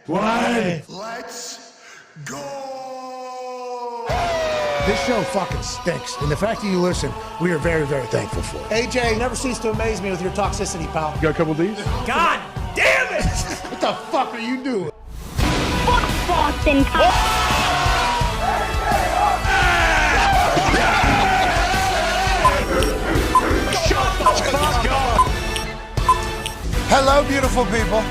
One. Let's go! This show fucking stinks, and the fact that you listen, we are very, very thankful for it. AJ, never cease to amaze me with your toxicity, pal. You got a couple of these? God damn it! What the fuck are you doing? Boston. Hello, beautiful people.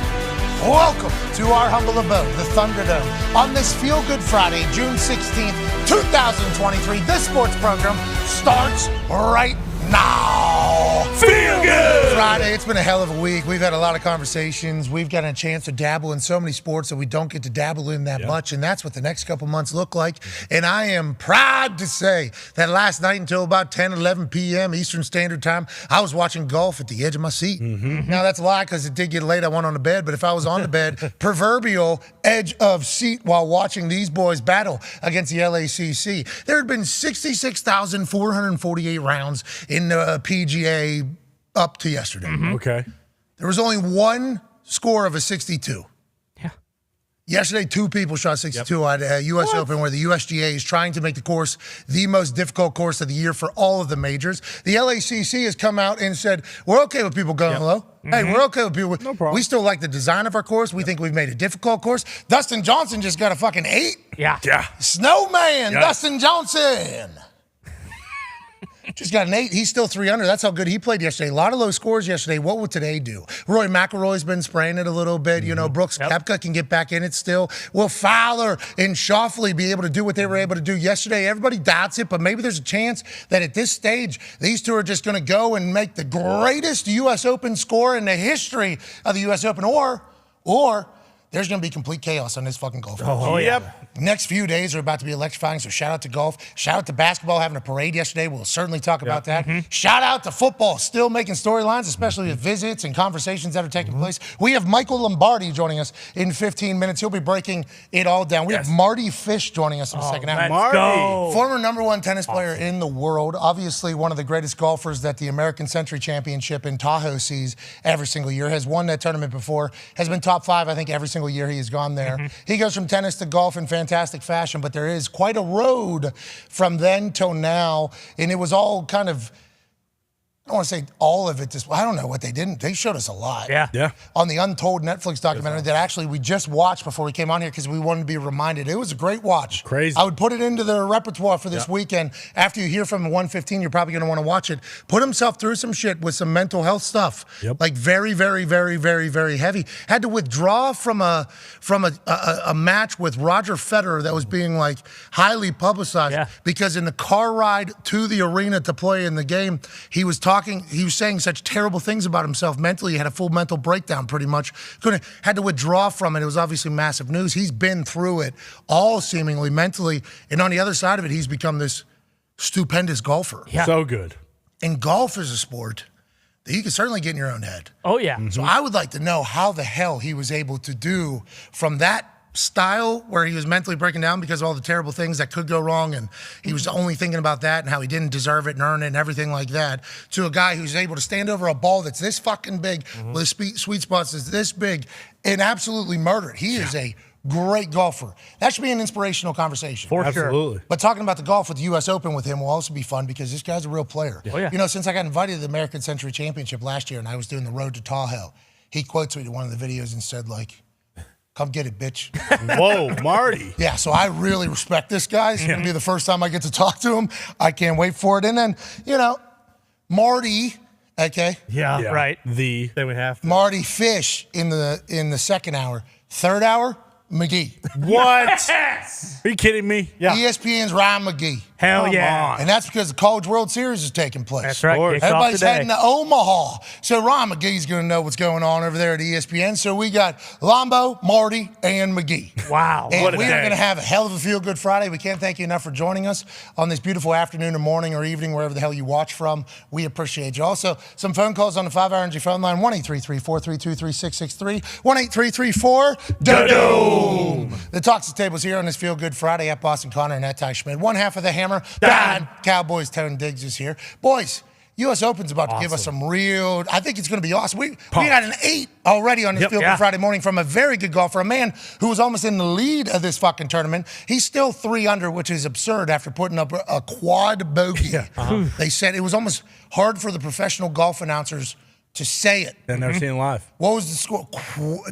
Welcome to our humble abode, the Thunderdome. On this Feel Good Friday, June 16th, 2023, this sports program starts right now. Feel good! Friday, it's been a hell of a week. We've had a lot of conversations. We've got a chance to dabble in so many sports that we don't get to dabble in that much, and that's what the next couple months look like. And I am proud to say that last night until about 10, 11 p.m. Eastern Standard Time, I was watching golf at the edge of my seat. Now, that's a lie because it did get late. I went on the bed, but if I was on the bed, proverbial edge of seat while watching these boys battle against the LACC. There had been 66,448 rounds in the PGA up to yesterday. Okay. There was only one score of a 62. Yeah. Yesterday, two people shot 62 at a U.S. Open where the USGA is trying to make the course the most difficult course of the year for all of the majors. The LACC has come out and said, we're okay with people going low. Hey, we're okay with people. No problem. We still like the design of our course. We think we've made a difficult course. Dustin Johnson just got a fucking 8. Yeah. Snowman, Dustin Johnson. Just got an 8. He's still 3 under. That's how good he played yesterday. A lot of low scores yesterday. What would today do? Roy McIlroy's been spraying it a little bit. You know, Brooks Koepka can get back in it still. Will Fowler and Schauffele be able to do what they were able to do yesterday? Everybody doubts it, but maybe there's a chance that at this stage, these two are just going to go and make the greatest U.S. Open score in the history of the U.S. Open, or there's going to be complete chaos on this fucking golf course. Oh, yeah. Next few days are about to be electrifying, so shout out to golf. Shout out to basketball having a parade yesterday. We'll certainly talk about that. Shout out to football still making storylines, especially with visits and conversations that are taking place. We have Michael Lombardi joining us in 15 minutes. He'll be breaking it all down. We have Marty Fish joining us in the second half. Marty. Former #1 tennis player in the world. Obviously one of the greatest golfers that the American Century Championship in Tahoe sees every single year. Has won that tournament before. Has been top 5, I think, every single year he has gone there. He goes from tennis to golf in fantastic fashion, but there is quite a road from then till now, and it was all kind of, I don't want to say all of it. I don't know what they didn't. They showed us a lot. Yeah. On the Untold Netflix documentary that actually we just watched before we came on here because we wanted to be reminded. It was a great watch. Crazy. I would put it into the repertoire for this weekend. After you hear from 115, you're probably going to want to watch it. Put himself through some shit with some mental health stuff. Like very, very, very, very, very heavy. Had to withdraw from a match with Roger Federer that was being like highly publicized because in the car ride to the arena to play in the game, he was saying such terrible things about himself mentally. He had a full mental breakdown pretty much. Had to withdraw from it. It was obviously massive news. He's been through it all seemingly mentally. And on the other side of it, he's become this stupendous golfer. So good. And golf is a sport that you can certainly get in your own head. Oh, yeah. So I would like to know how the hell he was able to do from that style where he was mentally breaking down because of all the terrible things that could go wrong and he was only thinking about that and how he didn't deserve it and earn it and everything like that, to a guy who's able to stand over a ball that's this fucking big with a sweet spots that's this big and absolutely murder it. He is a great golfer. That should be an inspirational conversation. For Absolutely. sure. But talking about the golf with the U.S. Open with him will also be fun because this guy's a real player. Oh, yeah. You know, since I got invited to the American Century Championship last year and I was doing the road to Tahoe, he quotes me to one of the videos and said, like, come get it, bitch. Whoa, Marty. Yeah, so I really respect this guy. It's going to be the first time I get to talk to him. I can't wait for it. And then, you know, Marty, okay? Yeah, right. They would have to. Marty Fish in the second hour. Third hour, McGee. What? Are you kidding me? ESPN's Ryan McGee. Hell Come yeah. on. And that's because the College World Series is taking place. That's right. Kicks off Everybody's today. heading to Omaha. So Ryan McGee's going to know what's going on over there at ESPN. So we got Lombo, Marty, and McGee. Wow. And What a we are day. going to have a hell of a Feel Good Friday. We can't thank you enough for joining us on this beautiful afternoon or morning or evening, wherever the hell you watch from. We appreciate you. Also, some phone calls on the 5-Hour Energy phone line, 1-833-432-3663, 1-833-4-DOOM. The Talks the Tables here on this Feel Good Friday at Boston Connor and at Ty Schmidt. One half of the Hammer, Dahn. Cowboys, Stefan Diggs is here. Boys, U.S. Open's about to give us some real. I think it's going to be awesome. We got an 8 already on this field on Friday morning from a very good golfer, a man who was almost in the lead of this fucking tournament. He's still 3 under, which is absurd after putting up a quad bogey. They said it was almost hard for the professional golf announcers to say it. I've never seen it live. What was the score?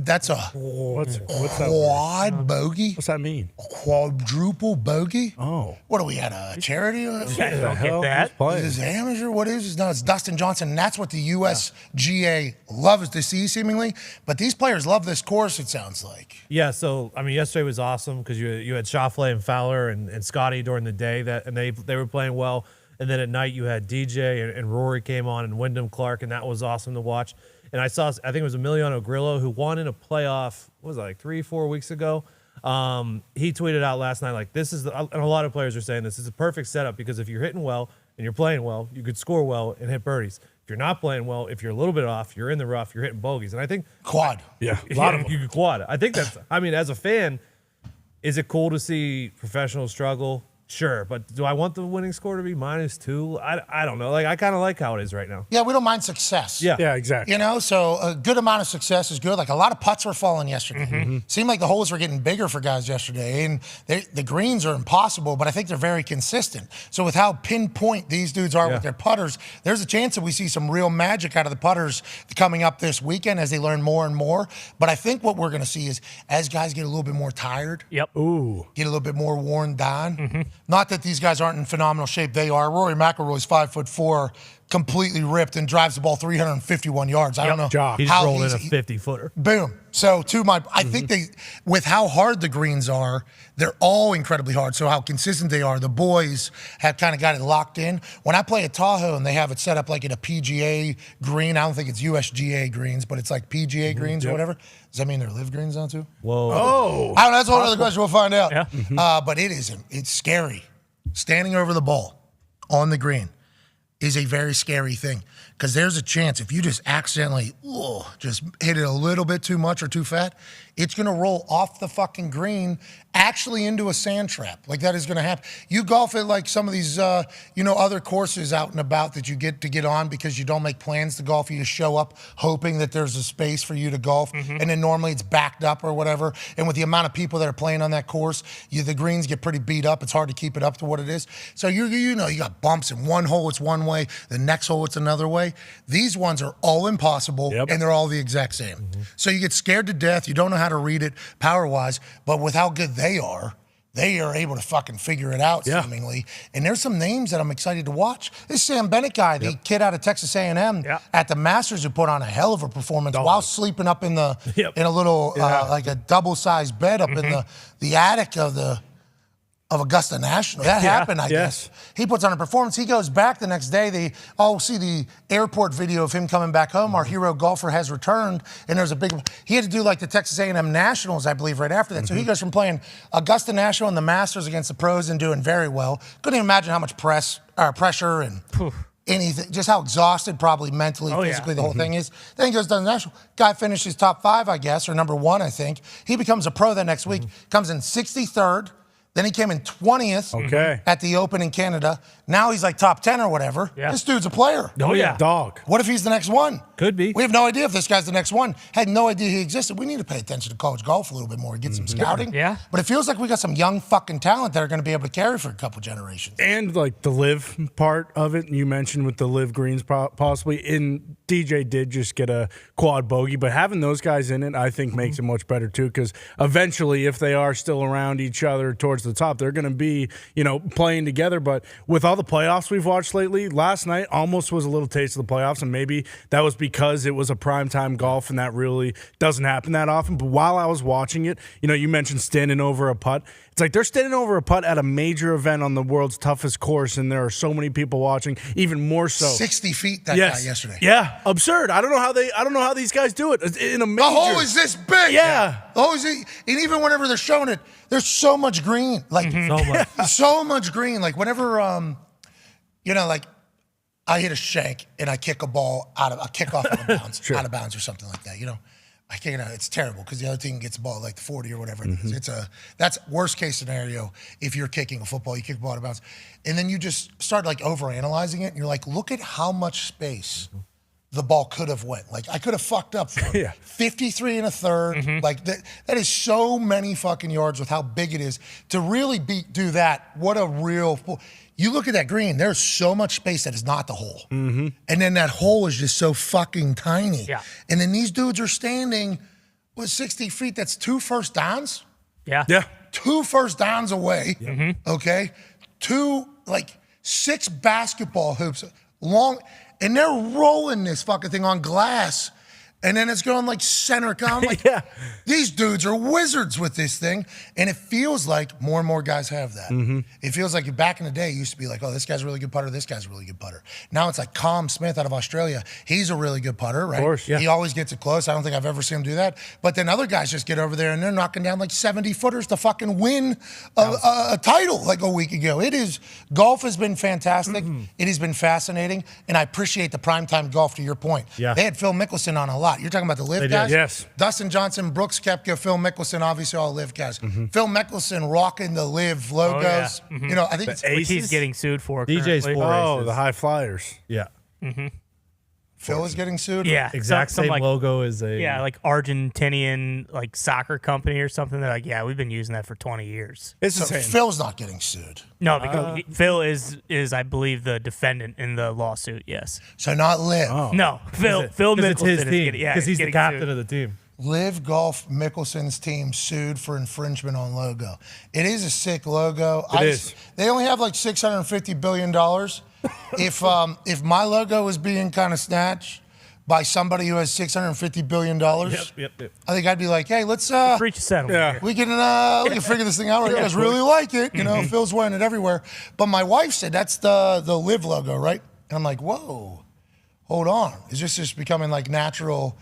That's a What's quad bogey? What's that mean? A quadruple bogey? Oh. What are we at, a charity? Don't get that. Is this amateur? What is this? No, it's Dustin Johnson. And that's what the USGA loves to see, seemingly. But these players love this course, it sounds like. Yeah, so, I mean, yesterday was awesome because you had Schauffele and Fowler and Scotty during the day, and they were playing well. And then at night you had DJ and Rory came on and Wyndham Clark, and that was awesome to watch. And I think it was Emiliano Grillo who won in a playoff, what was it, like 3-4 weeks ago? He tweeted out last night, like, this is, and a lot of players are saying this is a perfect setup because if you're hitting well and you're playing well, you could score well and hit birdies. If you're not playing well, if you're a little bit off, you're in the rough, you're hitting bogeys. And I think quad. Yeah, a lot of them. You could quad. I think that's, I mean, as a fan, is it cool to see professionals struggle? Sure, but do I want the winning score to be -2? I don't know. Like, I kind of like how it is right now. Yeah, we don't mind success. Yeah, exactly. You know, so a good amount of success is good. Like, a lot of putts were falling yesterday. Seemed like the holes were getting bigger for guys yesterday, and the greens are impossible, but I think they're very consistent. So with how pinpoint these dudes are with their putters, there's a chance that we see some real magic out of the putters coming up this weekend as they learn more and more. But I think what we're going to see is as guys get a little bit more tired, get a little bit more worn down. Not that these guys aren't in phenomenal shape. They are. Rory McIlroy's 5'4", completely ripped and drives the ball 351 yards. I don't know. He's how rolling a 50-footer. Boom. So I think with how hard the greens are, they're all incredibly hard. So how consistent they are. The boys have kind of got it locked in. When I play at Tahoe and they have it set up like in a PGA green, I don't think it's USGA greens, but it's like PGA greens or whatever. Does that mean they're live greens now too? Whoa. Oh. I don't know, that's one other question. We'll find out. But it's scary. Standing over the ball on the green is a very scary thing because there's a chance if you just accidentally just hit it a little bit too much or too fat, it's going to roll off the fucking green actually into a sand trap. Like, that is going to happen. You golf at like some of these, other courses out and about that you get to get on because you don't make plans to golf. You just show up hoping that there's a space for you to golf. And then normally it's backed up or whatever. And with the amount of people that are playing on that course, the greens get pretty beat up. It's hard to keep it up to what it is. So you got bumps in one hole, it's one way. The next hole, it's another way. These ones are all impossible and they're all the exact same. So you get scared to death. You don't know how to read it power-wise, but with how good they are able to fucking figure it out seemingly. And there's some names that I'm excited to watch. This Sam Bennett guy, the kid out of Texas A&M at the Masters who put on a hell of a performance while sleeping up in the in a little like a double-sized bed up in the attic of Augusta National. That happened, I guess. He puts on a performance. He goes back the next day. They all see the airport video of him coming back home. Our hero golfer has returned, and there's a big. He had to do like the Texas A&M Nationals, I believe, right after that. So he goes from playing Augusta National and the Masters against the pros and doing very well. Couldn't even imagine how much pressure and anything, just how exhausted probably mentally, physically the whole thing is. Then he goes to the National. Guy finishes top 5, I guess, or number 1, I think. He becomes a pro that next week. Comes in 63rd. Then he came in 20th at the Open in Canada. Now he's like top 10 or whatever. This dude's a player. Dog. What if he's the next one? Could be. We have no idea if this guy's the next one. Had no idea he existed. We need to pay attention to college golf a little bit more, get some scouting. But it feels like we got some young fucking talent that are going to be able to carry for a couple generations. And like the live part of it, you mentioned with the live greens possibly. And DJ did just get a quad bogey, but having those guys in it, I think makes it much better too. Because eventually, if they are still around each other towards the top, they're going to be, playing together. But with all the playoffs we've watched lately, last night almost was a little taste of the playoffs, and maybe that was because it was a primetime golf, and that really doesn't happen that often. But while I was watching it, you mentioned standing over a putt. It's like they're standing over a putt at a major event on the world's toughest course, and there are so many people watching, even more so. 60 feet that guy yesterday. Yeah, absurd. I don't know how these guys do it. In a major. The hole is this big. Yeah. The hole is, and even whenever they're showing it, there's so much green. Like so much green. Like whenever like I hit a shank and I kick a ball out of bounds, out of bounds or something like that, I can't. It's terrible because the other team gets the ball at like the 40 or whatever it is. That's worst case scenario if you're kicking a football. You kick the ball out of bounds, and then you just start like overanalyzing it, and you're like, look at how much space the ball could have went. Like I could have fucked up for 53 and a third. Like that is so many fucking yards with how big it is to really do that. What a real. You look at that green, there's so much space that is not the hole. And then that hole is just so fucking tiny. Yeah. And then these dudes are standing with 60 feet. That's 2 first downs. Yeah. 2 first downs away. Okay. 6 basketball hoops long. And they're rolling this fucking thing on glass. And then it's going like center. I'm like, these dudes are wizards with this thing. And it feels like more and more guys have that. It feels like back in the day, it used to be like, oh, this guy's a really good putter. This guy's a really good putter. Now it's like Calm Smith out of Australia. He's a really good putter, right? Of course, He always gets it close. I don't think I've ever seen him do that. But then other guys just get over there and they're knocking down like 70-footers to fucking win a title like a week ago. Golf has been fantastic. It has been fascinating. And I appreciate the primetime golf to your point. They had Phil Mickelson on a lot. You're talking about the live guys? Yes. Dustin Johnson, Brooks Koepka, Phil Mickelson, obviously all live guys. Phil Mickelson rocking the live logos. You know, I think Which he's getting sued for. DJ's currently. for the high flyers. Yeah. Phil is getting sued. Yeah, Exact some same like, logo as a. Yeah, like Argentinian like soccer company or something. They're like, yeah, we've been using that for 20 years. It's So insane. Phil's not getting sued. No, because Phil is I believe the defendant in the lawsuit. Yes. So not live. No, Phil Because Mickelson it's his is team. getting, Because he's the getting captain sued. of the team. Live Golf Mickelson's team sued for infringement on logo. It is a sick logo. It is. They only have like $650 billion. If my logo was being kind of snatched by somebody who has $650 billion, Yep. I think I'd be like, hey, let's Reach a settlement. Yeah. here. we can figure this thing out. You guys really like it. You know, Phil's wearing it everywhere. But my wife said that's the Live logo, right? And I'm like, whoa, hold on. Is this just becoming like natural,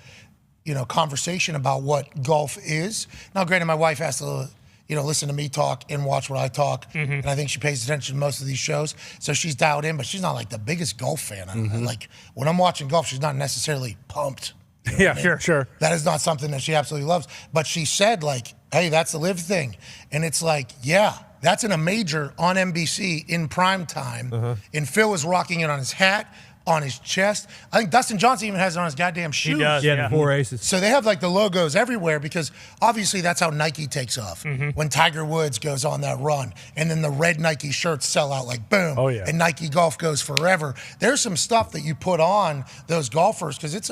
conversation about what golf is? Now, granted, my wife has to, listen to me talk and watch what I talk. And I think she pays attention to most of these shows. So she's dialed in, but she's not like the biggest golf fan. Like when I'm watching golf, she's not necessarily pumped. Sure. That is not something that she absolutely loves. But she said, like, hey, that's the Live thing. And it's like, yeah, that's in a major on NBC in prime time. And Phil was rocking it on his hat, on his chest. I think Dustin Johnson even has it on his goddamn shoes. He does. Yeah, 4 aces. So they have like the logos everywhere because obviously that's how Nike takes off. When Tiger Woods goes on that run and then the red Nike shirts sell out like boom. Oh, yeah. And Nike golf goes forever. There's some stuff that you put on those golfers because that's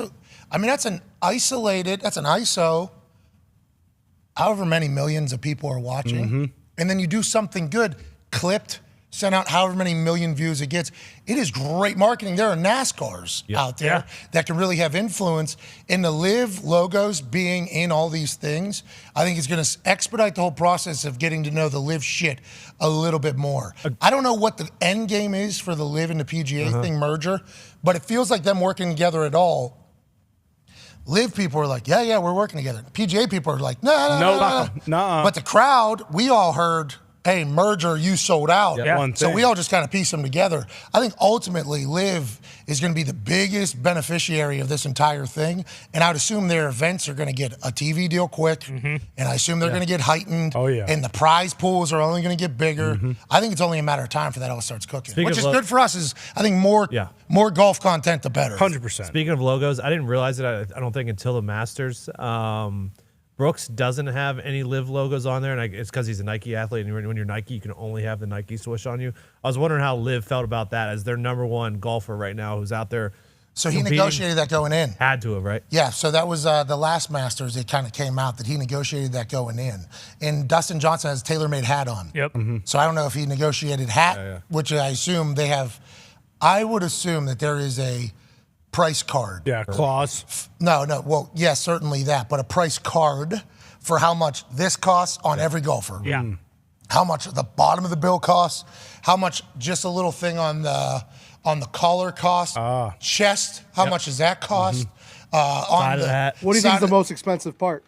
an ISO, however many millions of people are watching. And then you do something good, clipped, send out however many million views it gets. It is great marketing. There are NASCARs out there that can really have influence. In the Live logos being in all these things, I think it's going to expedite the whole process of getting to know the Live shit a little bit more. I don't know what the end game is for the Live and the PGA thing merger, but it feels like them working together at all. Live people are like, yeah, we're working together. PGA people are like, no. But the crowd, we all heard, hey, merger, you sold out. One So thing. we all just kind of piece them together. I think ultimately Live is going to be the biggest beneficiary of this entire thing. And I would assume their events are going to get a TV deal quick. And I assume they're going to get heightened. Oh, yeah. And the prize pools are only going to get bigger. I think it's only a matter of time for that all starts cooking. Speaking Which of is good for us is, I think, more golf content, the better. 100%. Speaking of logos, I didn't realize it, I don't think, until the Masters. Brooks doesn't have any Live logos on there, and it's because he's a Nike athlete, and when you're Nike, you can only have the Nike swoosh on you. I was wondering how Live felt about that as their number one golfer right now who's out there. So he competing. negotiated that going in. Had to have, right? Yeah, so that was the last Masters. It kind of came out that he negotiated that going in. And Dustin Johnson has a tailor-made hat on. Yep. So I don't know if he negotiated hat, which I assume they have. I would assume that there is a price card. Yeah, clause. No. Well, yes, certainly that, but a price card for how much this costs on every golfer. Yeah. How much the bottom of the bill costs, how much just a little thing on the collar costs, chest, how much does that cost? On Side of the hat. What do you think is the most expensive part?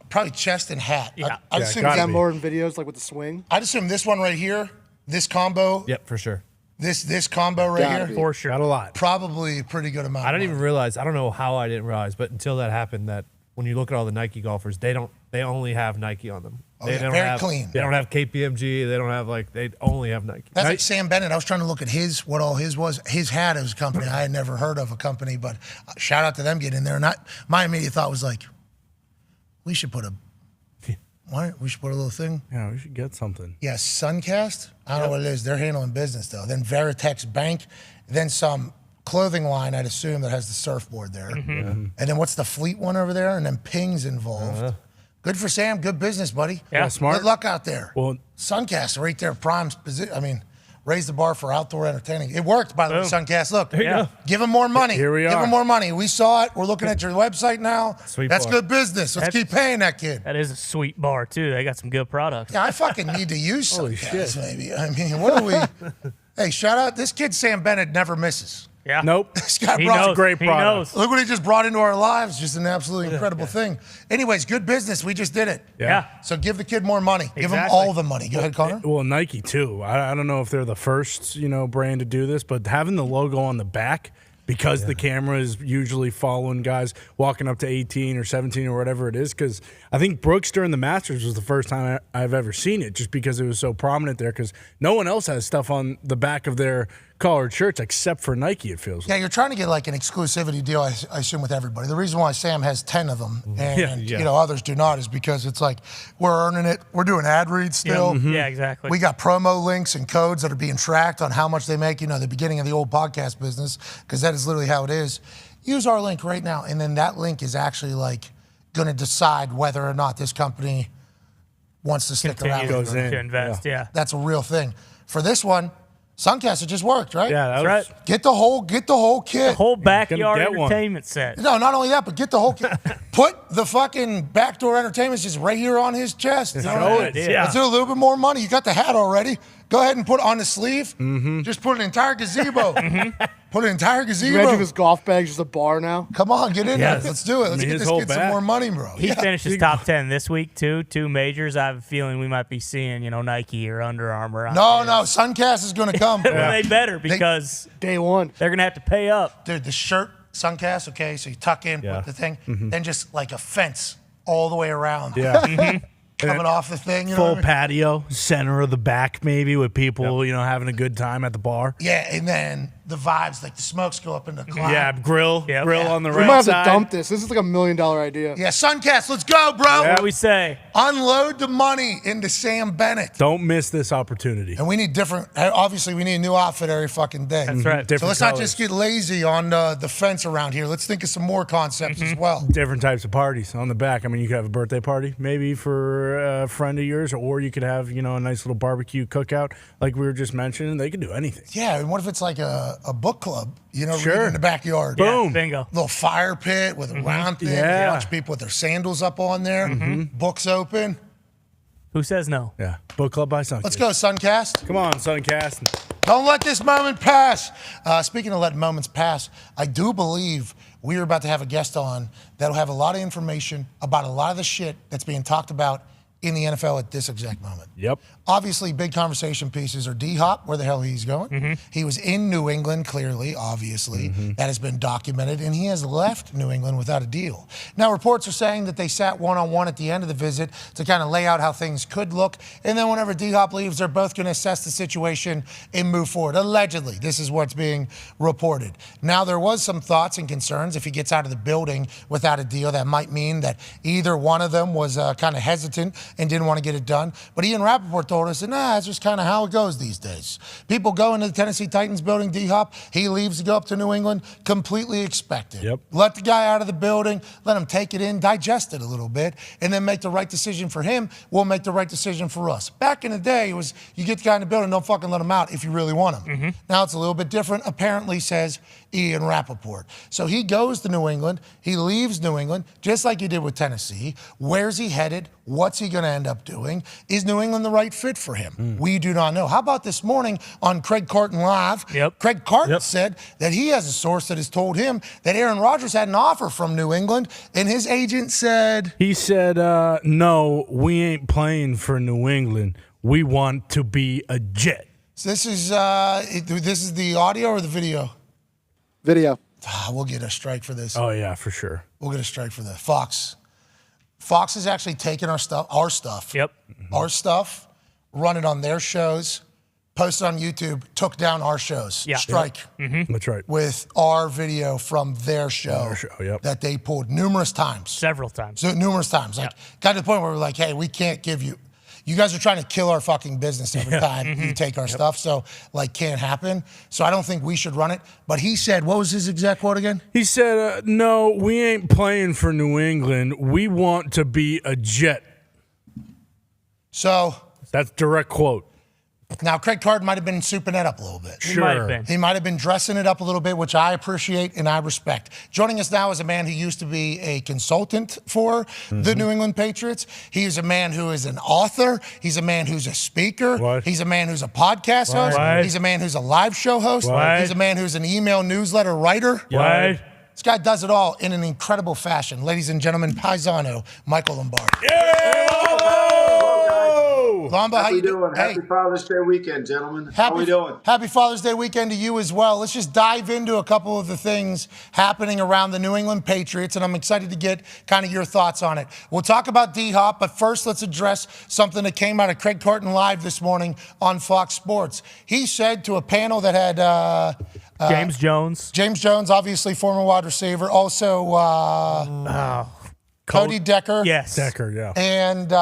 Probably chest and hat. Yeah. I'd Yeah, assume gotta Is that be. more in videos like with the swing? I'd assume this one right here, this combo, Yep, for sure. this combo right Gotta here, be. For sure. Got a lot. probably a pretty good amount. I of didn't even money. realize. I don't know how I didn't realize, but until that happened, that when you look at all the Nike golfers, they only have Nike on them. Oh, They yeah, don't very have, clean. They don't have KPMG. They don't have they only have Nike. That's like Sam Bennett. I was trying to look at what all his was. His hat is a company. I had never heard of a company, but shout out to them getting in there. And my immediate thought was like, we should put a little thing. Yeah, we should get something. Yeah, Suncast. I don't know what it is. They're handling business though. Then Veritex Bank. Then some clothing line, I'd assume, that has the surfboard there. And then what's the Fleet one over there? And then Ping's involved. Good for Sam. Good business, buddy. Yeah, smart. Good luck out there. Well, Suncast right there, prime position. I mean, raise the bar for outdoor entertaining. It worked, by the way, Suncast. Look, give them more money. Here we are. Give them more money. We saw it. We're looking at your website now. Sweet That's bar. good business. Let's keep paying that kid. That is a sweet bar, too. They got some good products. Yeah, I fucking need to use Holy Suncast, shit. maybe. I mean, what do we? Hey, shout out. This kid, Sam Bennett, never misses. Yeah. Nope. This guy He brought knows. great He product. knows. Look what he just brought into our lives. Just an absolutely incredible thing. Anyways, good business. We just did it. Yeah. So give the kid more money. Give him Exactly. all the money. Go ahead, Connor. Well, Nike too. I don't know if they're the first, brand to do this, but having the logo on the back, because the camera is usually following guys walking up to 18 or 17 or whatever it is. Because I think Brooks during the Masters was the first time I've ever seen it, just because it was so prominent there. Because no one else has stuff on the back of their collared shirts except for Nike, it feels like. Yeah, you're trying to get like an exclusivity deal, I assume, with everybody. The reason why Sam has 10 of them and others do not is because it's like we're earning it. We're doing ad reads still. Yeah, exactly. We got promo links and codes that are being tracked on how much they make, the beginning of the old podcast business, because that is literally how it is. Use our link right now, and then that link is actually like going to decide whether or not this company wants to stick around. Continue Goes in. to invest, yeah. That's a real thing. For this one, Suncast, it just worked, right? Yeah, That's right. Get the whole kit. The whole backyard get one. entertainment set. No, not only that, but get the whole kit. Put the fucking backdoor entertainment just right here on his chest. You know what I mean? idea. Let's do a little bit more money. You got the hat already. Go ahead and put on the sleeve. Just put an entire gazebo. Put an entire gazebo. Imagine if his golf bag's just a bar now. Come on, get in Yes. there. Let's do it. Let's I mean, get his this whole kid some back. more money, bro. He finished his top 10 this week, too. 2 majors. I have a feeling we might be seeing, Nike or Under Armour. No, Suncast is going to come. Well, they better, because Day one. they're going to have to pay up. Dude, the shirt, Suncast, okay, so you tuck in, Yeah. put the thing, then just like a fence all the way around. Yeah. Coming off the thing. You know Full what I mean? patio, center of the back maybe, with people, having a good time at the bar. Yeah, and then the vibes, like the smokes go up in the cloud. Yeah, grill Yep. on the We right might have to side. dump this. This is like $1 million idea. Yeah, Suncast, let's go, bro. What do we say? Unload the money into Sam Bennett. Don't miss this opportunity. And we need obviously we need a new outfit every fucking day. That's right. So Different let's colors. not just get lazy on the fence around here. Let's think of some more concepts as well. Different types of parties on the back. I mean, you could have a birthday party maybe for a friend of yours, or you could have, a nice little barbecue cookout like we were just mentioning. They could do anything. Yeah, and what if it's like a book club, Sure. reading in the backyard? Boom. Bingo. Little fire pit with a round thing. Yeah. A bunch of people with their sandals up on there. Books open. Who says no? Yeah. Book club by Suncast. Let's go, Suncast. Come on, Suncast. Don't let this moment pass. Speaking of letting moments pass, I do believe we are about to have a guest on that'll have a lot of information about a lot of the shit that's being talked about in the NFL at this exact moment. Yep. Obviously, big conversation pieces are D-Hop, where the hell he's going. He was in New England, clearly, obviously. That has been documented, and he has left New England without a deal. Now, reports are saying that they sat one-on-one at the end of the visit to kind of lay out how things could look, and then whenever D-Hop leaves, they're both going to assess the situation and move forward. Allegedly, this is what's being reported. Now, there was some thoughts and concerns. If he gets out of the building without a deal, that might mean that either one of them was kind of hesitant and didn't want to get it done. But Ian Rappaport told us that, that's just kind of how it goes these days. People go into the Tennessee Titans building, D-Hop, he leaves to go up to New England, completely expected. Yep. Let the guy out of the building, let him take it in, digest it a little bit, and then make the right decision for him. We'll make the right decision for us. Back in the day, it was you get the guy in the building, don't fucking let him out if you really want him. Now it's a little bit different, apparently, says Ian Rappaport. So he goes to New England, he leaves New England, just like he did with Tennessee. Where's he headed? What's he going to end up doing? Is New England the right fit for him? We do not know. How about this morning on Craig Carton Live? Yep. Craig Carton said that he has a source that has told him that Aaron Rodgers had an offer from New England, and his agent said... He said, no, we ain't playing for New England. We want to be a Jet. So this is the audio or the video? Video. We'll get a strike for this. Oh, yeah, for sure. We'll get a strike for that. Fox, Fox is actually taking our stuff, our stuff, run it on their shows, post it on YouTube, took down our shows. Yeah. Strike. That's right. With our video from their show, that they pulled numerous times. Several times. So numerous times. Like, got to the point where we're like, hey, we can't give you. You guys are trying to kill our fucking business every time you take our stuff. So, like, can't happen. So I don't think we should run it. But he said, what was his exact quote again? He said, no, we ain't playing for New England. We want to be a Jet. So. That's direct quote. Now, Craig Carton might have been souping that up a little bit. He might have been. He might have been dressing it up a little bit, which I appreciate and I respect. Joining us now is a man who used to be a consultant for the New England Patriots. He is a man who is an author. He's a man who's a speaker. What? He's a man who's a podcast host. What? He's a man who's a live show host. What? He's a man who's an email newsletter writer. What? This guy does it all in an incredible fashion. Ladies and gentlemen, Paisano, Michael Lombardi. Lomba, how you doing? Happy Father's Day weekend, gentlemen. How we doing? Happy Father's Day weekend to you as well. Let's just dive into a couple of the things happening around the New England Patriots, and I'm excited to get kind of your thoughts on it. We'll talk about D-Hop, but first let's address something that came out of Craig Carton Live this morning on Fox Sports. He said to a panel that had James Jones. James Jones, obviously former wide receiver, also Cody Decker. Yes. Decker, yeah. And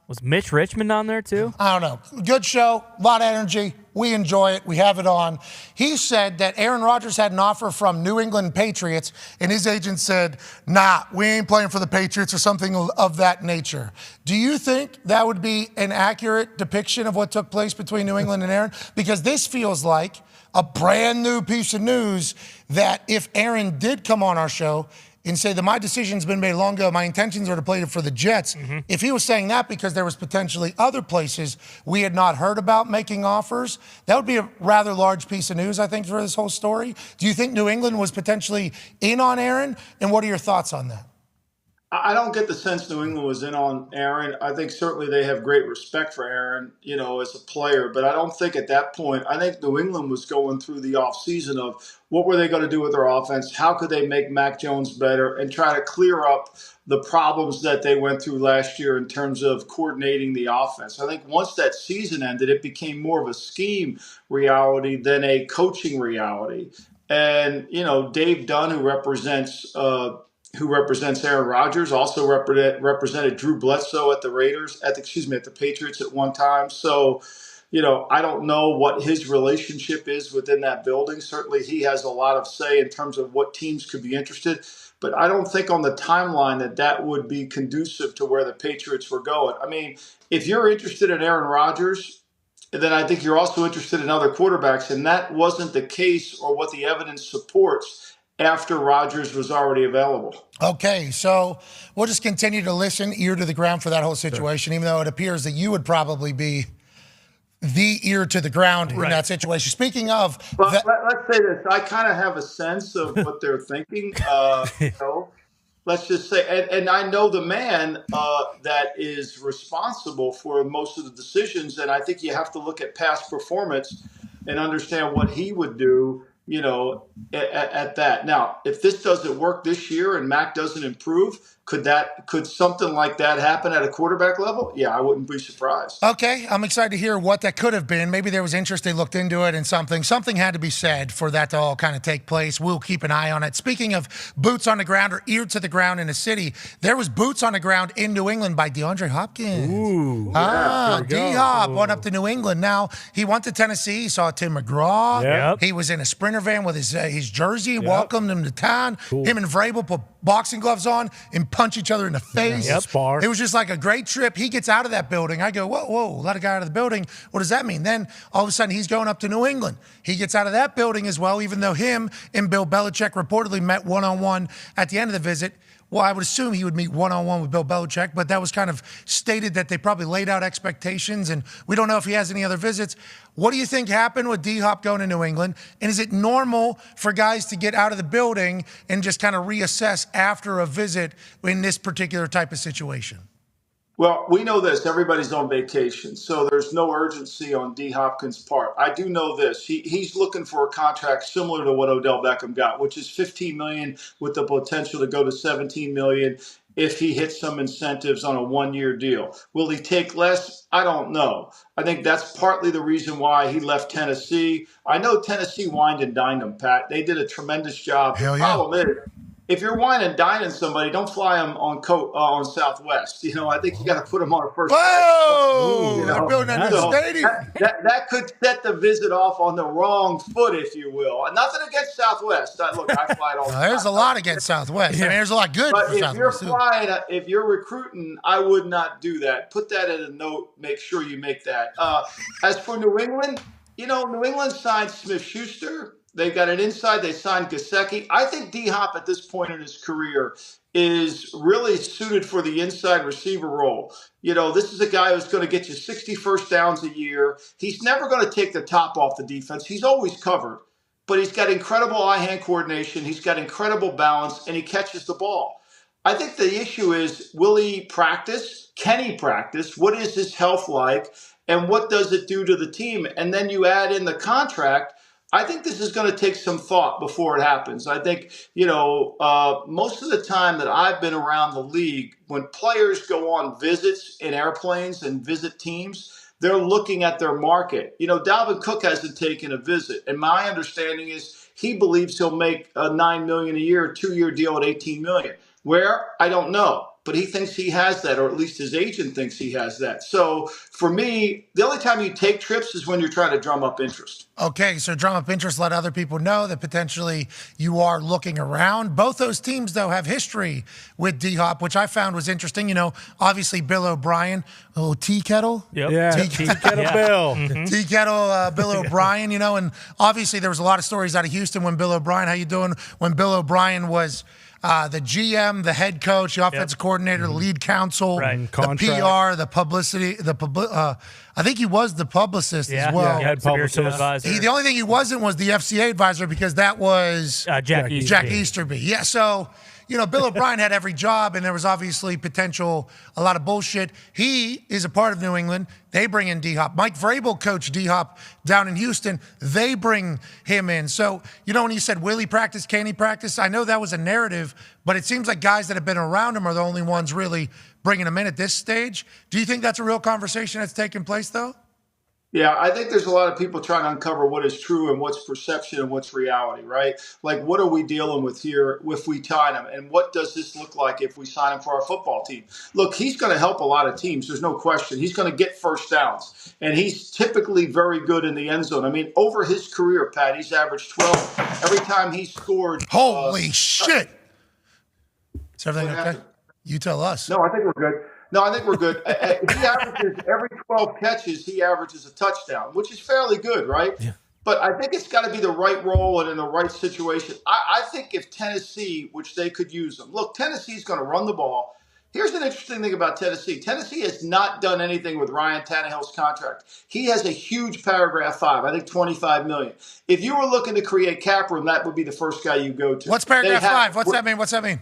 was Mitch Richmond on there too? I don't know. Good show, a lot of energy. We enjoy it. We have it on. He said that Aaron Rodgers had an offer from New England Patriots, and his agent said, nah, we ain't playing for the Patriots or something of that nature. Do you think that would be an accurate depiction of what took place between New England and Aaron? Because this feels like a brand new piece of news that if Aaron did come on our show and say that my decision's been made long ago, my intentions are to play for the Jets. If he was saying that because there was potentially other places we had not heard about making offers, that would be a rather large piece of news, I think, for this whole story. Do you think New England was potentially in on Aaron? And what are your thoughts on that? I don't get the sense New England was in on Aaron. I think certainly they have great respect for Aaron, as a player. But I don't think at that point, I think New England was going through the offseason of what were they going to do with their offense? How could they make Mac Jones better and try to clear up the problems that they went through last year in terms of coordinating the offense? I think once that season ended, it became more of a scheme reality than a coaching reality. And, Dave Dahn, who represents Aaron Rodgers, also represented Drew Bledsoe at the at the Patriots at one time. So, I don't know what his relationship is within that building. Certainly he has a lot of say in terms of what teams could be interested. But I don't think on the timeline that would be conducive to where the Patriots were going. I mean, if you're interested in Aaron Rodgers, then I think you're also interested in other quarterbacks. And that wasn't the case or what the evidence supports after Rodgers was already available. Okay, so we'll just continue to listen, ear to the ground for that whole situation, even though it appears that you would probably be the ear to the ground in that situation. Speaking of... But let's say this. I kind of have a sense of what they're thinking. Let's just say, and I know the man that is responsible for most of the decisions, and I think you have to look at past performance and understand what he would do at that. Now, if this doesn't work this year and Mac doesn't improve, could something like that happen at a quarterback level? Yeah, I wouldn't be surprised. Okay, I'm excited to hear what that could have been. Maybe there was interest, they looked into it, and something had to be said for that to all kind of take place. We'll keep an eye on it. Speaking of boots on the ground or ear to the ground in a city, there was boots on the ground in New England by DeAndre Hopkins. Ooh. D-Hop went up to New England. Now, he went to Tennessee. He saw Tim McGraw. Yep. He was in a Sprinter van with his jersey, welcomed him to town. Cool. Him and Vrabel put boxing gloves on and punch each other in the face. Spar. It was just like a great trip. He gets out of that building. I go, whoa, let a guy out of the building. What does that mean? Then all of a sudden he's going up to New England. He gets out of that building as well, even though him and Bill Belichick reportedly met one-on-one at the end of the visit. Well, I would assume he would meet one-on-one with Bill Belichick, but that was kind of stated that they probably laid out expectations, and we don't know if he has any other visits. What do you think happened with D-Hop going to New England? And is it normal for guys to get out of the building and just kind of reassess after a visit in this particular type of situation? Well, we know this. Everybody's on vacation, so there's no urgency on D. Hopkins' part. I do know this. He's looking for a contract similar to what Odell Beckham got, which is $15 million with the potential to go to $17 million. if he hits some incentives on a one-year deal. Will he take less? I don't know. I think that's partly the reason why he left Tennessee. I know Tennessee wined and dined him, Pat. They did a tremendous job. Hell The yeah. problem is, if you're wine and dining somebody, don't fly them on Southwest. I think you got to put them on a first. Whoa! They're building a new stadium. That could set the visit off on the wrong foot, if you will. Nothing against Southwest. Look, I fly it all the time. There's a lot against Southwest. I mean, there's a lot good But for if Southwest. you're too. flying, if you're recruiting, I would not do that. Put that in a note. Make sure you make that. As for New England, New England signed Smith-Schuster. They've got an inside. They signed Gesicki. I think D-Hop at this point in his career is really suited for the inside receiver role. This is a guy who's going to get you 60 first downs a year. He's never going to take the top off the defense. He's always covered. But he's got incredible eye-hand coordination. He's got incredible balance, and he catches the ball. I think the issue is, will he practice? Can he practice? What is his health like? And what does it do to the team? And then you add in the contract. I think this is going to take some thought before it happens. I think, most of the time that I've been around the league, when players go on visits in airplanes and visit teams, they're looking at their market. Dalvin Cook hasn't taken a visit. And my understanding is he believes he'll make $9 million a year, a 2-year deal at $18 million. Where? I don't know. But he thinks he has that, or at least his agent thinks he has that. So for me, the only time you take trips is when you're trying to drum up interest. Okay, so drum up interest, let other people know that potentially you are looking around. Both those teams, though, have history with D-Hop, which I found was interesting. Obviously Bill O'Brien, tea kettle. Yep. Yeah, tea kettle Bill. Mm-hmm. Tea kettle Bill O'Brien, and obviously there was a lot of stories out of Houston when Bill O'Brien, how you doing? When Bill O'Brien was the GM, the head coach, the offensive coordinator, the lead counsel, the PR, the publicity, I think he was the publicist as well. Yeah, head publicist. The only thing he wasn't was the FCA advisor, because that was Jack Easterby. Yeah, so Bill O'Brien had every job, and there was obviously a lot of bullshit. He is a part of New England. They bring in D-Hop. Mike Vrabel coached D-Hop down in Houston. They bring him in. So, when you said, will he practice, can he practice? I know that was a narrative, but it seems like guys that have been around him are the only ones really bringing him in at this stage. Do you think that's a real conversation that's taking place, though? Yeah, I think there's a lot of people trying to uncover what is true and what's perception and what's reality, right? Like, what are we dealing with here if we sign him? And what does this look like if we sign him for our football team? Look, he's going to help a lot of teams. There's no question. He's going to get first downs. And he's typically very good in the end zone. I mean, over his career, Pat, he's averaged 12 every time he scored. Holy shit. Is everything okay? Happened? You tell us. No, I think we're good. No, I think we're good. He averages every 12 catches, he averages a touchdown, which is fairly good, right? Yeah. But I think it's got to be the right role and in the right situation. I think if Tennessee, which they could use them. Look, Tennessee's going to run the ball. Here's an interesting thing about Tennessee. Tennessee has not done anything with Ryan Tannehill's contract. He has a huge paragraph 5, I think $25 million. If you were looking to create cap room, that would be the first guy you go to. What's paragraph 5? What's that mean?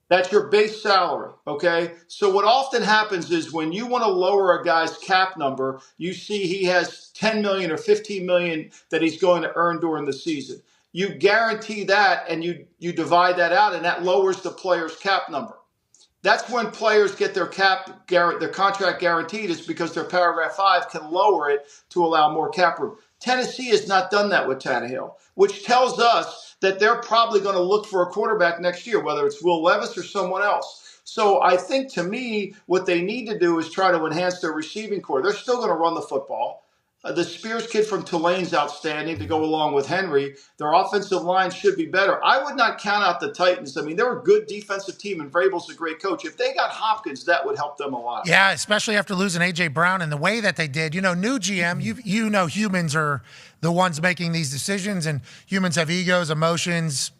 That's your base salary, okay? So what often happens is when you want to lower a guy's cap number, you see he has $10 million or $15 million that he's going to earn during the season. You guarantee that, and you divide that out, and that lowers the player's cap number. That's when players get their contract guaranteed, is because their paragraph 5 can lower it to allow more cap room. Tennessee has not done that with Tannehill, which tells us that they're probably going to look for a quarterback next year, whether it's Will Levis or someone else. So I think, to me, what they need to do is try to enhance their receiving core. They're still going to run the football. The Spears kid from Tulane's outstanding to go along with Henry. Their offensive line should be better. I would not count out the Titans. I mean, they're a good defensive team, and Vrabel's a great coach. If they got Hopkins, that would help them a lot. Yeah, especially after losing A.J. Brown and the way that they did. New GM, humans are the ones making these decisions, and humans have egos, emotions,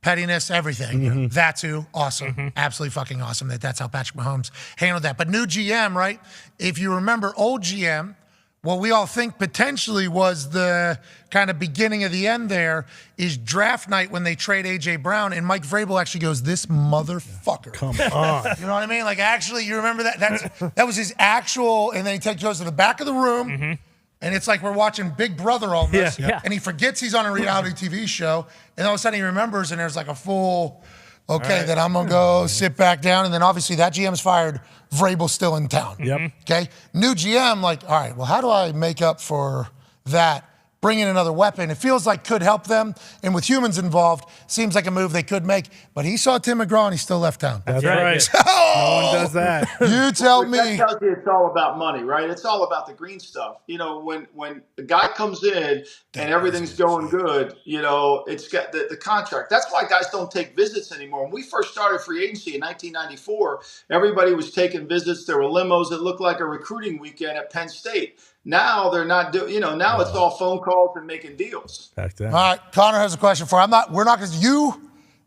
pettiness, everything. Mm-hmm. That's who. Awesome. Mm-hmm. Absolutely fucking awesome that's how Patrick Mahomes handled that. But new GM, right? If you remember old GM, what we all think potentially was the kind of beginning of the end there is draft night when they trade A.J. Brown, and Mike Vrabel actually goes, this motherfucker. Come on. You know what I mean? Like, actually, you remember that? That was his actual, and then he goes to the back of the room, and it's like we're watching Big Brother almost, and he forgets he's on a reality TV show, and all of a sudden he remembers, and there's like a full Okay, then I'm going to go sit back down. And then obviously that GM's fired. Vrabel's still in town. Yep. Okay, new GM, like, all right, well, how do I make up for that? Bring in another weapon. It feels like could help them. And with humans involved, seems like a move they could make. But he saw Tim McGraw and he still left town. That's right. No one does that. You tell me. That tells you it's all about money, right? It's all about the green stuff. You know, when the guy comes in and everything's going good, you know, it's got the contract. That's why guys don't take visits anymore. When we first started free agency in 1994, everybody was taking visits. There were limos that looked like a recruiting weekend at Penn State. Now they're not doing, now it's all phone calls and making deals. All right, Connor has a question for you. We're not going to,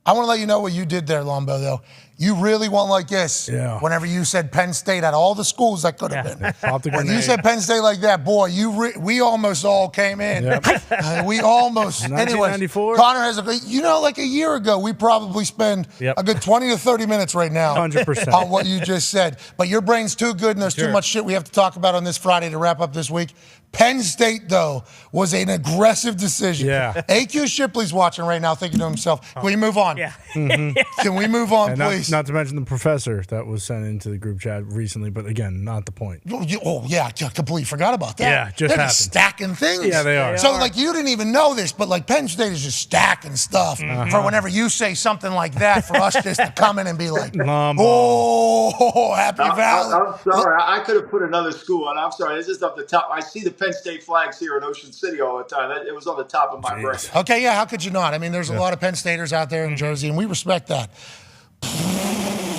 I want to let you know what you did there, Lombo, though. You really won't like this. Yeah. Whenever you said Penn State out of all the schools that could have been. When you said Penn State like that, boy, we almost all came in. Yep. We almost. Anyways, Connor has like a year ago, we probably spend a good 20 to 30 minutes right now 100% on what you just said. But your brain's too good and there's too much shit we have to talk about on this Friday to wrap up this week. Penn State, though, was an aggressive decision. Yeah. AQ Shipley's watching right now thinking to himself, can we move on? Yeah. Can we move on, and please? Not to mention the professor that was sent into the group chat recently, but again, not the point. Oh, yeah, I completely forgot about that. Yeah, just They're happened. stacking things. Yeah, they are. So, like, you didn't even know this, but, like, Penn State is just stacking stuff for whenever you say something like that for us just to come in and be like, oh, Happy Valley. I'm sorry. I could have put another school on. I'm sorry. It's just up the top. I see the Penn State flags here in Ocean City all the time. It was on the top of my brain. Okay, yeah, how could you not? I mean, there's a lot of Penn Staters out there in Jersey, and we respect that.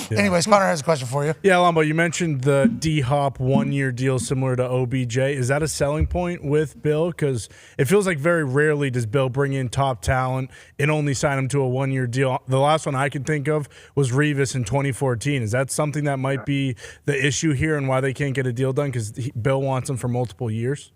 Yeah. Anyways, Connor has a question for you. Yeah, Lombo, you mentioned the D-Hop one-year deal similar to OBJ. Is that a selling point with Bill? Because it feels like very rarely does Bill bring in top talent and only sign him to a one-year deal. The last one I can think of was Revis in 2014. Is that something that might be the issue here and why they can't get a deal done? Because Bill wants him for multiple years?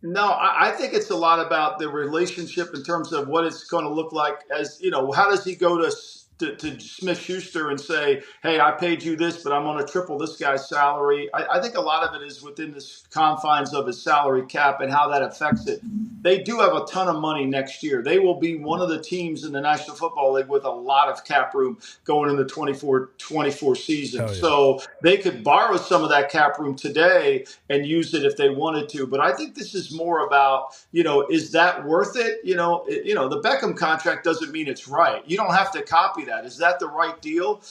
No, I think it's a lot about the relationship in terms of what it's going to look like as, how does he go to Smith-Schuster and say, hey, I paid you this, but I'm going to triple this guy's salary. I think a lot of it is within the confines of his salary cap and how that affects it. They do have a ton of money next year. They will be one of the teams in the National Football League with a lot of cap room going into the 24 season. Yeah. So they could borrow some of that cap room today and use it if they wanted to. But I think this is more about, is that worth it? The Beckham contract doesn't mean it's right. You don't have to copy that. Is that the right deal?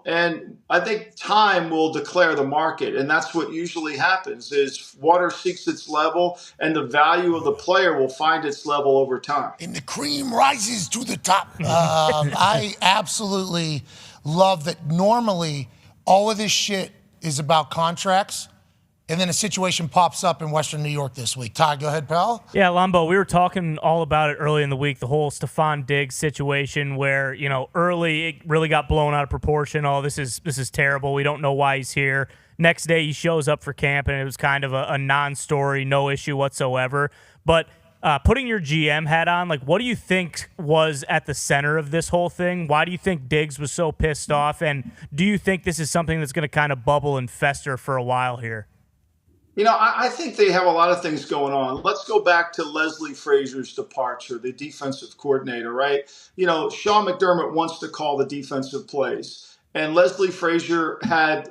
And I think time will declare the market. And that's what usually happens is water seeks its level and the value of the player will find its level over time. And the cream rises to the top. I absolutely love that normally all of this shit is about contracts. And then a situation pops up in Western New York this week. Ty, go ahead, pal. Yeah, Lombo, we were talking all about it early in the week, the whole Stefan Diggs situation where, early it really got blown out of proportion. Oh, this is terrible. We don't know why he's here. Next day he shows up for camp, and it was kind of a non-story, no issue whatsoever. But putting your GM hat on, what do you think was at the center of this whole thing? Why do you think Diggs was so pissed off? And do you think this is something that's going to kind of bubble and fester for a while here? I think they have a lot of things going on. Let's go back to Leslie Frazier's departure, the defensive coordinator, right? Sean McDermott wants to call the defensive plays, and Leslie Frazier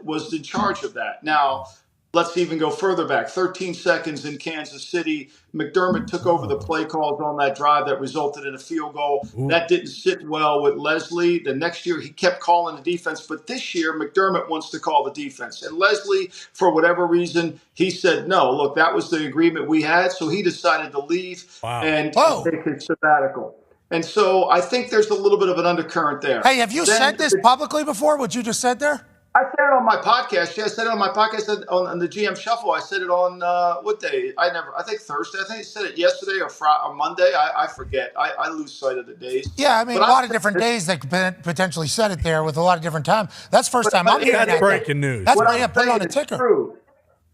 was in charge of that. Now, let's even go further back. 13 seconds in Kansas City, McDermott took over the play calls on that drive that resulted in a field goal. Ooh. That didn't sit well with Leslie. The next year, he kept calling the defense. But this year, McDermott wants to call the defense. And Leslie, for whatever reason, he said, no, look, that was the agreement we had. So he decided to leave and take a sabbatical. And so I think there's a little bit of an undercurrent there. Hey, have you said this publicly before, what you just said there? I said it on my podcast. Yeah, I said it on my podcast on the GM Shuffle. I said it on what day? I think Thursday. I think I said it yesterday or Friday or Monday. I forget. I lose sight of the days. Yeah, I mean, a lot of different days they could potentially said it there with a lot of different time. That's first time I'm hearing that. That's breaking news. That's why I put it on the ticker. True.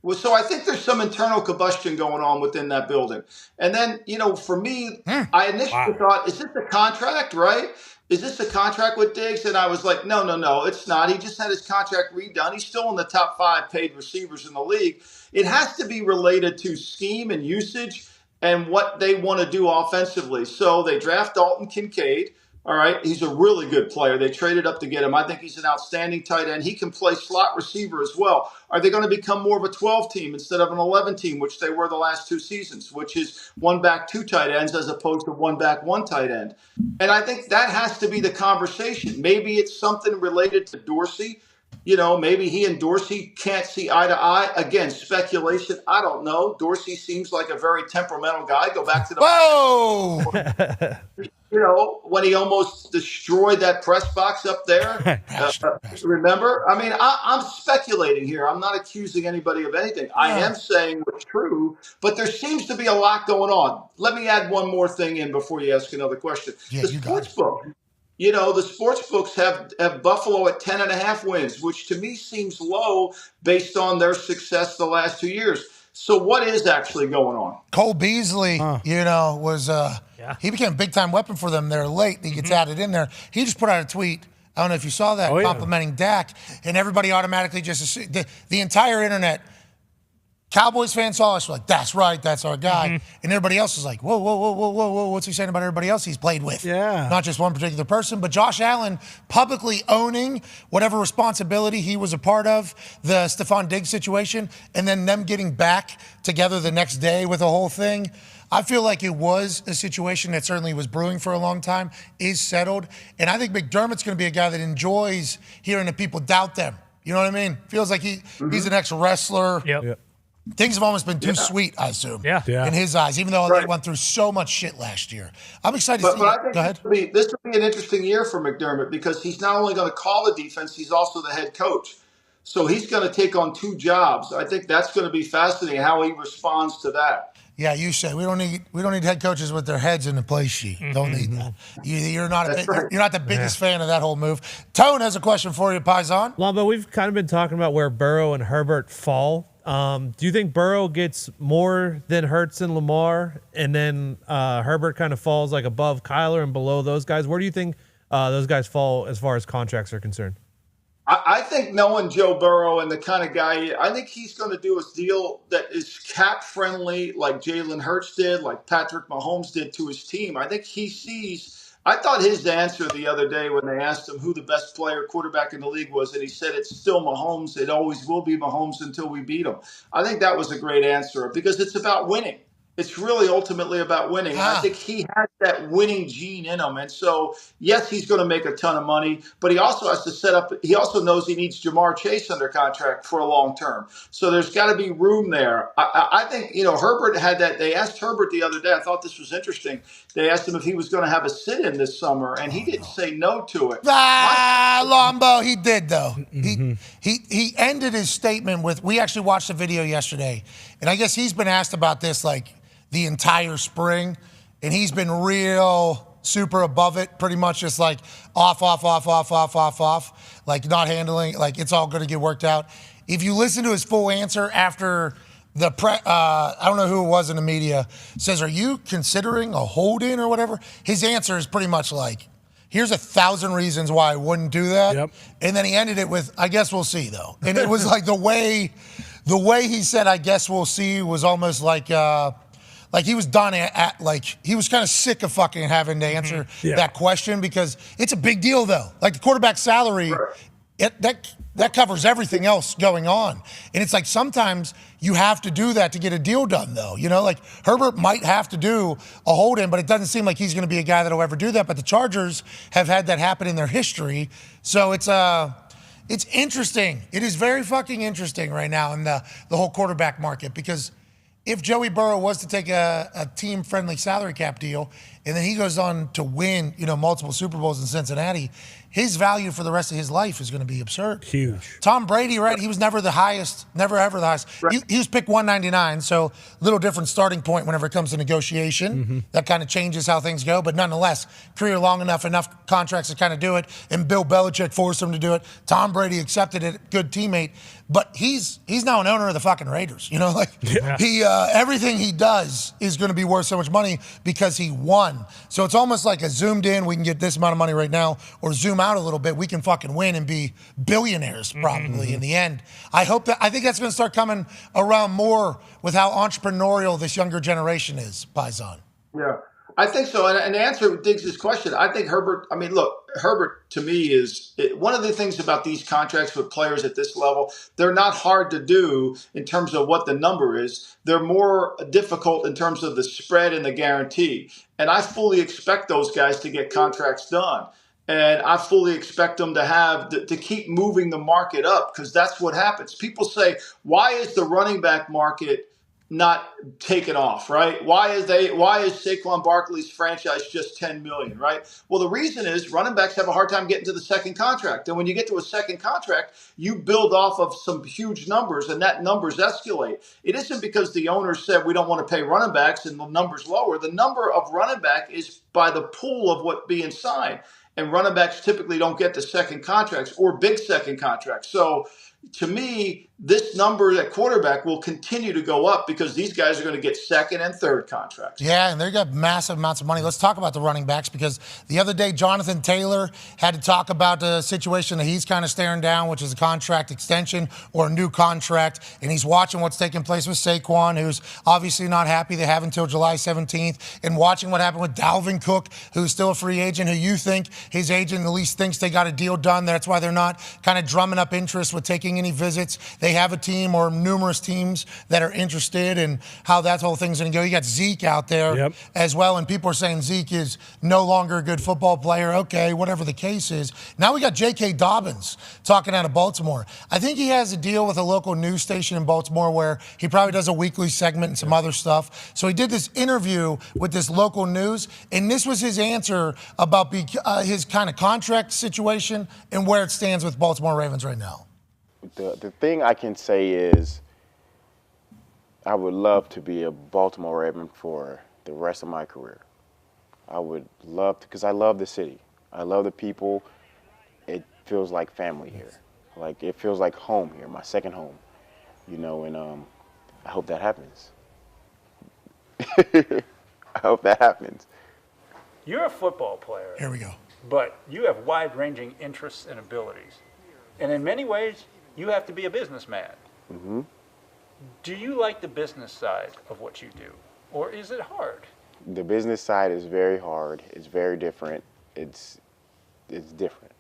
Well, so I think there's some internal combustion going on within that building. And then, for me, I initially thought, is this a contract, right? Is this a contract with Diggs? And I was like, no, it's not. He just had his contract redone. He's still in the top 5 paid receivers in the league. It has to be related to scheme and usage and what they want to do offensively. So they draft Dalton Kincaid, All right, he's a really good player. They traded up to get him. I think he's an outstanding tight end. He can play slot receiver as well. Are they going to become more of a 12 team instead of an 11 team, which they were the last 2 seasons, which is 1 back, 2 tight ends as opposed to 1 back, 1 tight end? And I think that has to be the conversation. Maybe it's something related to Dorsey. Maybe he and Dorsey can't see eye to eye. Again, speculation. I don't know. Dorsey seems like a very temperamental guy. Go back to the when he almost destroyed that press box up there. Remember? I mean, I'm speculating here. I'm not accusing anybody of anything. I am saying what's true, but there seems to be a lot going on. Let me add one more thing in before you ask another question. The sports book. The sports books have Buffalo at 10.5 wins, which to me seems low based on their success the last 2 years. So what is actually going on? Cole Beasley, was he became a big-time weapon for them there late. He gets added in there. He just put out a tweet. I don't know if you saw that, complimenting Dak, and everybody automatically just the entire internet. Cowboys fans saw us like, that's right, that's our guy. And everybody else is like, whoa, what's he saying about everybody else he's played with? Yeah. Not just one particular person, but Josh Allen publicly owning whatever responsibility he was a part of, the Stefan Diggs situation, and then them getting back together the next day with the whole thing. I feel like it was a situation that certainly was brewing for a long time, is settled. And I think McDermott's going to be a guy that enjoys hearing the people doubt them. You know what I mean? Feels like he's an ex-wrestler. Yep. Things have almost been too sweet, I assume, in his eyes, even though they went through so much shit last year. I'm excited to see it. Go ahead. This will be an interesting year for McDermott because he's not only going to call the defense, he's also the head coach. So he's going to take on 2 jobs. I think that's going to be fascinating how he responds to that. Yeah, you say we don't need head coaches with their heads in the play sheet. Don't need that. You're not the biggest fan of that whole move. Tone has a question for you, Paisan. Lombo, we've kind of been talking about where Burrow and Herbert fall. Do you think Burrow gets more than Hurts and Lamar, and then Herbert kind of falls like above Kyler and below those guys? Where do you think those guys fall as far as contracts are concerned? I think knowing Joe Burrow and the kind of guy, I think he's going to do a deal that is cap friendly, like Jalen Hurts did, like Patrick Mahomes did to his team. I think he sees. I thought his answer the other day when they asked him who the best quarterback in the league was, and he said it's still Mahomes. It always will be Mahomes until we beat him. I think that was a great answer because it's about winning. It's really ultimately about winning. I think he has that winning gene in him. And so, yes, he's going to make a ton of money, but he also has to set up – he also knows he needs Jamar Chase under contract for a long term. So there's got to be room there. I think, Herbert had that – they asked Herbert the other day. I thought this was interesting. They asked him if he was going to have a sit-in this summer, and he didn't say no to it. Lombo, he did, though. He ended his statement with – we actually watched the video yesterday, and I guess he's been asked about this, like – the entire spring, and he's been real super above it, pretty much just like off, like not handling, like it's all going to get worked out. If you listen to his full answer after the I don't know who it was in the media, says, are you considering a hold-in or whatever? His answer is pretty much like, here's 1,000 reasons why I wouldn't do that. Yep. And then he ended it with, I guess we'll see, though. And it was like the way he said, I guess we'll see, was almost like he was done he was kind of sick of fucking having to answer that question because it's a big deal, though. Like the quarterback salary, that covers everything else going on. And it's like sometimes you have to do that to get a deal done, though. Like Herbert might have to do a hold-in, but it doesn't seem like he's going to be a guy that'll ever do that. But the Chargers have had that happen in their history. So it's interesting. It is very fucking interesting right now in the whole quarterback market because if Joey Burrow was to take a team-friendly salary cap deal and then he goes on to win, multiple Super Bowls in Cincinnati, his value for the rest of his life is going to be absurd. Huge. Tom Brady, right? He was never the highest, never ever the highest. Right. He was picked 199, so a little different starting point whenever it comes to negotiation. Mm-hmm. That kind of changes how things go, but nonetheless, career long enough contracts to kind of do it, and Bill Belichick forced him to do it. Tom Brady accepted it, good teammate, but he's now an owner of the fucking Raiders. Everything he does is going to be worth so much money because he won. So it's almost like a zoomed in, we can get this amount of money right now, or zoom out a little bit, we can fucking win and be billionaires probably in the end. I think that's going to start coming around more with how entrepreneurial this younger generation is, Paisan. Yeah. I think so. And to answer Diggs' question, I think Herbert, I mean, look, Herbert to me is one of the things about these contracts with players at this level, they're not hard to do in terms of what the number is. They're more difficult in terms of the spread and the guarantee. And I fully expect those guys to get contracts done. And I fully expect them to keep moving the market up, because that's what happens. People say, why is the running back market not taken off, right? Why is Saquon Barkley's franchise just $10 million, right? Well, the reason is running backs have a hard time getting to the second contract. And when you get to a second contract, you build off of some huge numbers, and that numbers escalate. It isn't because the owners said we don't want to pay running backs and the numbers lower. The number of running back is by the pool of what being signed. And running backs typically don't get to second contracts or big second contracts. So to me, this number at quarterback will continue to go up because these guys are going to get second and third contracts. Yeah, and they got massive amounts of money. Let's talk about the running backs, because the other day, Jonathan Taylor had to talk about the situation that he's kind of staring down, which is a contract extension or a new contract. And he's watching what's taking place with Saquon, who's obviously not happy. They have until July 17th. And watching what happened with Dalvin Cook, who's still a free agent, who you think his agent at least thinks they got a deal done. That's why they're not kind of drumming up interest with taking any visits. They have a team or numerous teams that are interested in how that whole thing's going to go. You got Zeke out there as well, and people are saying Zeke is no longer a good football player. Okay, whatever the case is. Now we got J.K. Dobbins talking out of Baltimore. I think he has a deal with a local news station in Baltimore where he probably does a weekly segment and some other stuff. So he did this interview with this local news, and this was his answer about his kind of contract situation and where it stands with Baltimore Ravens right now. The thing I can say is I would love to be a Baltimore Raven for the rest of my career. I would love to, because I love the city. I love the people. It feels like family here. Like, it feels like home here, my second home, you know, and I hope that happens. I hope that happens. You're a football player. Here we go. But you have wide-ranging interests and abilities. And in many ways, you have to be a businessman. Mm-hmm. Do you like the business side of what you do, or is it hard? The business side is very hard. It's very different. It's different.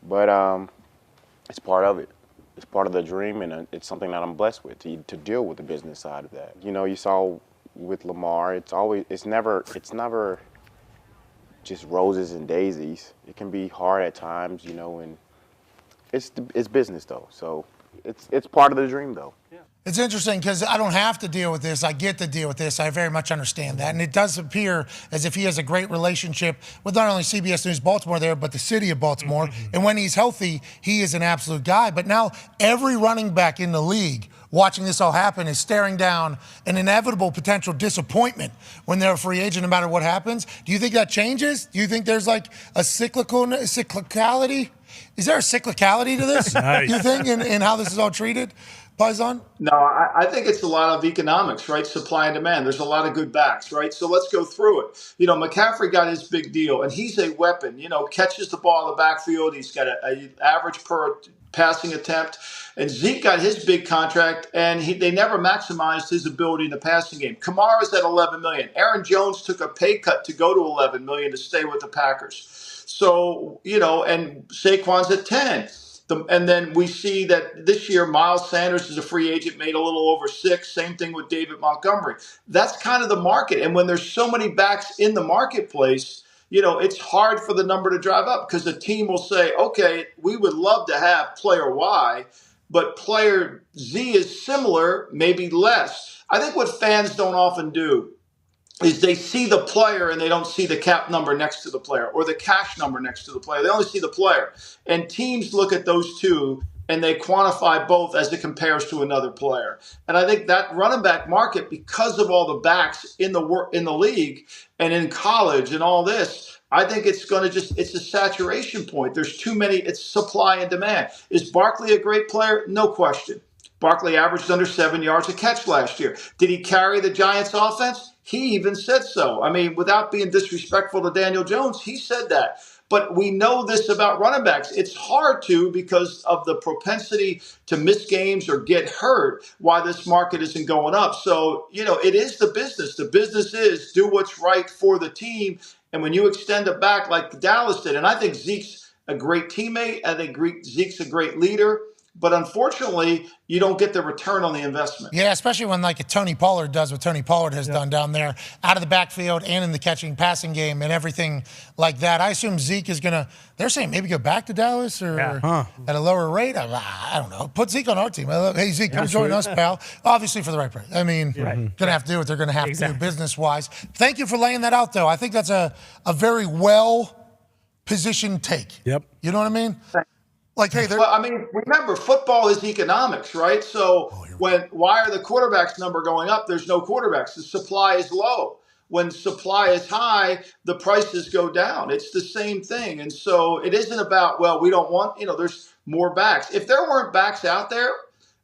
But it's part of it. It's part of the dream, and it's something that I'm blessed with, to deal with the business side of that. You know, you saw with Lamar, it's never just roses and daisies. It can be hard at times, you know, and it's business though. So it's part of the dream though. Yeah. It's interesting because I don't have to deal with this. I get to deal with this. I very much understand that. And it does appear as if he has a great relationship with not only CBS News Baltimore there, but the city of Baltimore. Mm-hmm. And when he's healthy, he is an absolute guy. But now every running back in the league watching this all happen is staring down an inevitable potential disappointment when they're a free agent no matter what happens. Do you think that changes? Do you think there's like a cyclicality? Is there a cyclicality to this, Nice. you think, in how this is all treated? Paisan? No, I think it's a lot of economics, right? Supply and demand. There's a lot of good backs, right? So let's go through it. You know, McCaffrey got his big deal, and he's a weapon. You know, catches the ball in the backfield. He's got an average per passing attempt. And Zeke got his big contract, and they never maximized his ability in the passing game. Kamara's at $11 million. Aaron Jones took a pay cut to go to $11 million to stay with the Packers. So, you know, and Saquon's at 10. And then we see that this year, Miles Sanders is a free agent, made a little over 6. Same thing with David Montgomery. That's kind of the market. And when there's so many backs in the marketplace, you know, it's hard for the number to drive up because the team will say, okay, we would love to have player Y, but player Z is similar, maybe less. I think what fans don't often do is they see the player and they don't see the cap number next to the player or the cash number next to the player. They only see the player. And teams look at those two and they quantify both as it compares to another player. And I think that running back market, because of all the backs in the league and in college and all this, I think it's going to it's a saturation point. There's too many. It's supply and demand. Is Barkley a great player? No question. Barkley averaged under 7 yards a catch last year. Did he carry the Giants offense? He even said so. I mean, without being disrespectful to Daniel Jones, he said that. But we know this about running backs. It's hard to because of the propensity to miss games or get hurt, why this market isn't going up. So, it is the business. The business is do what's right for the team. And when you extend it back like Dallas did, and I think Zeke's a great teammate, I think Zeke's a great leader, but unfortunately, you don't get the return on the investment. Yeah, especially when like a Tony Pollard does what Tony Pollard has done down there, out of the backfield and in the catching passing game and everything like that. I assume Zeke is going to, they're saying maybe go back to Dallas or at a lower rate. I don't know. Put Zeke on our team. Hey, Zeke, come join us, pal. Obviously for the right price. I mean, going to have to do what they're going to have to do business-wise. Thank you for laying that out, though. I think that's a very well-positioned take. Yep. You know what I mean? Like, hey, remember, football is economics, right? So why are the quarterbacks number going up? There's no quarterbacks. The supply is low. When supply is high, the prices go down. It's the same thing. And so it isn't about, we don't want, there's more backs. If there weren't backs out there,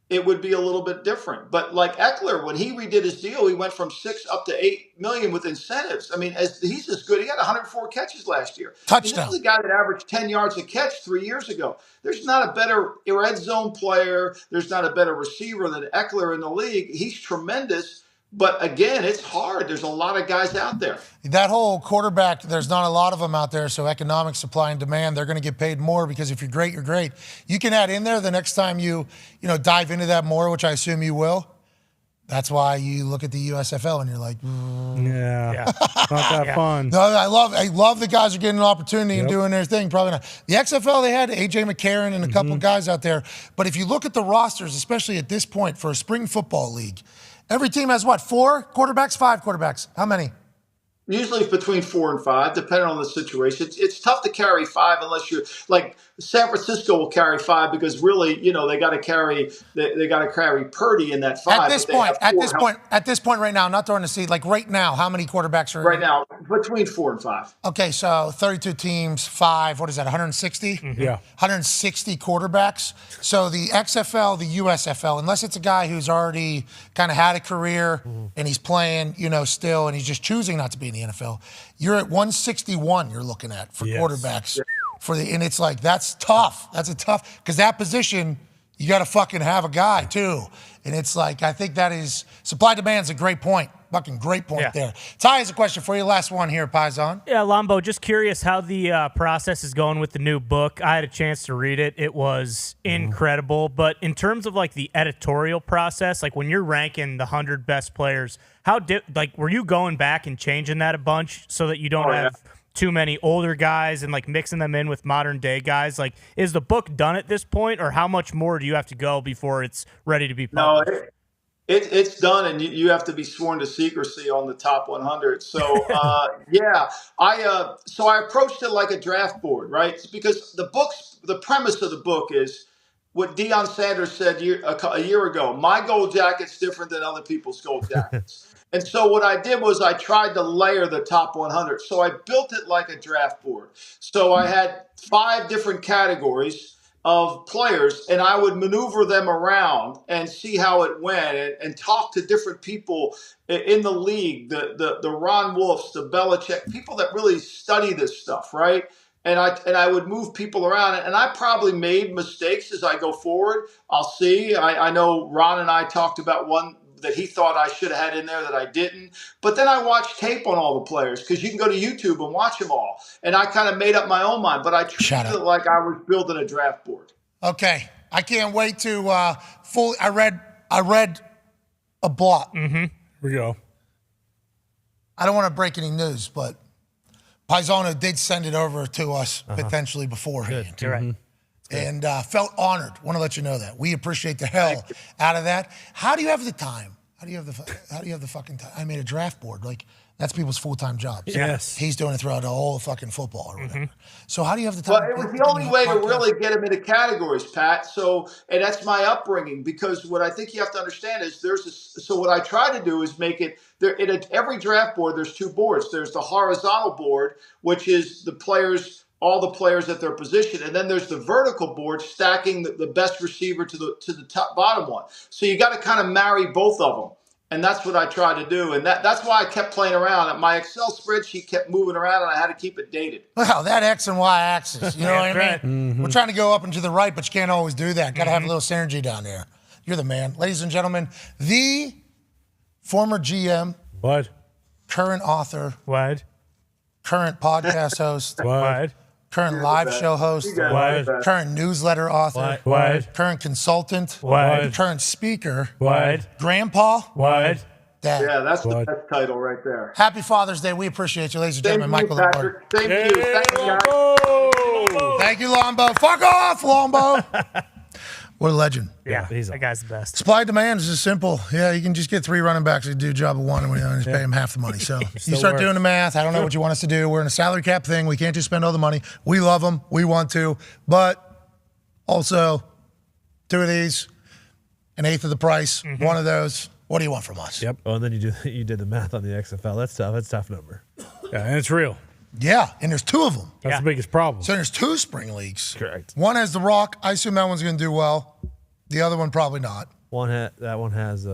it would be a little bit different. But like Eckler, when he redid his deal, he went from 6 up to 8 million with incentives. I mean, he's as good. He had 104 catches last year. Touchdown. This is a guy that averaged 10 yards a catch 3 years ago. There's not a better red zone player. There's not a better receiver than Eckler in the league. He's tremendous. But again, it's hard. There's a lot of guys out there. That whole quarterback, there's not a lot of them out there. So economic supply and demand, they're going to get paid more because if you're great, you're great. You can add in there the next time you dive into that more, which I assume you will. That's why you look at the USFL and you're like, not that fun. No, I love the guys are getting an opportunity and doing their thing. Probably not. The XFL, they had AJ McCarron and a couple guys out there. But if you look at the rosters, especially at this point for a spring football league, every team has what, 4 quarterbacks, 5 quarterbacks? How many? Usually between 4 and 5, depending on the situation. It's tough to carry 5 unless you're like San Francisco will carry 5 because really, they got to carry Purdy in that 5. At this point right now, not throwing the seed, like right now, how many quarterbacks are right now? Between 4 and 5. Okay, so 32 teams, 5. What is that? 160? Yeah, 160 quarterbacks. So the XFL, the USFL, unless it's a guy who's already kind of had a career and he's playing, still, and he's just choosing not to be in the NFL, you're at 161. You're looking at for quarterbacks. And it's like that's tough. That's a tough because that position you got to fucking have a guy too. And it's like I think that is supply demand's a great point. Fucking great point there. Ty has a question for you. Last one here, Paisan. Yeah, Lombo, just curious how the process is going with the new book. I had a chance to read it. It was incredible. But in terms of like the editorial process, like when you're ranking the 100 best players, were you going back and changing that a bunch so that you don't have too many older guys and like mixing them in with modern day guys? Like, is the book done at this point, or how much more do you have to go before it's ready to be published? No, it's done, and you have to be sworn to secrecy on the top 100. So I approached it like a draft board, right? Because the premise of the book is what Deion Sanders said a year ago. My gold jacket's different than other people's gold jackets. And so what I did was I tried to layer the top 100. So I built it like a draft board. So I had 5 different categories of players, and I would maneuver them around and see how it went and talk to different people in the league, the Ron Wolfs, the Belichick, people that really study this stuff, right? And I would move people around, and I probably made mistakes as I go forward. I'll see. I know Ron and I talked about one that he thought I should have had in there that I didn't. But then I watched tape on all the players because you can go to YouTube and watch them all. And I kind of made up my own mind, but I treated it like I was building a draft board. Okay. I can't wait to I read a blot. Here we go. I don't want to break any news, but Paisano did send it over to us potentially beforehand. You're right. And felt honored. Want to let you know that we appreciate the hell out of that. How do you have the time? How do you have the fucking time? I made a draft board. Like that's people's full-time jobs. Yes, he's doing it throughout the whole fucking football or whatever. So how do you have the time? Well, it was the only way to really get him into categories, Pat. So, and that's my upbringing because what I think you have to understand is so what I try to do is make it there. In every draft board, there's 2 boards. There's the horizontal board, which is the players. All the players at their position, and then there's the vertical board stacking the best receiver to the top bottom one. So you got to kind of marry both of them. And that's what I tried to do. And that's why I kept playing around. My Excel spreadsheet kept moving around, and I had to keep it dated. Well, that X and Y axis, you know what I mean? Right. Mm-hmm. We're trying to go up and to the right, but you can't always do that. Got to have a little synergy down there. You're the man. Ladies and gentlemen, the former GM, What? current author, What? current podcast host, What? current live show host, What? current newsletter author, What? current consultant, What? current speaker, What? grandpa, What? dad. Yeah, that's What? the best title right there. Happy Father's Day. We appreciate you, ladies and Thank gentlemen. you, Michael Lombardi. Patrick. Thank you. Thank you, guys. Thank you, Lombo. Fuck off, Lombo. What a legend. Yeah, he's that guy's the best. Supply and demand is just simple. Yeah, you can just get 3 running backs to do a job of 1 and we just pay them half the money. So you start doing the math. I don't know what you want us to do. We're in a salary cap thing. We can't just spend all the money. We love them. We want to. But also, 2 of these, an eighth of the price, 1 of those. What do you want from us? Yep. Oh, and then you did the math on the XFL. That's tough. That's a tough number. Yeah, and it's real. Yeah, and there's 2 of them. That's the biggest problem. So there's 2 spring leagues. Correct. One has The Rock. I assume that one's going to do well. The other one probably not. That one has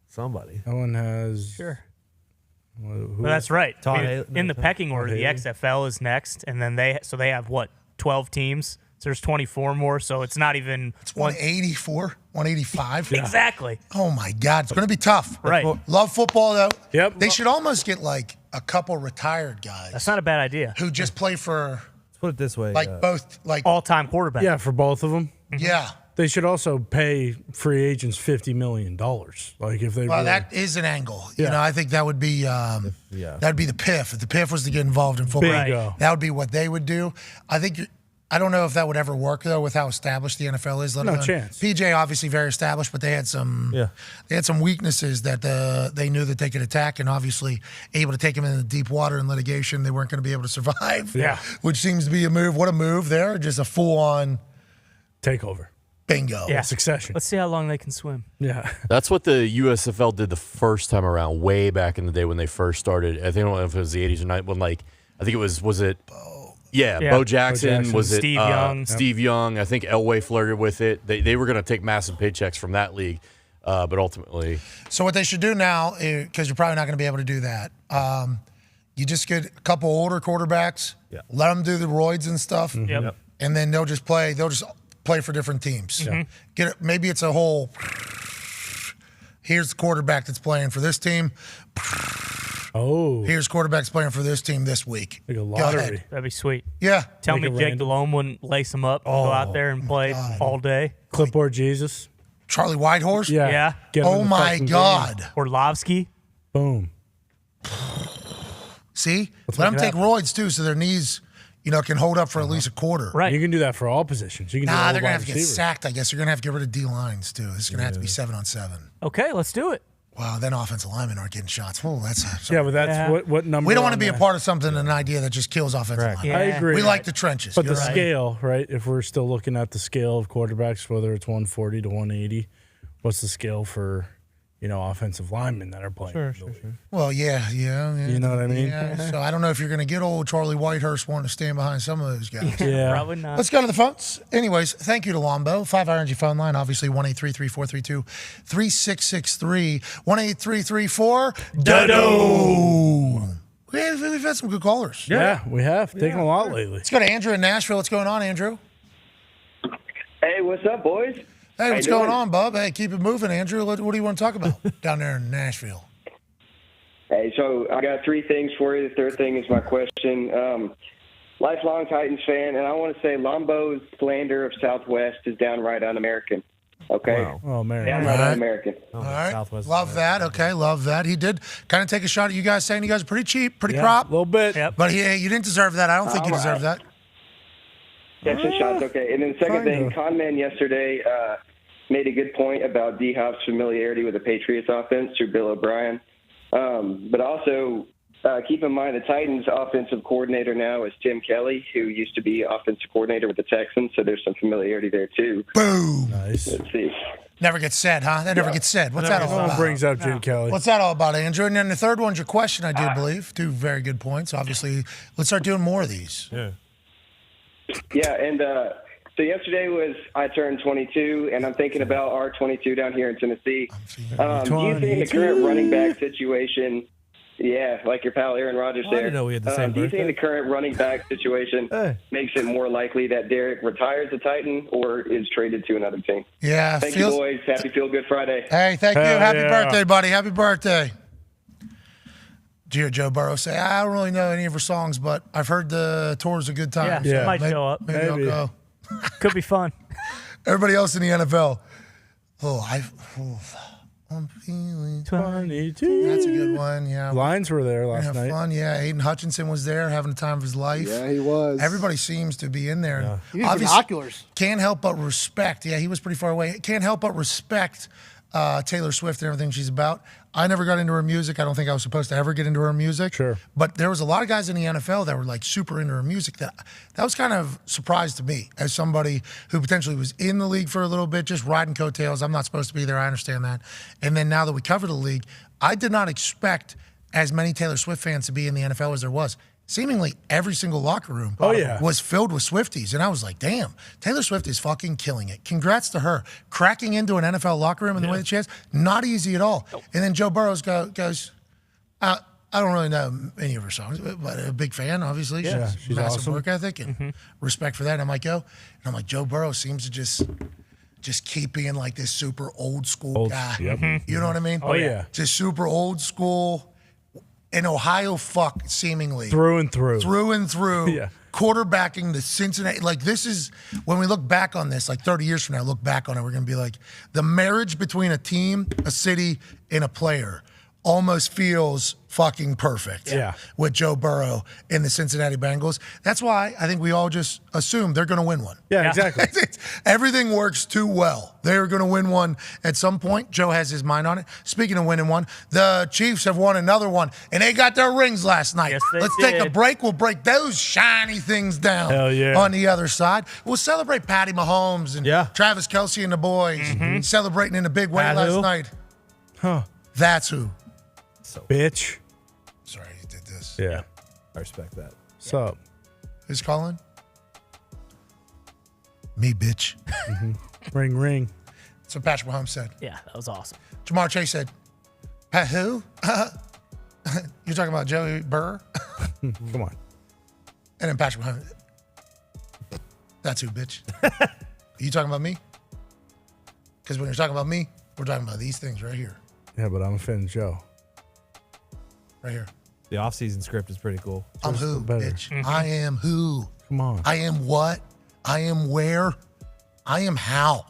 somebody. That one has. Sure. Who? Well, that's right. Todd I mean, Haley- in the pecking order, the Haley. XFL is next, and then they have what 12 teams. So there's 24 more. So it's not even It's 184, 185. exactly. Oh, my God. It's going to be tough. Right. Love football, though. Yep. They should almost get, like, a couple retired guys That's not a bad idea. who just play for, Let's put it this way. like, both. Like, All-time quarterback. Yeah, for both of them. yeah. They should also pay free agents $50 million. Like if they. Well, really, that is an angle. Yeah. You know, I think that would be that'd be the PIF. If the PIF was to get involved in football, Bingo. that would be what they would do. I don't know if that would ever work though, with how established the NFL is. Let No alone- chance. PJ obviously very established, but they had some weaknesses that they knew that they could attack, and obviously able to take them into deep water and litigation. They weren't going to be able to survive. Yeah. which seems to be a move. What a move there! Just a full on takeover. bingo. Yeah. Succession. Let's see how long they can swim. Yeah. That's what the USFL did the first time around, way back in the day when they first started. I don't know if it was the 80s or 90s, when I think it was it? Yeah, Yeah. Bo Jackson. Was it Steve Young. Steve Young. I think Elway flirted with it. They were going to take massive paychecks from that league, but ultimately. So what they should do now, because you're probably not going to be able to do that, you just get a couple older quarterbacks, let them do the roids and stuff, Yep. and then they'll just play for different teams. Maybe it's a whole. Here's the quarterback that's playing for this team. Oh. Here's quarterbacks playing for this team this week. Like a Go lottery. ahead. That'd be sweet. Yeah. Tell Make me it Jake random. Delhomme wouldn't lace him up, go out there and play all day. Clipboard Jesus. Charlie Whitehorse. Yeah. Yeah. Get him in Oh the my fucking God. Orlovsky. game. Boom. See, let them take roids too, so their knees, can hold up for at least a quarter. Right. You can do that for all positions. You can do Nah, all they're gonna wide have to get receiver. sacked. I guess you're gonna have to get rid of D lines too. This is gonna have to be 7-on-7. Okay, let's do it. Wow, then offensive linemen aren't getting shots. Oh, that's Yeah, but that's what number. we don't want to on be a that? part of something, an idea that just kills offensive linemen. Yeah. I agree. We like the trenches. But the You're right. scale, right? If we're still looking at the scale of quarterbacks, whether it's 140 to 180, what's the scale for, offensive linemen that are playing? Sure. Well, yeah. You know what I mean? Yeah. So I don't know if you're going to get old Charlie Whitehurst wanting to stand behind some of those guys. Yeah. Probably not. Let's go to the phones. Anyways, thank you to Lombo. 5-hour energy phone line, obviously 1-833-432-3663. 1-833-4-DODO. We've had some good callers. Yeah, we have. Taken a lot lately. Let's go to Andrew in Nashville. What's going on, Andrew? Hey, what's up, boys? Hey, How what's you going doing? on, bub? Hey, keep it moving, Andrew. What do you want to talk about down there in Nashville? Hey, so I got 3 things for you. The third thing is my question. Lifelong Titans fan, and I want to say Lombo's slander of Southwest is downright un-American. Okay? Wow. Oh, man. Downright All right. un-American. All right. Southwest Love that. Okay, love that. He did kind of take a shot at you guys, saying you guys are pretty cheap, pretty A prop. little bit. Yep. But you didn't deserve that. I don't think you All deserve right. that. That's some shots, okay. And then the second thing, Kinda. Conman yesterday made a good point about D-Hop's familiarity with the Patriots offense through Bill O'Brien. But also keep in mind the Titans' offensive coordinator now is Tim Kelly, who used to be offensive coordinator with the Texans, so there's some familiarity there too. Boom. Nice. Let's see. Never gets said, huh? That never gets said. What's that all No one about? brings up Jim Kelly. What's that all about, Andrew? And then the third one's your question, I do believe. 2 very good points. Obviously, let's start doing more of these. Yeah. Yeah, and So yesterday I turned 22, and I'm thinking about our 22 down here in Tennessee. Do you think the current running back situation, like your pal Aaron Rodgers there, I didn't know we had the same do you think birthday. the current running back situation makes it more likely that Derek retires the Titan or is traded to another team? Yeah. Thank you, boys. Happy Feel Good Friday. Hey, thank you. Hell Happy yeah. birthday, buddy. Happy birthday. Did you hear Joe Burrow say, I don't really know any of her songs, but I've heard the tour's a good time. Yeah, might show up. Maybe I'll go. Could be fun. Everybody else in the NFL. I'm feeling 22. That's a good one. Yeah. Lions were there last night. Fun. Yeah. Aiden Hutchinson was there having the time of his life. Yeah, he was. Everybody seems to be in there. Yeah. He needs Obviously, binoculars. Can't help but respect. Yeah, he was pretty far away. Can't help but respect Taylor Swift and everything she's about. I never got into her music. I don't think I was supposed to ever get into her music. Sure. But there was a lot of guys in the NFL that were like super into her music. That was kind of surprise to me as somebody who potentially was in the league for a little bit, just riding coattails. I'm not supposed to be there. I understand that. And then now that we cover the league, I did not expect as many Taylor Swift fans to be in the NFL as there was. Seemingly every single locker room was filled with Swifties. And I was like, damn, Taylor Swift is fucking killing it. Congrats to her. Cracking into an NFL locker room in the way that she has, not easy at all. And then Joe Burrow goes, I don't really know any of her songs, but a big fan, obviously. Yeah, she's massive awesome. Work ethic and respect for that. And I'm like, Joe Burrow seems to just keep being like this super old school guy. Yep. You know what I mean? Oh, yeah. Just super old school. An Ohio fuck, seemingly. Through and through. Yeah. Quarterbacking the Cincinnati. Like, this is, when we look back on this, like 30 years from now, look back on it, we're going to be like, the marriage between a team, a city, and a player almost feels fucking perfect. Yeah. With Joe Burrow and the Cincinnati Bengals. That's why I think we all just assume they're going to win one. Yeah, exactly. Everything works too well. They're going to win one at some point. Joe has his mind on it. Speaking of winning one, the Chiefs have won another one, and they got their rings last night. Yes, Let's they take a did. break. We'll break those shiny things down Hell yeah. on the other side. We'll celebrate Patty Mahomes and Travis Kelce and the boys celebrating in a big way Pat last who? night. Huh. That's who. Bitch. Sorry, he did this. Yeah. I respect that. So, Who's calling? Me, bitch. ring, ring. That's what Patrick Mahomes said. Yeah, that was awesome. Jamar Chase said, Pat who? You're talking about Joey Burr? Come on. And then Patrick Mahomes. That's who, bitch. You talking about me? Because when you're talking about me, we're talking about these things right here. Yeah, but I'm offending Joe. Right here. The offseason script is pretty cool. I'm who, better. bitch. I am who. Come on. I am what. I am where. I am how.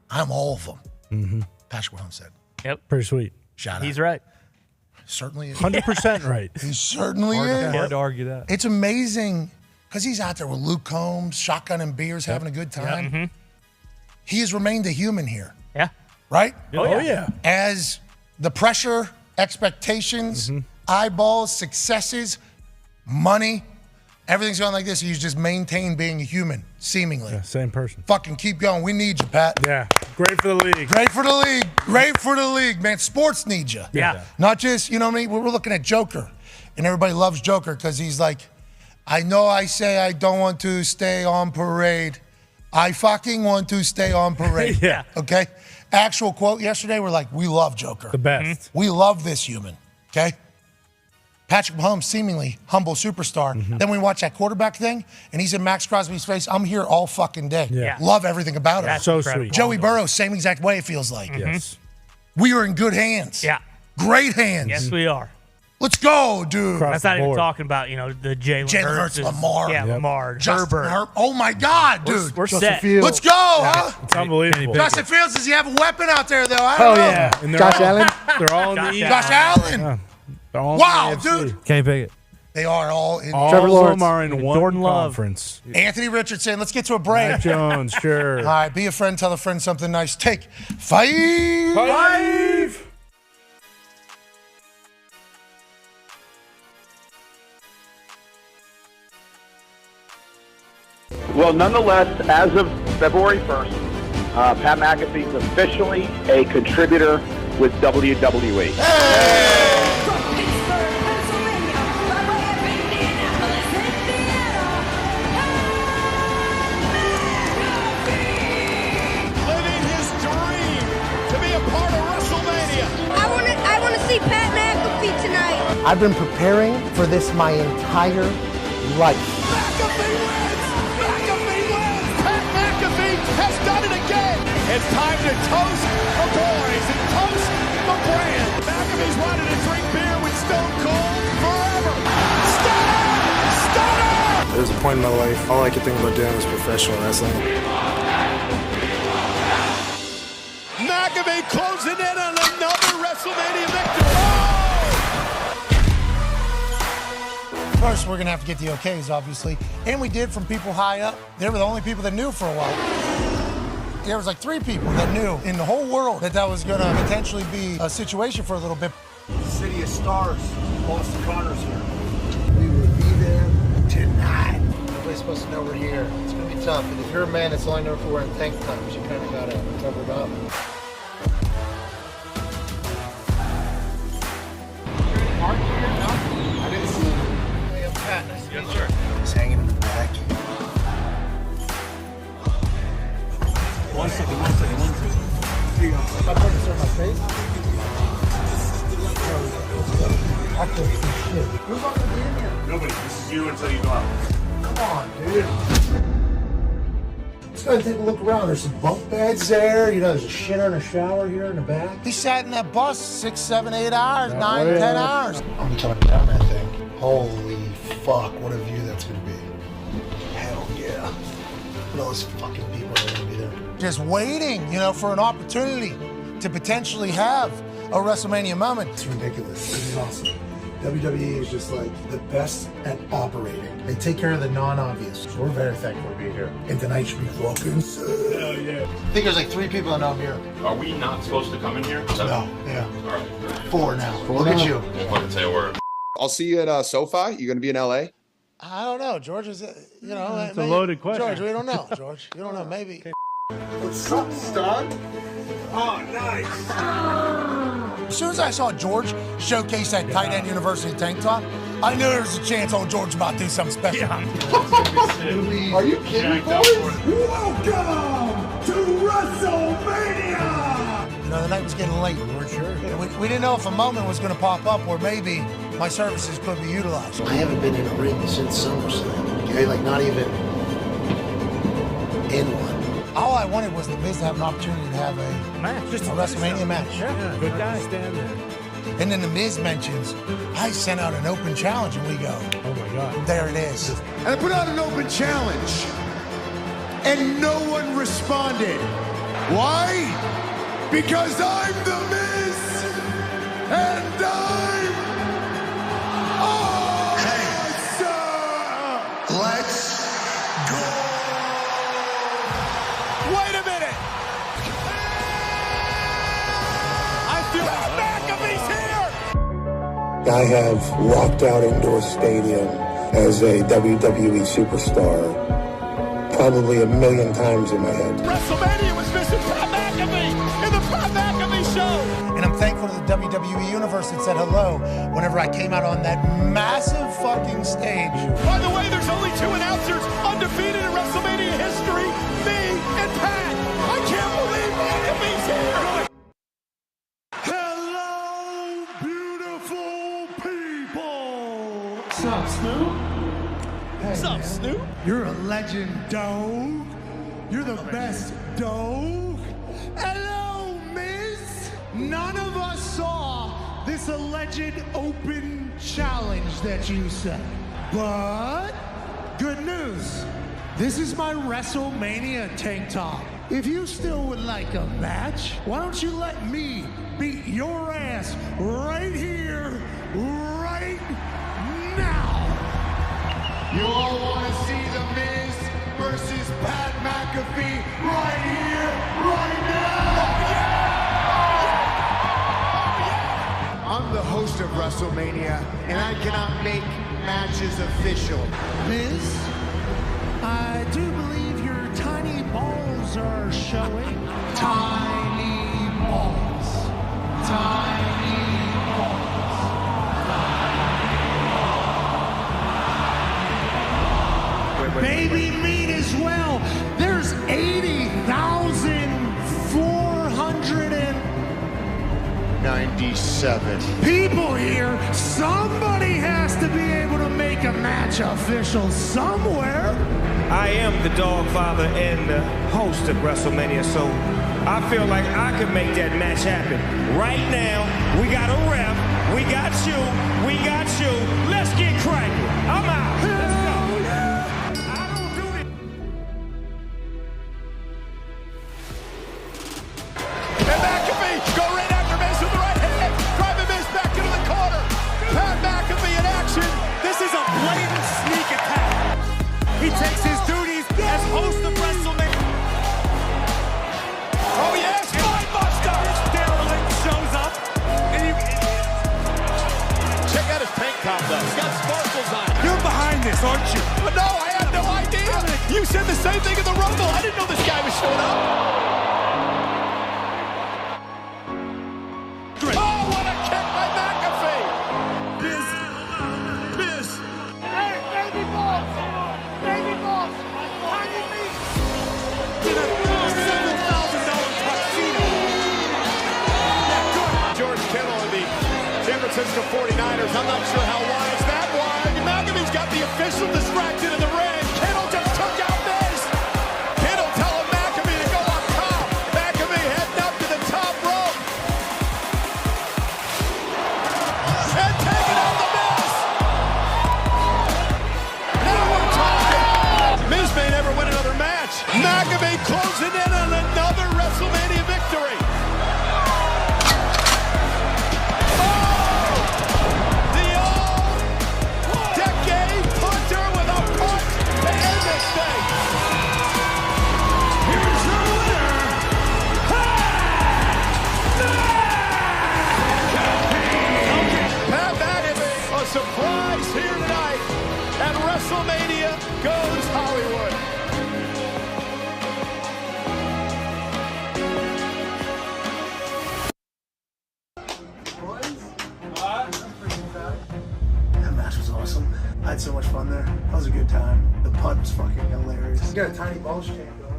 I'm all of them. Patrick Mahomes said. Yep. Pretty sweet. Shout out. He's right. Certainly is. 100% right. He certainly is. Hard to argue that. It's amazing because he's out there with Luke Combs, shotgunning beers, having a good time. He has remained a human here, Yeah. right? Oh, yeah. As the pressure, expectations, eyeballs, successes, money, everything's going like this. He's just maintained being a human, seemingly. Yeah, same person. Fucking keep going. We need you, Pat. Yeah. Great for the league. Great for the league. Great for the league, man. Sports needs you. Yeah. Not just, you know what I mean? We're looking at Joker, and everybody loves Joker because he's like, I know I say I don't want to stay on parade. I fucking want to stay on parade. Yeah. Okay? Actual quote yesterday, we're like, we love Joker. The best. We love this human. Okay? Patrick Mahomes, seemingly humble superstar. Then we watch that quarterback thing, and he's in Max Crosby's face. I'm here all fucking day. Yeah. Love everything about it. That's So incredible. sweet. Joey Burrow, same exact way it feels like. Yes. We are in good hands. Yeah. Great hands. Yes, we are. Let's go, dude. Across That's the not even board. talking about, the Jalen Hurts, Hurts. Lamar. Yeah, Yep. Lamar. Justin Herbert. Herbert. Oh, my God, dude. We're Justin set. Fields. Let's go, huh? It's unbelievable. Justin Fields, does he have a weapon out there, though? I Oh, don't know. yeah. And they're Josh all, Allen? They're all in the Josh East. Josh Allen. Yeah. They're all in Wow, the AFC. dude. Can't pick it. They are all in. All Trevor of Lawrence. them are in one Jordan Love. conference. Anthony Richardson, let's get to a break. Mac Jones, sure. All right, be a friend, tell a friend something nice. Take 5. 5. Well, nonetheless, as of February 1st, Pat McAfee is officially a contributor with WWE. I've been preparing for this my entire life. McAfee wins! McAfee wins! Pat McAfee has done it again! It's time to toast the boys and toast the brand. McAfee's wanted to drink beer with Stone Cold forever. Stunner! Stunner! There was a point in my life, all I could think about doing was professional wrestling. McAfee closing in on another WrestleMania victory. First, we're going to have to get the okays, obviously. And we did from people high up. They were the only people that knew for a while. There was like 3 people that knew in the whole world that was going to potentially be a situation for a little bit. City of Stars, Boston Connors here. We will be there tonight. Nobody's supposed to know we're here. It's going to be tough. And if you're a man that's only known for wearing tank tops, you kind of got to cover it up. I didn't see him. Yes, sir. He's hanging in the back. One second. Here you go. Am I putting this on my face? I can't see shit. Who's not going to be in here? Nobody. This is you until you go out. Come on, dude. Let's go ahead and take a look around. There's some bunk beds there. You know, there's a shitter and a shower here in the back. He sat in that bus 6, 7, 8 hours, 9, 10 hours. I'm coming down that thing. Holy fuck, what a view that's going to be. Hell yeah. Look at all those fucking people that are going to be there. Just waiting, for an opportunity to potentially have a WrestleMania moment. It's ridiculous. This is awesome. WWE is just like the best at operating. They take care of the non-obvious. So we're very thankful to be here. And tonight should be fucking sick. Hell yeah. I think there's like 3 people that know I'm here. Are we not supposed to come in here? No, yeah. All right. 4 now. Look at you. Won't fucking say a word. I'll see you at SoFi. You going to be in LA? I don't know. George is, It's a loaded question. George, we don't know. George, you don't know. Maybe. What's up, stud? Oh, nice. As soon as I saw George showcase that tight end university tank top, I knew there was a chance old George about to do something special. Are you kidding, boys? Welcome to WrestleMania! The night was getting late. We weren't sure. We didn't know if a moment was going to pop up where maybe my services could be utilized. I haven't been in a ring since SummerSlam. Okay, like not even in one. All I wanted was the Miz to have an opportunity to have a match, just a WrestleMania match. Yeah, good guy, stand there. And then the Miz mentions, I sent out an open challenge, and we go, oh my God. There it is. And I put out an open challenge, and no one responded. Why? Because I'm the Miz, and I'm awesome! Let's go! Wait a minute! I feel McAfee's here! I have walked out into a stadium as a WWE superstar probably 1,000,000 times in my head. WrestleMania was missing Pat McAfee in the Pat McAfee Show! And I'm thankful to the WWE Universe that said hello whenever I came out on that massive fucking stage. By the way, there's only 2 announcers undefeated in WrestleMania history, me and Pat. I can't believe McAfee's here! Hello, beautiful people! What's up, Snoop? What's up, Snoop? You're a legend, dog. You're the best, dog. Hello, Miz. None of us saw this alleged open challenge that you set. But good news. This is my WrestleMania tank top. If you still would like a match, why don't you let me beat your ass right here, right now? You all want to see the Miz versus Pat McAfee right here, right now! I'm the host of WrestleMania, and I cannot make matches official. Miz, I do believe your tiny balls are showing. Tiny balls. Tiny balls. Baby meat as well. There's 80,496 7. People here, somebody has to be able to make a match official somewhere. I am the dog father and the host of WrestleMania, so I feel like I could make that match happen. Right now, we got a ref, we got you, Let's get cracking. I'm out. Let's go. And McAfee go right after Miz with the right hand. Driving Miz back into the corner. Pat McAfee in action. This is a blatant sneak attack. He takes his duties as host of WrestleMania. Oh yes, Buster. Derelict shows up. And check out his tank top though. He's got sparkles on it. You're behind this, aren't you? But no, I had no idea. You said the same thing in the Rumble. I didn't know this guy was showing up. Oh, what a kick by McAfee! Miz. Hey, baby boss! Baby boss! Tiny me! In a $7,000 tuxedo. Yeah, good. George Kittle and the San Francisco 49ers. I'm not sure how wise that was. McAfee's got the official distracted in the ring. Kittle just took out Miz. Kittle telling McAfee to go on top. McAfee heading up to the top rope. And taking out the Miz. Now we're talking. Miz may never win another match. McAfee closing in on another WrestleMania victory. Oh! The all-decade punter with a punch to end this thing. Here's your winner. Pat McAfee, a surprise here tonight at WrestleMania Goes Hollywood. That match was awesome. I had so much fun there. That was a good time. The putt was fucking hilarious. You got a tiny ball champ going.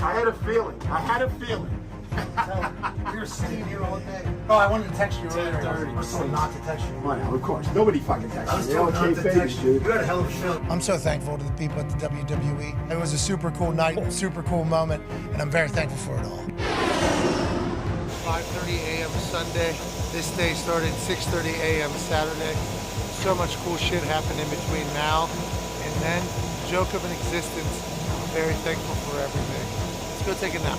I had a feeling. You're sitting here all day. Oh, I wanted to text you earlier. I was told not to text you. Well, of course. Nobody fucking texts I was you. told They not all to keep text fake, you. dude. You had a hell of a show. I'm so thankful to the people at the WWE. It was a super cool night, super cool moment, and I'm very thankful for it all. 5:30 a.m. Sunday. This day started 6:30 a.m. Saturday. So much cool shit happened in between now and then. Joke of an existence. I'm very thankful for everything. Let's go take a nap.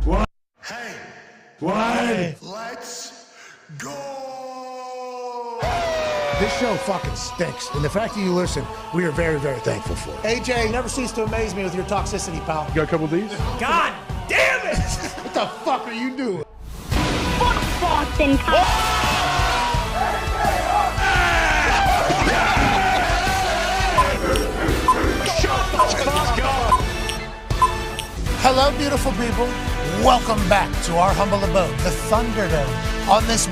What? Hey. What? Let's go. This show fucking stinks. And the fact that you listen, we are very, very thankful for it. AJ, you never cease to amaze me with your toxicity, pal. You got a couple of these? God damn it! What the fuck are you doing? Fuck Boston. Hello, beautiful people. Welcome back to our humble abode, the Thunderdome, on this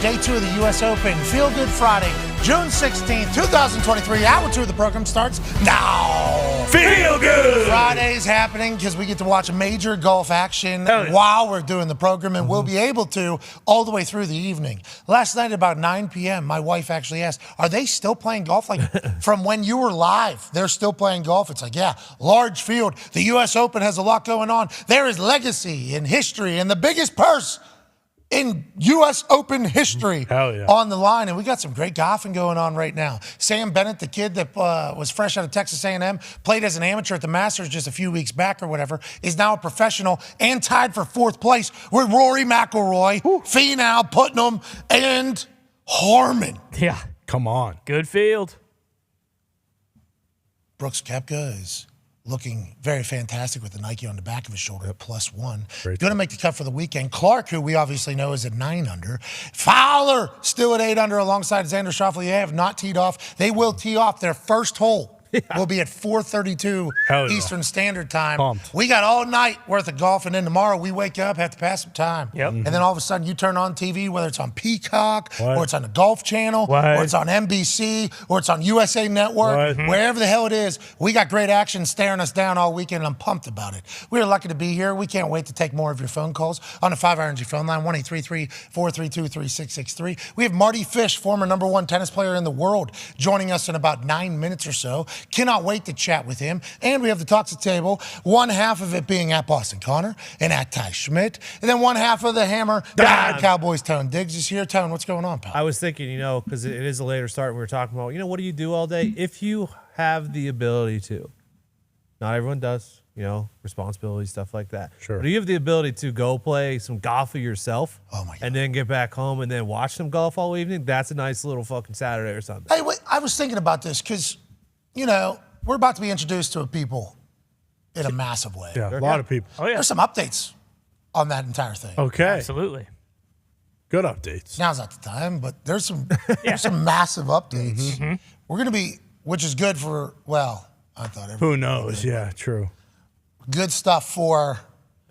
day 2 of the U.S. Open, Feel Good Friday, June 16th, 2023. Hour 2 of the program starts now. Feel good! Friday's happening because we get to watch major golf action while we're doing the program, and we'll be able to all the way through the evening. Last night, about 9 p.m., my wife actually asked, are they still playing golf? Like, from when you were live, they're still playing golf? It's like, yeah, large field. The U.S. Open has a lot going on. There is legacy and history and the biggest purse in U.S. Open history on the line, and we got some great golfing going on right now. Sam Bennett, the kid that was fresh out of Texas A&M, played as an amateur at the Masters just a few weeks back or whatever, is now a professional and tied for 4th place with Rory McIlroy, Finau, Putnam, and Harmon. Yeah. Come on. Good field. Brooks Koepka is looking very fantastic with the Nike on the back of his shoulder at +1. Going to make the cut for the weekend. Clark, who we obviously know is at 9 under. Fowler still at 8 under alongside Xander Schauffele. They have not teed off. They will tee off their first hole will be at 4:32 Hell yeah. Eastern Standard Time. Pumped. We got all night worth of golf, and then tomorrow we wake up, have to pass some time. Yep. And then all of a sudden you turn on TV, whether it's on Peacock, What? or it's on the Golf Channel, What? or it's on NBC, or it's on USA Network, What? wherever the hell it is, we got great action staring us down all weekend, and I'm pumped about it. We're lucky to be here. We can't wait to take more of your phone calls on the 5 Energy phone line, 1-833-432-3663. We have Marty Fish, former #1 tennis player in the world, joining us in about 9 minutes or so. Cannot wait to chat with him. And we have the Talks at Table, one half of it being at Boston Connor and at Ty Schmidt, and then one half of the Hammer, Dahn. Cowboys. Tone Diggs is here. Tone, what's going on, pal? I was thinking, because it is a later start, we were talking about, what do you do all day? If you have the ability to, not everyone does, responsibilities, stuff like that. Sure. But if you have the ability to go play some golf for yourself, oh my God, and then get back home and then watch some golf all evening, that's a nice little fucking Saturday or something. Hey, wait, I was thinking about this because, we're about to be introduced to a people in a massive way. Yeah, a lot of people. Oh, yeah. There's some updates on that entire thing. Okay. Absolutely. Good updates. Now's not the time, but there's some massive updates. Mm-hmm. We're going to be, which is good for, I thought everyone. Who knows? Yeah, true. Good stuff for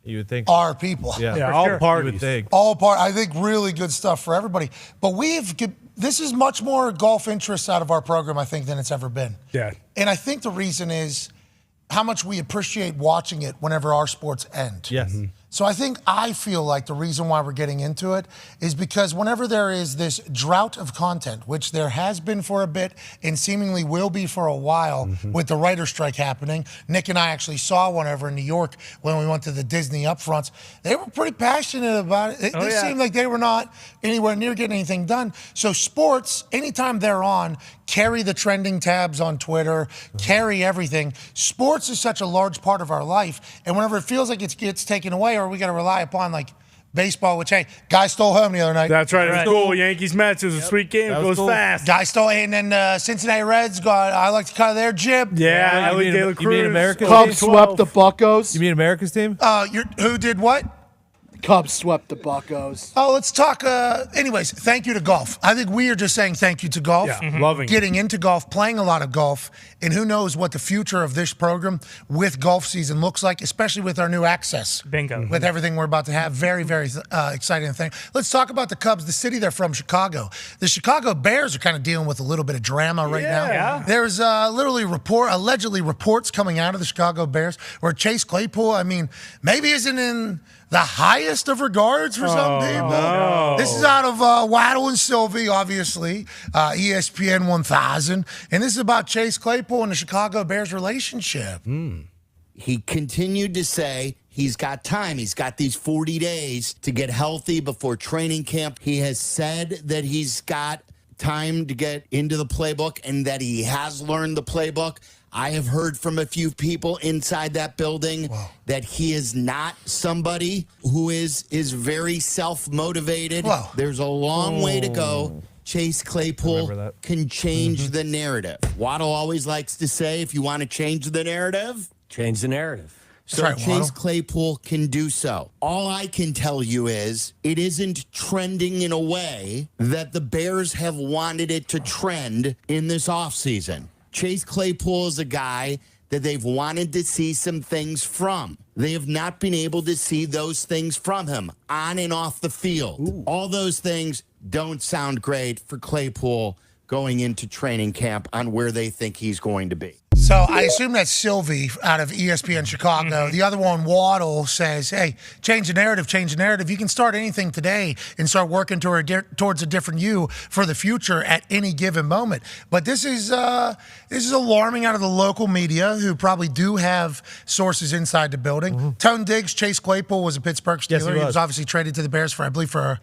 you would think our people. Yeah, all sure. parties. You would think. I think really good stuff for everybody. But this is much more golf interest out of our program, I think, than it's ever been. Yeah. And I think the reason is how much we appreciate watching it whenever our sports end. Yes. Mm-hmm. So I feel like the reason why we're getting into it is because whenever there is this drought of content, which there has been for a bit and seemingly will be for a while with the writer's strike happening. Nick and I actually saw one over in New York when we went to the Disney upfronts. They were pretty passionate about it. They seemed like they were not anywhere near getting anything done. So sports, anytime they're on, carry the trending tabs on Twitter, carry everything. Sports is such a large part of our life, and whenever it feels like it gets taken away, or we got to rely upon like baseball, which guy stole home the other night. That's right. It was cool. Yankees Mets. It was a sweet game. It goes fast. Guy stole, and then Cincinnati Reds got. I like to cut their jib. Yeah, you mean America's Cubs swept the Buccos. You mean America's team? Who did what? Cubs swept the Buccos. Oh, let's talk. Anyways, thank you to golf. I think we are just saying thank you to golf. Yeah, loving getting into golf, playing a lot of golf, and who knows what the future of this program with golf season looks like, especially with our new access. Bingo. With everything we're about to have. Very, very exciting thing. Let's talk about the Cubs, the city they're from, Chicago. The Chicago Bears are kind of dealing with a little bit of drama right now. Yeah. There's allegedly reports coming out of the Chicago Bears where Chase Claypool, maybe isn't in the highest of regards for some people. No. This is out of Waddle and Sylvie, obviously, ESPN 1000. And this is about Chase Claypool and the Chicago Bears relationship. He continued to say he's got time. He's got these 40 days to get healthy before training camp. He has said that he's got time to get into the playbook and that he has learned the playbook. I have heard from a few people inside that building that he is not somebody who is very self-motivated. There's a long way to go. Chase Claypool can change the narrative. Waddle always likes to say, if you want to change the narrative, change the narrative. So right, Chase Claypool can do so. All I can tell you is it isn't trending in a way that the Bears have wanted it to trend in this offseason. Chase Claypool is a guy that they've wanted to see some things from. They have not been able to see those things from him on and off the field. All those things don't sound great for Claypool going into training camp on where they think he's going to be. So I assume that's Sylvie out of ESPN Chicago. The other one, Waddle, says, hey, change the narrative, change the narrative. You can start anything today and start working towards a different you for the future at any given moment. But this is alarming out of the local media, who probably do have sources inside the building. Tone Diggs, Chase Claypool was a Pittsburgh Steeler. Yes, he was obviously traded to the Bears for, I believe, for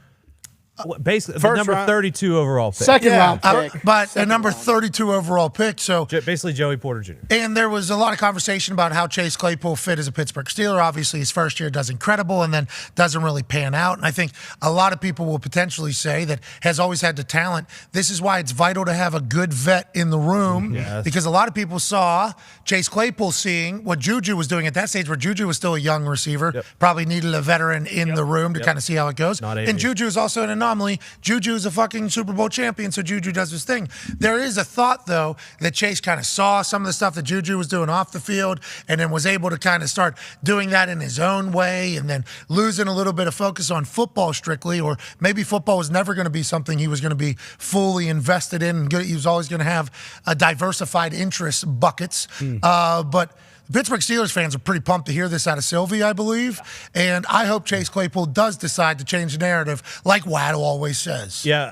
basically the first number round. 32 overall pick. Second round pick. But the number 32 overall pick. So basically Joey Porter Jr. And there was a lot of conversation about how Chase Claypool fit as a Pittsburgh Steeler. Obviously, his first year does incredible and then doesn't really pan out. And I think a lot of people will potentially say that has always had the talent. This is why it's vital to have a good vet in the room, because a lot of people saw Chase Claypool seeing what Juju was doing at that stage, where Juju was still a young receiver, probably needed a veteran in the room to kind of see how it goes. And Juju is also in anomaly. Juju's a fucking Super Bowl champion, so Juju does his thing. There is a thought, though, that Chase kind of saw some of the stuff that Juju was doing off the field and then was able to kind of start doing that in his own way and then losing a little bit of focus on football strictly, or maybe football was never going to be something he was going to be fully invested in. And he was always going to have a diversified interest buckets. But Pittsburgh Steelers fans are pretty pumped to hear this out of Sylvie, I believe. And I hope Chase Claypool does decide to change the narrative like Waddle always says. Yeah.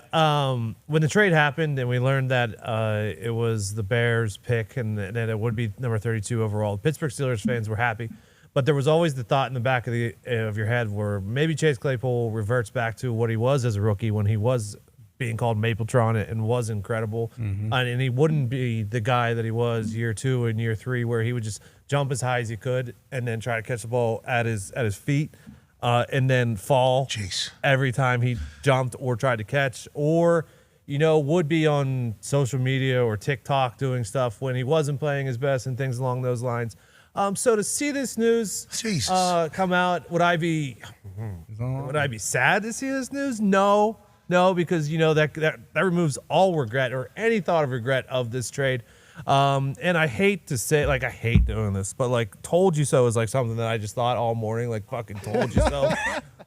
When the trade happened and we learned that it was the Bears pick and that it would be number 32 overall, Pittsburgh Steelers fans were happy. But there was always the thought in the back of your head where maybe Chase Claypool reverts back to what he was as a rookie when he was being called Mapletron and was incredible. And he wouldn't be the guy that he was year 2 and year 3 where he would just jump as high as he could and then try to catch the ball at his feet and then fall every time he jumped or tried to catch, or would be on social media or TikTok doing stuff when he wasn't playing his best and things along those lines. So to see this news come out, would I be sad to see this news? No, because that removes all regret or any thought of regret of this trade. And I hate to say, I hate doing this, but told you so is something that I just thought all morning, fucking told you so.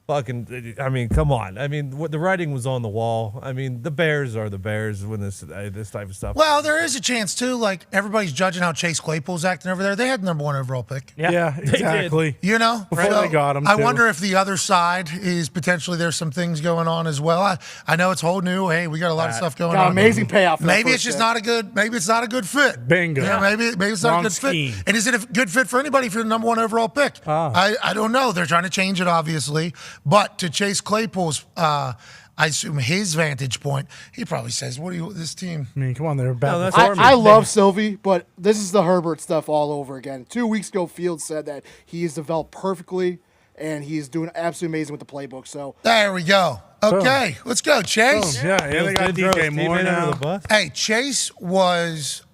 Fucking, I mean, come on. I mean, the writing was on the wall. I mean, the Bears are the Bears when this type of stuff. Well, there is a chance, too. Everybody's judging how Chase Claypool's acting over there. They had the number 1 overall pick. Yeah, exactly. Before they got him, I wonder if the other side is potentially there's some things going on as well. I know it's whole new. Hey, we got a lot of stuff going on. Amazing payoff. Maybe it's just not a good. Maybe it's not a good fit. Bingo. Yeah, maybe it's not a good fit. And is it a good fit for anybody if you're the number 1 overall pick? I don't know. They're trying to change it, obviously, but to Chase Claypool's, I assume his vantage point, he probably says, "What do you this team?" I mean, come on, they're bad. I love Sylvie, but this is the Herbert stuff all over again. 2 weeks ago, Fields said that he has developed perfectly, and he's doing absolutely amazing with the playbook. So there we go. Okay, let's go, Chase. Yeah, they got DJ Moore now. Hey, Chase was,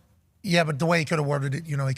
but the way he could have worded it, he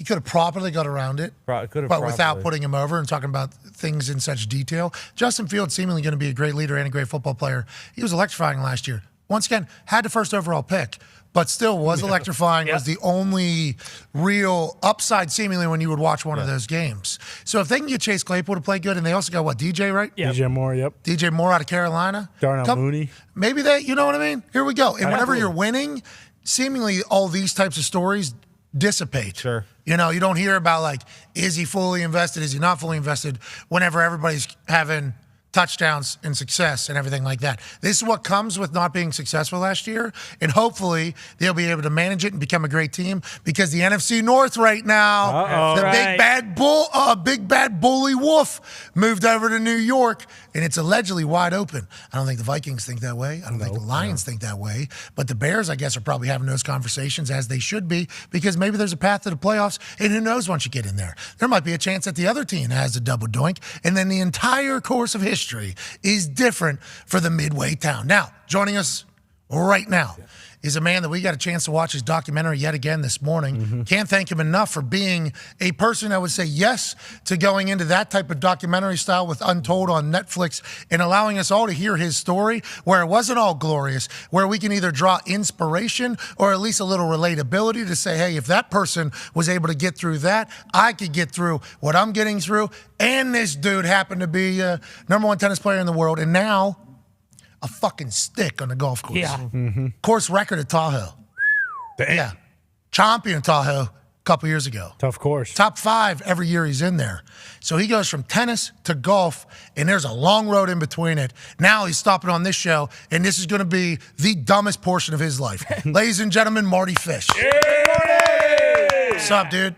could have properly got around it, but without putting him over and talking about things in such detail. Justin Fields seemingly going to be a great leader and a great football player. He was electrifying last year. Once again, had the first overall pick, but still was electrifying, was the only real upside seemingly when you would watch one of those games. So if they can get Chase Claypool to play good, and they also got, DJ, right? Yeah. DJ Moore, yep. DJ Moore out of Carolina. Darnell Mooney. Maybe you know what I mean? Here we go. And whenever you're winning, seemingly all these types of stories dissipate. Sure. You don't hear about is he fully invested? Is he not fully invested? Whenever everybody's having touchdowns and success and everything like that. This is what comes with not being successful last year, and hopefully they'll be able to manage it and become a great team because the NFC North right now, big bad bully wolf moved over to New York, and it's allegedly wide open. I don't think the Vikings think that way. I don't think the Lions think that way, but the Bears, I guess, are probably having those conversations as they should be because maybe there's a path to the playoffs, and who knows once you get in there. There might be a chance that the other team has a double doink, and then the entire course of history is different for the midway town. Now, joining us right now is a man that we got a chance to watch his documentary yet again this morning. Can't thank him enough for being a person that would say yes to going into that type of documentary style with Untold on Netflix and allowing us all to hear his story where it wasn't all glorious, where we can either draw inspiration or at least a little relatability to say, hey, if that person was able to get through that, I could get through what I'm getting through. And this dude happened to be number 1 tennis player in the world, and now a fucking stick on the golf course. Yeah. Course record at Tahoe. Damn. Yeah. Champion at Tahoe a couple years ago. Tough course. Top 5 every year he's in there. So he goes from tennis to golf, and there's a long road in between it. Now he's stopping on this show, and this is going to be the dumbest portion of his life. Ladies and gentlemen, Marty Fish. What's up, dude?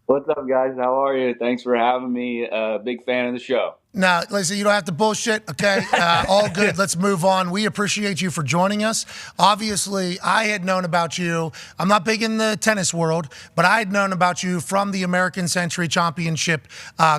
What's up, guys? How are you? Thanks for having me. Big fan of the show. Now, listen, you don't have to bullshit, okay? All good. Let's move on. We appreciate you for joining us. Obviously, I had known about you. I'm not big in the tennis world, but I had known about you from the American Century Championship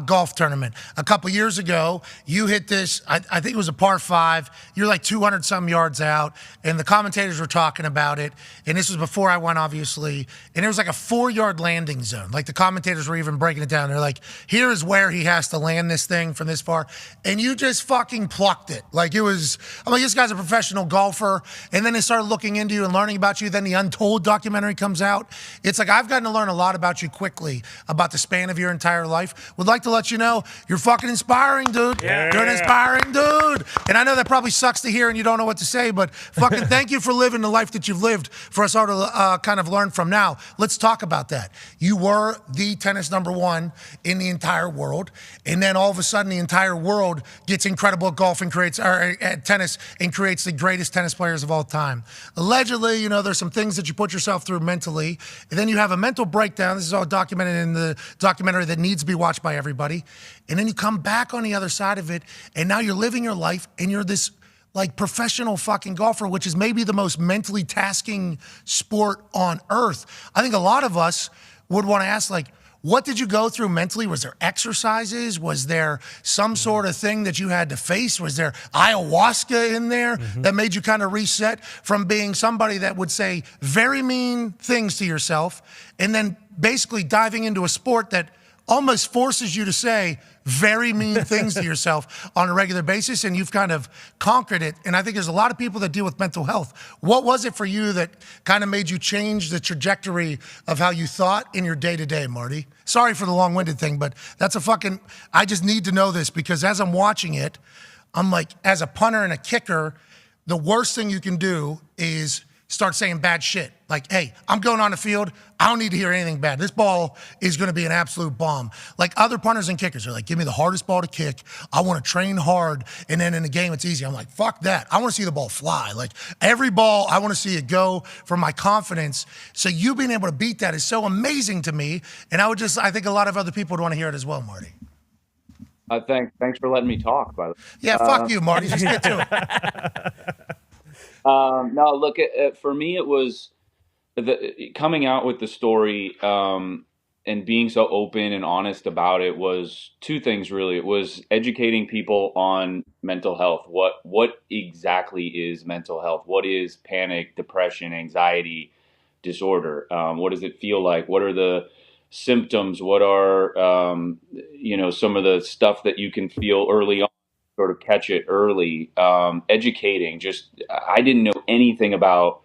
golf tournament. A couple years ago, you hit this, I think it was a par 5. You're like 200-some yards out, and the commentators were talking about it. And this was before I went, obviously. And there was like a 4-yard landing zone. Like the commentators were even breaking it down. They're like, here is where he has to land this thing from this this far, and you just fucking plucked it. Like it was, I'm like, this guy's a professional golfer. And then they started looking into you and learning about you. Then the Untold documentary comes out. It's like, I've gotten to learn a lot about you quickly, about the span of your entire life. Would like to let you know, you're fucking inspiring, dude. Yeah. You're an inspiring dude. And I know that probably sucks to hear and you don't know what to say, but fucking thank you for living the life that you've lived for us all to kind of learn from. Now, let's talk about that. You were the tennis #1 in the entire world, and then all of a sudden the entire world gets incredible at golf and creates, or at tennis, and creates the greatest tennis players of all time. Allegedly, there's some things that you put yourself through mentally, and then you have a mental breakdown. This is all documented in the documentary that needs to be watched by everybody. And then you come back on the other side of it, and now you're living your life, and you're this like professional fucking golfer, which is maybe the most mentally tasking sport on earth. I think a lot of us would want to ask, like, what did you go through mentally? Was there exercises? Was there some sort of thing that you had to face? Was there ayahuasca in there that made you kind of reset from being somebody that would say very mean things to yourself and then basically diving into a sport that almost forces you to say very mean things to yourself on a regular basis, and you've kind of conquered it. And I think there's a lot of people that deal with mental health. What was it for you that kind of made you change the trajectory of how you thought in your day-to-day, Marty? Sorry for the long-winded thing, but that's I just need to know this, because as I'm watching it, I'm like, as a punter and a kicker, the worst thing you can do is start saying bad shit. Like, hey, I'm going on the field. I don't need to hear anything bad. This ball is going to be an absolute bomb. Like other punters and kickers are like, give me the hardest ball to kick. I want to train hard. And then in the game, it's easy. I'm like, fuck that. I want to see the ball fly. Like every ball, I want to see it go for my confidence. So you being able to beat that is so amazing to me. And I think a lot of other people would want to hear it as well, Marty. Thanks for letting me talk, by the way. Yeah, fuck you, Marty. Just get to it. No, look, for me, it was coming out with the story and being so open and honest about it was two things, really. It was educating people on mental health. What exactly is mental health? What is panic, depression, anxiety disorder? What does it feel like? What are the symptoms? What are, some of the stuff that you can feel early on? Sort of catch it early, educating. I didn't know anything about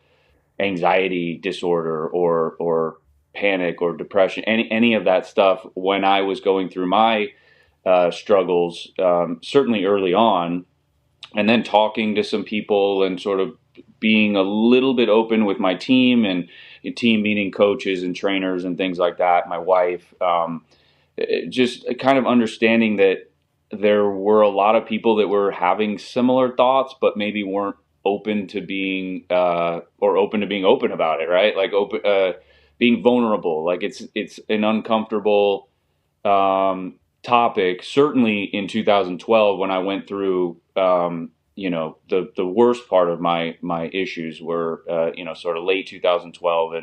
anxiety disorder or panic or depression, any of that stuff when I was going through my struggles, certainly early on, and then talking to some people and sort of being a little bit open with my team, and team meaning coaches and trainers and things like that, my wife, just kind of understanding that there were a lot of people that were having similar thoughts, but maybe weren't open to being open about it, right? Like being vulnerable. Like it's an uncomfortable topic. Certainly in 2012, when I went through, the worst part of my issues were, sort of late 2012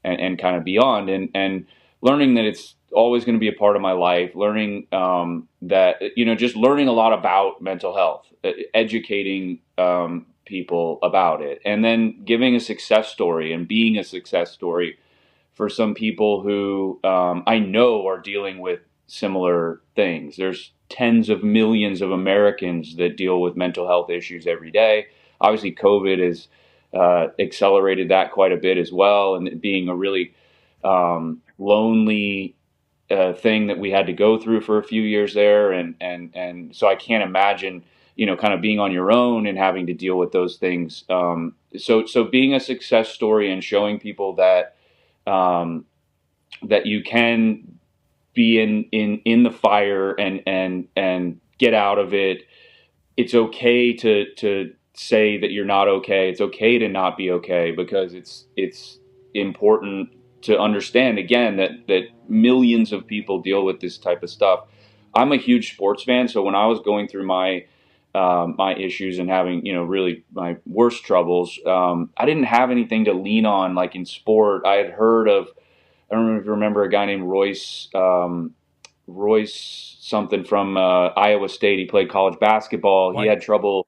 and kind of beyond, and learning that it's always going to be a part of my life, learning that, just learning a lot about mental health, educating people about it, and then giving a success story and being a success story for some people who I know are dealing with similar things. There's tens of millions of Americans that deal with mental health issues every day. Obviously, COVID has accelerated that quite a bit as well, and it being a really lonely thing that we had to go through for a few years there. And so I can't imagine, kind of being on your own and having to deal with those things. So being a success story and showing people that, that you can be in the fire and get out of it. It's okay to say that you're not okay. It's okay to not be okay, because it's important to understand, again, that millions of people deal with this type of stuff. I'm a huge sports fan, so when I was going through my issues and having, really my worst troubles, I didn't have anything to lean on, like in sport. I had heard of, I don't know if you remember, a guy named Royce something from Iowa State. He played college basketball. He had trouble,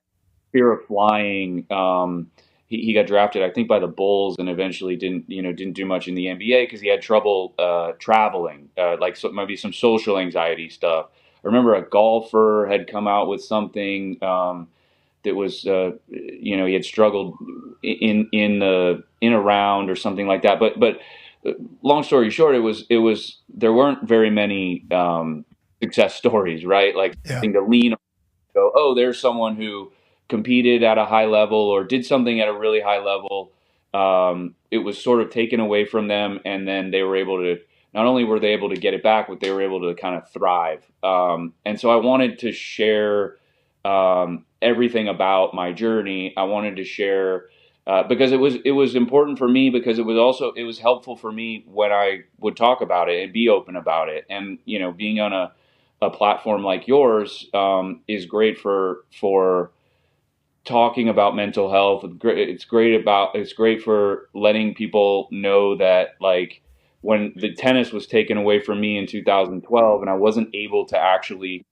fear of flying. He got drafted, I think, by the Bulls, and eventually didn't do much in the NBA because he had trouble traveling, maybe some social anxiety stuff. remember a golfer had come out with something that was, he had struggled in a round or something like that. But long story short, there weren't very many success stories, right? Like something to lean on, go, oh, there's someone who competed at a high level or did something at a really high level. It was sort of taken away from them, and then they were able to, not only were they able to get it back, but they were able to kind of thrive. And so I wanted to share everything about my journey. I wanted to share because it was important for me, because it was helpful for me when I would talk about it and be open about it. And being on a platform like yours is great for talking about mental health. It's great for letting people know that, like, when the tennis was taken away from me in 2012 and I wasn't able to actually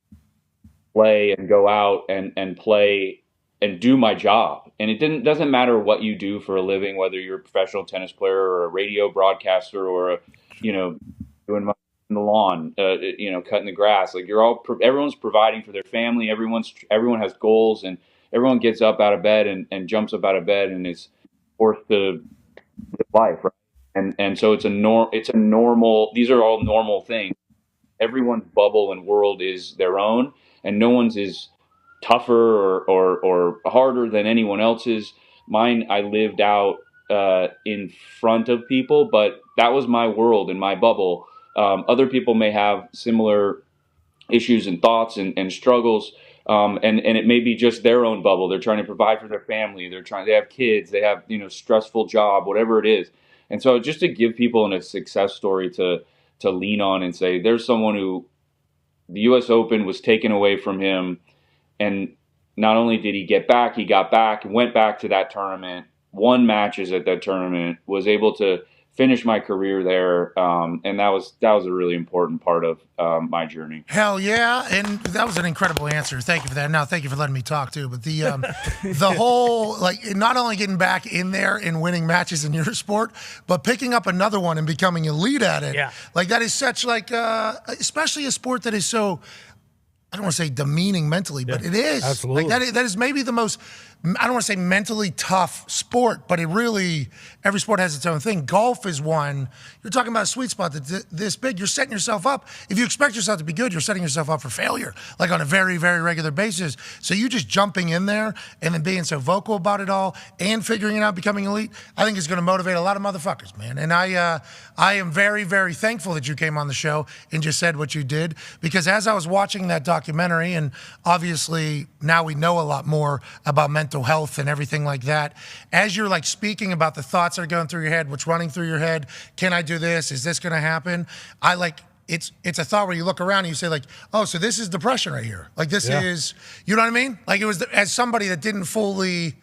play and go out and play and do my job. And it doesn't matter what you do for a living, whether you're a professional tennis player or a radio broadcaster or doing in the lawn, cutting the grass. Like, everyone's providing for their family. Everyone has goals, and everyone gets up out of bed and jumps up out of bed and is forced to live life, right? And so it's a normal. These are all normal things. Everyone's bubble and world is their own, and no one's is tougher or harder than anyone else's. Mine, I lived out in front of people, but that was my world and my bubble. Other people may have similar issues and thoughts and struggles. And it may be just their own bubble. They're trying to provide for their family. They have kids. They have, stressful job, whatever it is. And so just to give people a success story to lean on and say, there's someone who the U.S. Open was taken away from him. And not only did he get back, he got back, went back to that tournament, won matches at that tournament, was able to finish my career there, and that was a really important part of my journey. Hell yeah, and that was an incredible answer. Thank you for that. Now, thank you for letting me talk too. But the whole, like, not only getting back in there and winning matches in your sport, but picking up another one and becoming elite at it. Yeah. Like, that is such, like, especially a sport that is so, I don't want to say demeaning mentally, but it is. Absolutely. Like, that is maybe the most, I don't want to say mentally tough sport, but it really, every sport has its own thing. Golf is one. You're talking about a sweet spot that's this big. You're setting yourself up. If you expect yourself to be good, you're setting yourself up for failure, like on a very, very regular basis. So you just jumping in there and then being so vocal about it all and figuring it out, becoming elite, I think is going to motivate a lot of motherfuckers, man. And I am very, very thankful that you came on the show and just said what you did, because as I was watching that documentary, and obviously now we know a lot more about mental health and everything like that, as you're like speaking about the thoughts that are going through your head, what's running through your head, can I do this? Is this going to happen? It's a thought where you look around and you say, like, oh, so this is depression right here. Like, this is, you know what I mean? Like, it was, as somebody that didn't fully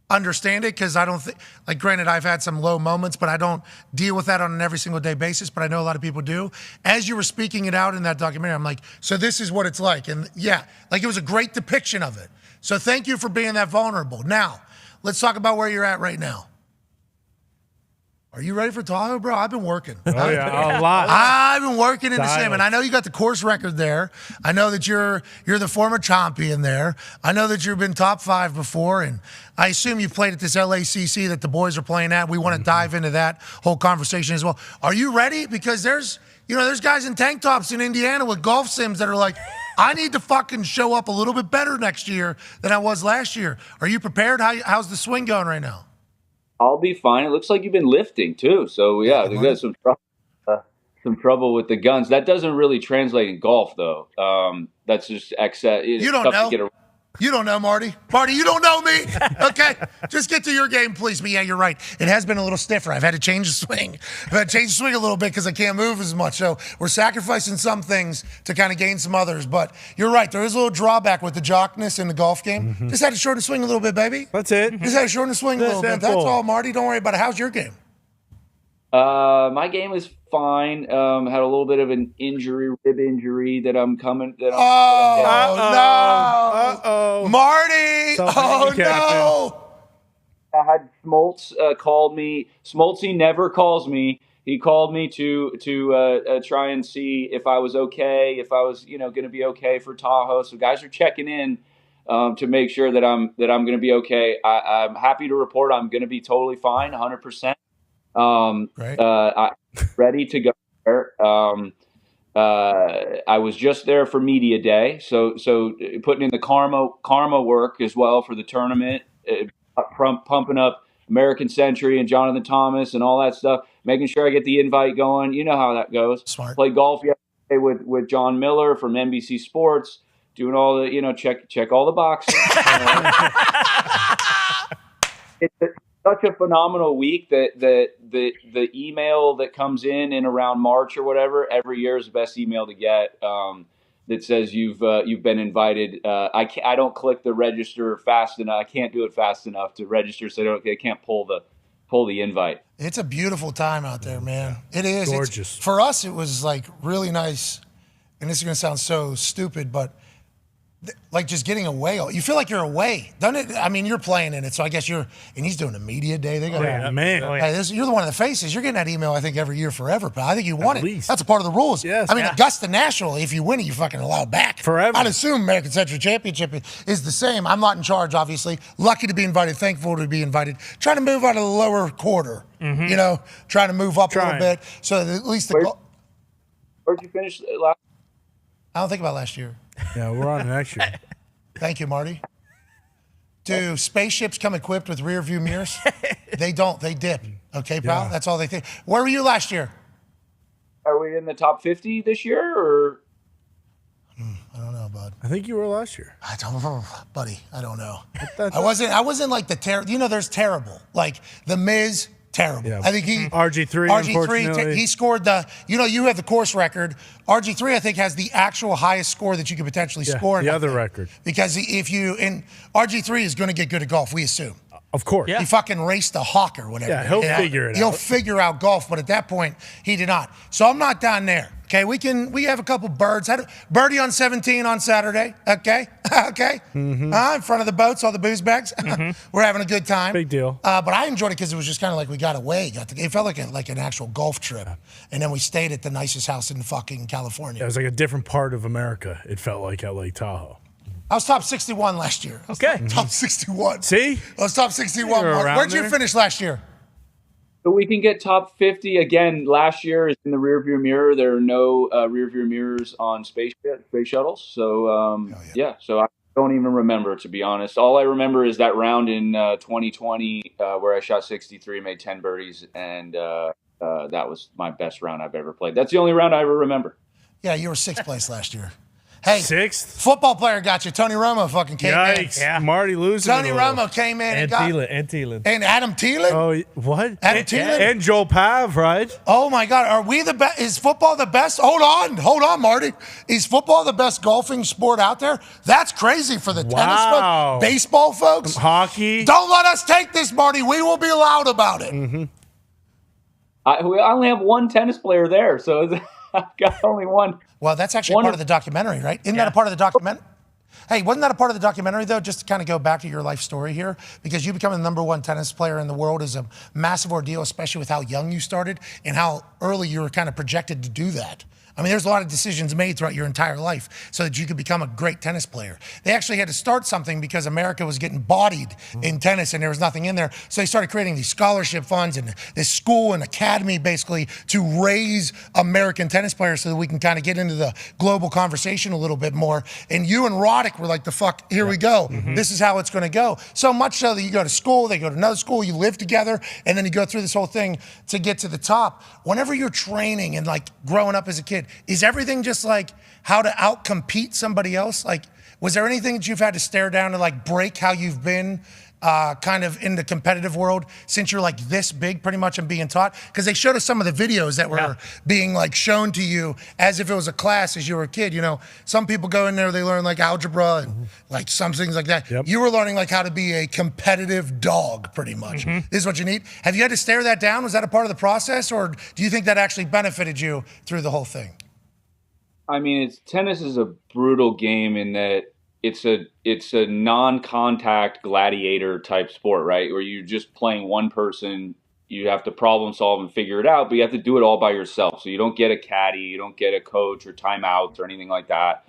understand it, because I don't think, like, granted, I've had some low moments, but I don't deal with that on an every single day basis, but I know a lot of people do. As you were speaking it out in that documentary, I'm like, so this is what it's like. And yeah, like, it was a great depiction of it. So thank you for being that vulnerable. Now, let's talk about where you're at right now. Are you ready for Tahoe, bro? I've been working. Oh, yeah, a lot. I've been working in the sim, and I know you got the course record there. I know that you're the former champion there. I know that you've been top 5 before, and I assume you played at this LACC that the boys are playing at. We want to dive into that whole conversation as well. Are you ready? Because there's guys in tank tops in Indiana with golf sims that are like, I need to fucking show up a little bit better next year than I was last year. Are you prepared? How's the swing going right now? I'll be fine. It looks like you've been lifting too. So yeah, we got some trouble with the guns. That doesn't really translate in golf though. That's just excess. You don't know. You don't know, Marty. Marty, you don't know me. Okay, just get to your game, please. But yeah, you're right. It has been a little stiffer. I've had to change the swing. I've had to change the swing a little bit because I can't move as much. So we're sacrificing some things to kind of gain some others. But you're right. There is a little drawback with the jockness in the golf game. Mm-hmm. Just had to shorten the swing a little bit, baby. That's it. Just had to shorten the swing a little bit. That's all, Marty. Don't worry about it. How's your game? My game is fine. Had a little bit of an rib injury that I'm coming. No, Marty! Oh no! I had Smoltz called me. Smoltzy never calls me. he called me to try and see if I was okay, if I was going to be okay for Tahoe. So guys are checking in to make sure that I'm going to be okay. I'm happy to report I'm going to be totally fine, 100%. I'm ready to go there. I was just there for media day, so putting in the karma work as well for the tournament, pumping up American Century and Jonathan Thomas and all that stuff, making sure I get the invite going. You know how that goes. Smart. Played golf yesterday with John Miller from NBC Sports, doing all the check all the boxes. It's such a phenomenal week that the email that comes in around March or whatever every year is the best email to get. That says you've been invited. I don't click the register fast enough. I can't do it fast enough to register, so I can't pull the invite. It's a beautiful time out there, man. It is Gorgeous. For us, it was like really nice. And this is going to sound so stupid, but like just getting away. You feel like you're away, doesn't it? I mean, you're playing in it, so I guess and he's doing a media day. They got man. Hey, you're the one of the faces. You're getting that email, I think, every year forever, but I think you want it. Least. That's a part of the rules. Yes. I mean, Augusta National, if you win it, you fucking allow it back. Forever. I'd assume American Century Championship is the same. I'm not in charge, obviously. Lucky to be invited, thankful to be invited. Trying to move out of the lower quarter, trying to move up a little bit. So that at least Where'd you finish last? I don't think about last year. Yeah, we're on next year. Thank you, Marty. Do spaceships come equipped with rear view mirrors? They don't. They dip. Okay, pal? Yeah. That's all they think. Where were you last year? Are we in the top 50 this year, or? I don't know, bud. I think you were last year. I don't know, buddy. I don't know. I wasn't like the terrible. There's terrible. Like The Miz, terrible. Yeah. I think RG3, unfortunately. he scored you have the course record. RG3, I think, has the actual highest score that you could potentially score. The other record. Because RG3 is going to get good at golf, we assume. Of course. He fucking raced a hawk or whatever. Yeah, he'll figure it out. He'll figure out golf, but at that point, he did not. So I'm not down there. Okay, we have a couple birds. Had a birdie on 17 on Saturday. Okay. Mm-hmm. In front of the boats, all the booze bags. We're having a good time. Big deal. But I enjoyed it because it was just kind of like we got away. It felt like an actual golf trip. And then we stayed at the nicest house in fucking California. It was like a different part of America. It felt like at Lake Tahoe. I was top 61 last year. Okay. Top 61. See? I was top 61. Where'd you finish last year? So we can get top 50 again. Last year is in the rearview mirror. There are no rearview mirrors on space shuttles. So so I don't even remember, to be honest. All I remember is that round in 2020 where I shot 63, made 10 birdies, and that was my best round I've ever played. That's the only round I ever remember. Yeah, you were sixth place last year. Hey, sixth football player got you. Tony Romo fucking came in. Yikes. Yeah. Marty losing. Tony Romo came in and Thielen. And Adam Thielen. Oh, what? Adam Thielen and Joel Pav, right? Oh my God, are we the best? Is football the best? Hold on, Marty. Is football the best golfing sport out there? That's crazy for the tennis folks, baseball folks, hockey. Don't let us take this, Marty. We will be loud about it. Mm-hmm. I only have one tennis player there, so I've got only one. Well, that's actually part of the documentary, right? Isn't that a part of the documentary? Hey, wasn't that a part of the documentary, though, just to kind of go back to your life story here? Because you becoming the #1 tennis player in the world is a massive ordeal, especially with how young you started and how early you were kind of projected to do that. I mean, there's a lot of decisions made throughout your entire life so that you could become a great tennis player. They actually had to start something because America was getting bodied in tennis and there was nothing in there. So they started creating these scholarship funds and this school and academy basically to raise American tennis players so that we can kind of get into the global conversation a little bit more. And you and Roddick were like, the fuck, here we go. Mm-hmm. This is how it's going to go. So much so that you go to school, they go to another school, you live together, and then you go through this whole thing to get to the top. Whenever you're training and like growing up as a kid, is everything just like how to outcompete somebody else? Like, was there anything that you've had to stare down to like break how you've been kind of in the competitive world since you're like this big pretty much and being taught? Because they showed us some of the videos that were being like shown to you as if it was a class as you were a kid. You know, some people go in there, they learn like algebra and like some things like that. Yep. You were learning like how to be a competitive dog pretty much. This is what you need. Have you had to stare that down? Was that a part of the process, or do you think that actually benefited you through the whole thing? I mean, tennis is a brutal game in that it's a non-contact gladiator type sport, right? Where you're just playing one person you have to problem solve and figure it out, but you have to do it all by yourself. So you don't get a caddy, you don't get a coach or timeouts or anything like that.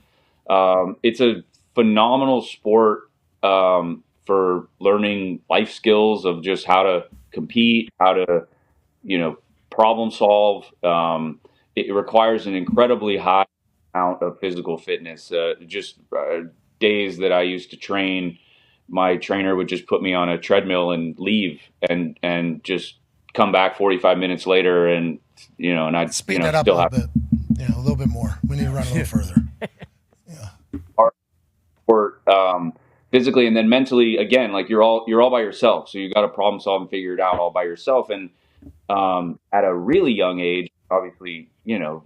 It's a phenomenal sport for learning life skills of just how to compete, how to, problem solve. It requires an incredibly high amount of physical fitness. Days that I used to train, my trainer would just put me on a treadmill and leave and just come back 45 minutes later and I'd speed that up still a little bit. A little bit more. We need to run a little further. Sport, physically and then mentally, again, like you're all by yourself. So you got to problem solve and figure it out all by yourself. And at a really young age, obviously,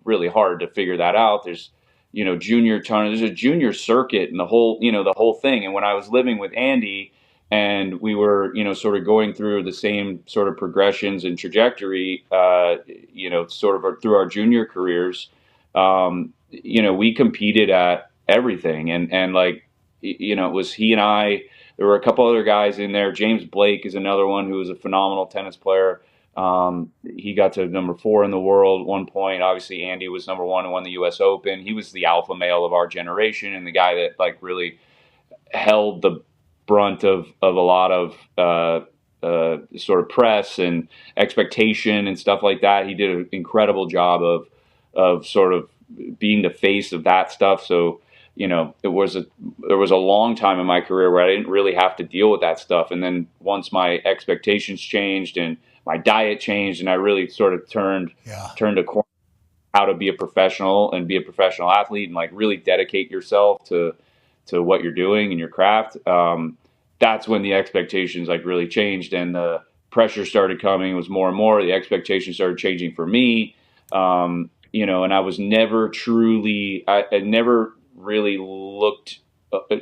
really hard to figure that out. There's junior tournament, there's a junior circuit and the whole thing. And when I was living with Andy and we were, sort of going through the same sort of progressions and trajectory, sort of through our junior careers, we competed at everything. And like, it was he and I, there were a couple other guys in there. James Blake is another one who was a phenomenal tennis player. He got to number 4 in the world at one point. Obviously, Andy was number 1 and won the U.S. Open. He was the alpha male of our generation and the guy that like really held the brunt of a lot of sort of press and expectation and stuff like that. He did an incredible job of sort of being the face of that stuff. So, there was a long time in my career where I didn't really have to deal with that stuff. And then once my expectations changed and my diet changed and I really sort of turned a corner how to be a professional and be a professional athlete and like really dedicate yourself to what you're doing in your craft. That's when the expectations like really changed and the pressure started coming. It was more and more. The expectations started changing for me. And I was never I never really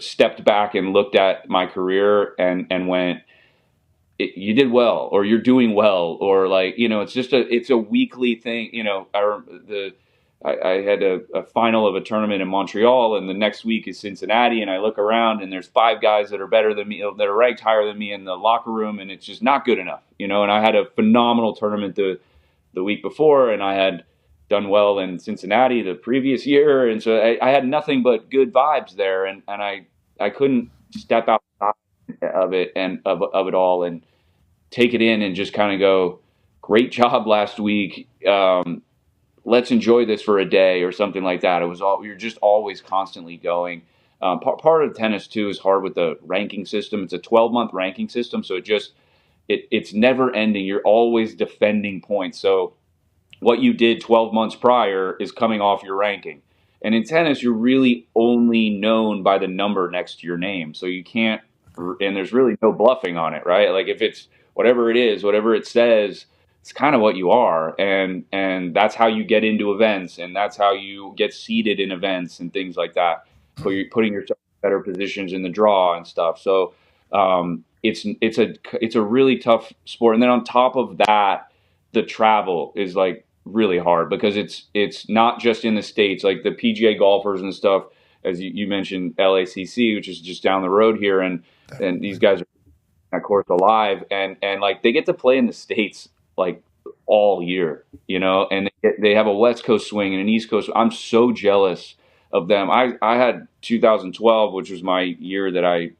stepped back and looked at my career and went, you did well, or you're doing well, or like, it's a weekly thing. I had a final of a tournament in Montreal and the next week is Cincinnati. And I look around and there's 5 guys that are better than me, that are ranked higher than me in the locker room. And it's just not good enough, and I had a phenomenal tournament the week before and I had done well in Cincinnati the previous year. And so I had nothing but good vibes there. And I couldn't step outside of it and of it all and take it in and just kind of go, great job last week. Let's enjoy this for a day or something like that. You're just always constantly going. Part of tennis too is hard with the ranking system. It's a 12-month ranking system. So it's never ending. You're always defending points. So what you did 12 months prior is coming off your ranking. And in tennis, you're really only known by the number next to your name. So you can't, and there's really no bluffing on it, right? Like if it's whatever it is, whatever it says, it's kind of what you are. And that's how you get into events and that's how you get seated in events and things like that. So you're putting yourself in better positions in the draw and stuff. So it's a really tough sport. And then on top of that, the travel is like really hard because it's not just in the States, like the PGA golfers and stuff, as you mentioned, LACC, which is just down the road here. And these guys are that course alive and like they get to play in the States like all year, and they have a West Coast swing and an East Coast. I'm so jealous of them. I had 2012, which was my year that I,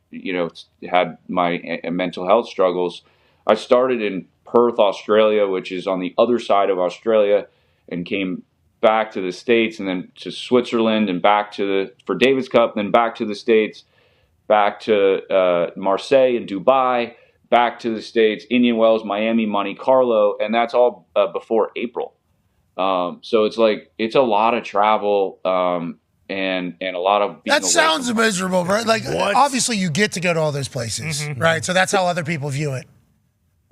had my mental health struggles. I started in Perth, Australia, which is on the other side of Australia, and came back to the States and then to Switzerland and back for Davis Cup, then back to the States, back to Marseille and Dubai, back to the States, Indian Wells, Miami, Monte Carlo, and that's all before April. So it's a lot of travel and a lot of that sounds miserable, right? Like obviously you get to go to all those places, right? So that's how other people view it.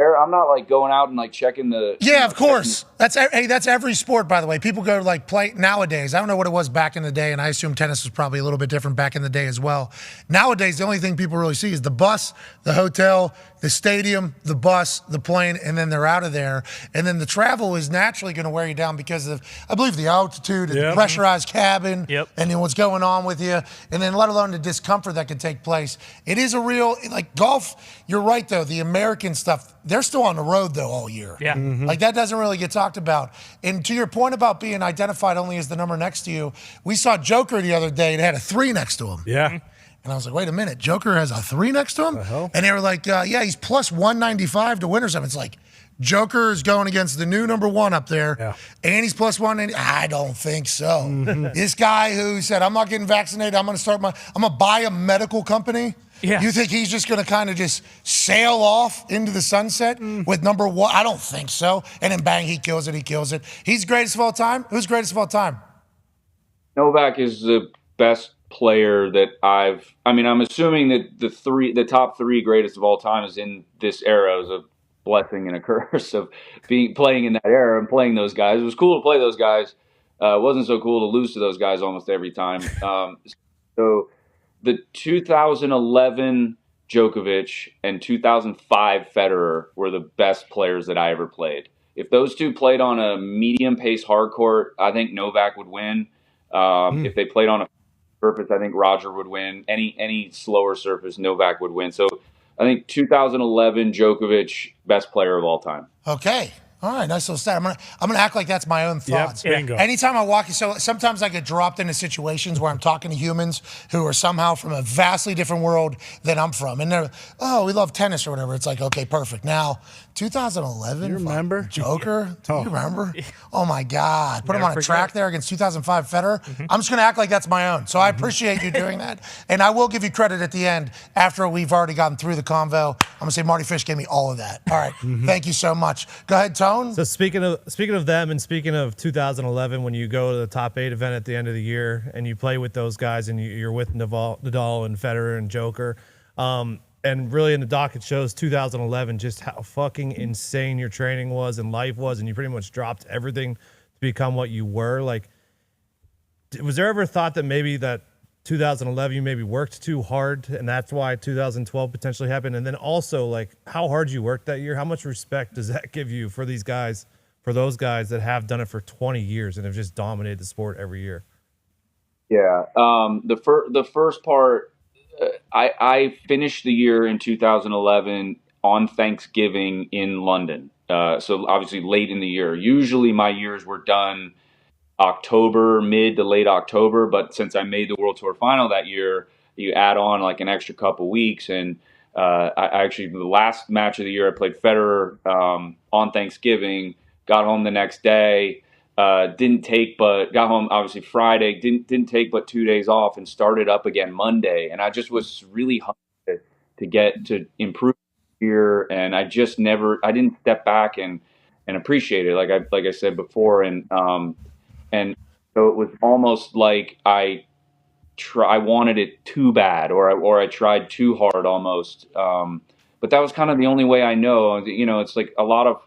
I'm not like going out and like checking the. Yeah, of course. That's every sport, by the way. People go to like play nowadays. I don't know what it was back in the day, and I assume tennis was probably a little bit different back in the day as well. Nowadays, the only thing people really see is the bus, the hotel, the stadium, the bus, the plane, and then they're out of there. And then the travel is naturally going to wear you down because of, I believe, the altitude, and the pressurized cabin, and then what's going on with you, and then let alone the discomfort that could take place. It is a real, like golf, you're right, though, the American stuff, they're still on the road, though, all year. Yeah. Like, that doesn't really get talked about. And to your point about being identified only as the number next to you, we saw Joker the other day and had a 3 next to him. Yeah. And I was like, wait a minute, Joker has a 3 next to him? And they were like, yeah, he's plus 195 to win or something. It's like, Joker is going against the new number 1 up there, and he's plus 190. I don't think so. This guy who said, I'm not getting vaccinated, I'm going to buy a medical company. Yeah. You think he's just going to kind of just sail off into the sunset with number 1? I don't think so. And then bang, he kills it. He's greatest of all time? Who's greatest of all time? Novak is the best player that I'm assuming that the top 3 greatest of all time is in this era. Is a blessing and a curse of playing in that era and playing those guys. It was cool to play those guys. It wasn't so cool to lose to those guys almost every time. So the 2011 Djokovic and 2005 Federer were the best players that I ever played. If those two played on a medium pace hard court, I think Novak would win. If they played on a surface, I think Roger would win. Any slower surface, Novak would win. So I think 2011 Djokovic, best player of all time. Okay. All right, nice little stat. I'm gonna act like that's my own thoughts. Bingo. Anytime I walk, so sometimes I get dropped into situations where I'm talking to humans who are somehow from a vastly different world than I'm from, and they're, oh, we love tennis or whatever. It's like, okay, perfect. Now, 2011, you remember Joker? Do you remember? Oh my God, put him on a track there against 2005 Federer. I'm just gonna act like that's my own. So I appreciate you doing that, and I will give you credit at the end after we've already gotten through the convo. I'm gonna say Marty Fish gave me all of that. All right, thank you so much. Go ahead, Tone. So speaking of them and speaking of 2011, when you go to the top 8 event at the end of the year and you play with those guys and you're with Nadal and Federer and Joker, and really in the doc it shows 2011 just how fucking insane your training was and life was, and you pretty much dropped everything to become what you were. Like, was there ever a thought that maybe that 2011 you maybe worked too hard and that's why 2012 potentially happened? And then also, like, how hard you worked that year, how much respect does that give you for these guys, for those guys that have done it for 20 years and have just dominated the sport every year? Yeah. The first part, I finished the year in 2011 on Thanksgiving in London. So obviously late in the year. Usually my years were done October, mid to late October, but since I made the World Tour final that year, you add on like an extra couple weeks. And I actually, the last match of the year, I played Federer on Thanksgiving, got home the next day, got home obviously Friday, didn't take but 2 days off and started up again Monday. And I just was really hungry to get to improve here. And I didn't step back and appreciate it. Like I said before. And so it was almost like I wanted it too bad, or I tried too hard almost. But that was kind of the only way I know. You know, it's like a lot of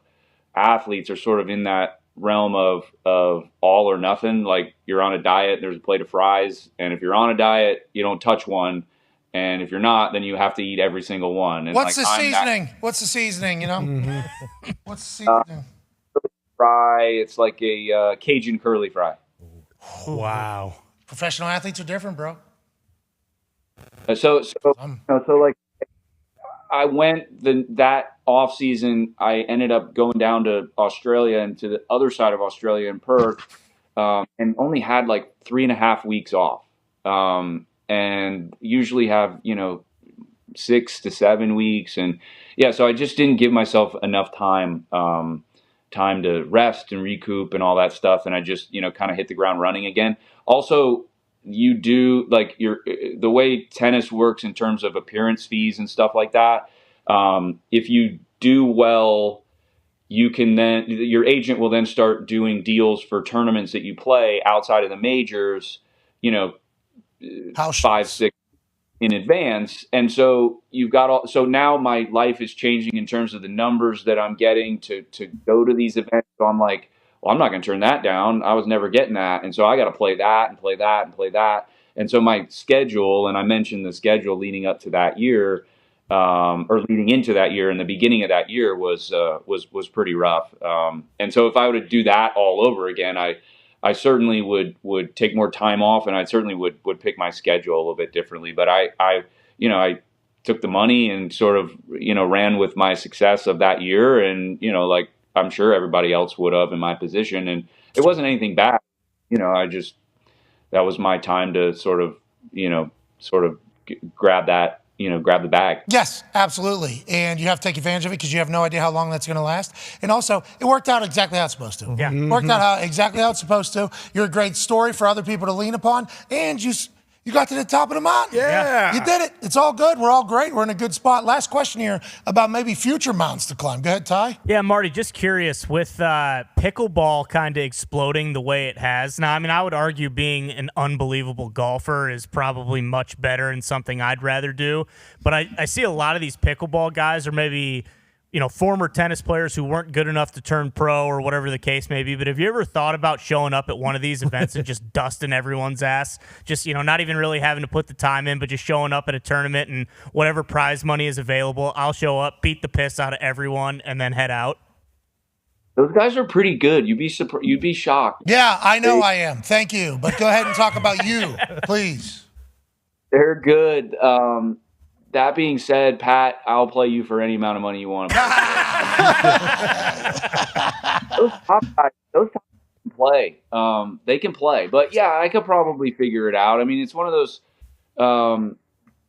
athletes are sort of in that realm of all or nothing. Like, you're on a diet, there's a plate of fries, and if you're on a diet, you don't touch one. And if you're not, then you have to eat every single one. And What's the seasoning? You know, what's the seasoning? Fry. It's like a Cajun curly fry. Wow. Professional athletes are different, bro. So like, I went that off season. I ended up going down to Australia and to the other side of Australia in Perth, and only had like 3.5 weeks off. And usually have 6 to 7 weeks, and so I just didn't give myself enough time to rest and recoup and all that stuff. And I just, kind of hit the ground running again. Also, you do like the way tennis works in terms of appearance fees and stuff like that. If you do well, you can then, your agent will then start doing deals for tournaments that you play outside of the majors, 5, 6 in advance. And so so now my life is changing in terms of the numbers that I'm getting to go to these events. So I'm like, well, I'm not going to turn that down. I was never getting that. And so I got to play that and play that and play that. And so my schedule, and I mentioned the schedule leading up to that year, or leading into that year, and the beginning of that year was pretty rough. And so if I were to do that all over again, I certainly would take more time off, and I certainly would pick my schedule a little bit differently. But I took the money and sort of, ran with my success of that year, and, like I'm sure everybody else would have in my position. And it wasn't anything bad. That was my time to sort of grab the bag. Yes, absolutely. And you have to take advantage of it because you have no idea how long that's going to last. And also, it worked out exactly how it's supposed to. Yeah. Worked out exactly how it's supposed to. You're a great story for other people to lean upon. And you got to the top of the mountain. Yeah. You did it. It's all good. We're all great. We're in a good spot. Last question here about maybe future mountains to climb. Go ahead, Ty. Yeah, Marty, just curious, with pickleball kind of exploding the way it has. Now, I mean, I would argue being an unbelievable golfer is probably much better and something I'd rather do. But I see a lot of these pickleball guys are maybe, former tennis players who weren't good enough to turn pro or whatever the case may be. But have you ever thought about showing up at one of these events and just dusting everyone's ass? Just, not even really having to put the time in, but just showing up at a tournament and whatever prize money is available, I'll show up, beat the piss out of everyone, and then head out. Those guys are pretty good. You'd be shocked. Yeah, I know I am. Thank you. But go ahead and talk about you, please. They're good. That being said, Pat, I'll play you for any amount of money you want. Those top guys can play. They can play. But, yeah, I could probably figure it out. I mean, it's one of those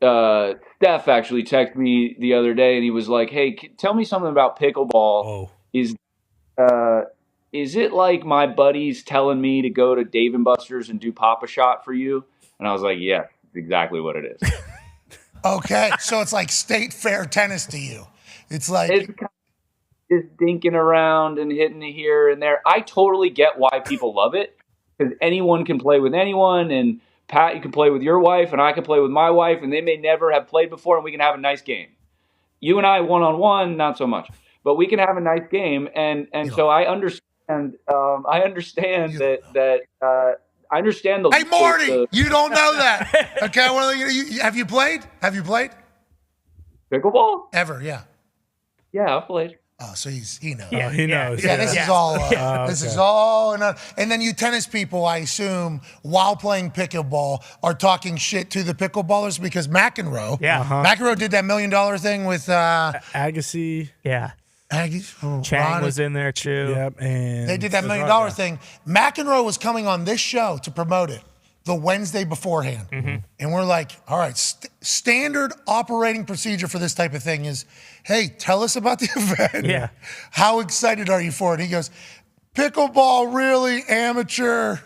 Steph actually texted me the other day, and he was like, hey, tell me something about pickleball. Is it like my buddies telling me to go to Dave & Buster's and do Pop-A-Shot for you? And I was like, yeah, that's exactly what it is. Okay, so it's like state fair tennis to you. It's like it's kind of just dinking around and hitting it here and there. I totally get why people love it, because anyone can play with anyone. And Pat, you can play with your wife, and I can play with my wife, and they may never have played before, and we can have a nice game. You and I one-on-one, not so much, but we can have a nice game. And so I understand. I understand that. I understand the. Hey, Marty, you don't know that. Okay, well, have you played? Have you played pickleball ever? Yeah. Yeah, I've played. Oh, so he knows. Yeah, he knows. Yeah, this is all. This is all. And then you tennis people, I assume, while playing pickleball, are talking shit to the pickleballers because McEnroe. Yeah. McEnroe did that $1 million thing with Agassi. Yeah. Chang was in there too. Yep, and they did that $1 million thing. McEnroe was coming on this show to promote it the Wednesday beforehand. Mm-hmm. And we're like, all right, standard operating procedure for this type of thing is, hey, tell us about the event. Yeah. How excited are you for it? And he goes, pickleball, really amateur,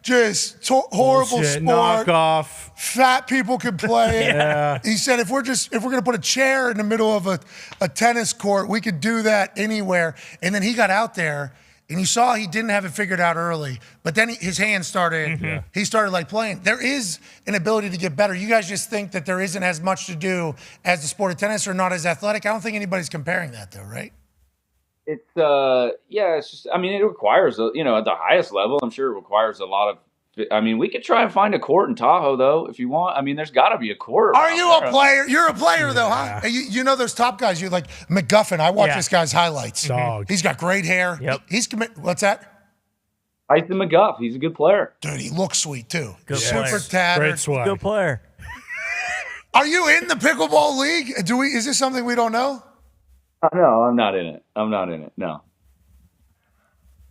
just horrible Bullshit, sport. knockoff. Fat people can play it. Yeah. He said, if we're going to put a chair in the middle of a tennis court, we could do that anywhere. And then he got out there, and you saw he didn't have it figured out early. But then his hands started, he started like playing. There is an ability to get better. You guys just think that there isn't as much to do as the sport of tennis or not as athletic. I don't think anybody's comparing that though, right? It's it's just, I mean, it requires, at the highest level, I'm sure it requires a lot of, we could try and find a court in Tahoe, though, if you want. I mean, there's got to be a court. Are you a player? You're a player, though, huh? You know those top guys. You're like McGuffin. I watch this guy's highlights. Dog. He's got great hair. Yep. He's what's that? Tyson McGuff. He's a good player. Dude, he looks sweet, too. Good Super player. tattered. Great swag. Good player. Are you in the pickleball league? Is this something we don't know? No, I'm not in it. No.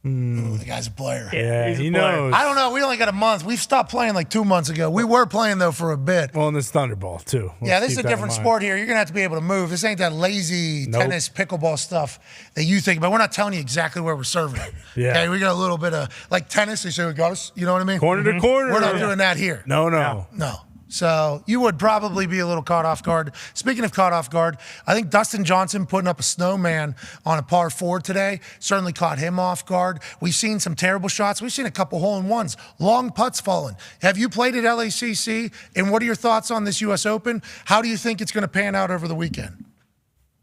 Ooh, the guy's a player. Yeah, he knows. I don't know. We only got a month. We've stopped playing like 2 months ago. We were playing, though, for a bit. Well, and it's Thunderball, too. Yeah, this is a different sport here. You're going to have to be able to move. This ain't that lazy tennis, pickleball stuff that you think about. We're not telling you exactly where we're serving it. Yeah. Okay, we got a little bit of, like tennis, they say we got us, you know what I mean? Corner to corner. We're not doing that here. No. No. So you would probably be a little caught off guard. Speaking of caught off guard, I think Dustin Johnson putting up a snowman on a par 4 today certainly caught him off guard. We've seen some terrible shots. We've seen a couple hole-in-ones, long putts falling. Have you played at LACC? And what are your thoughts on this U.S. Open? How do you think it's going to pan out over the weekend?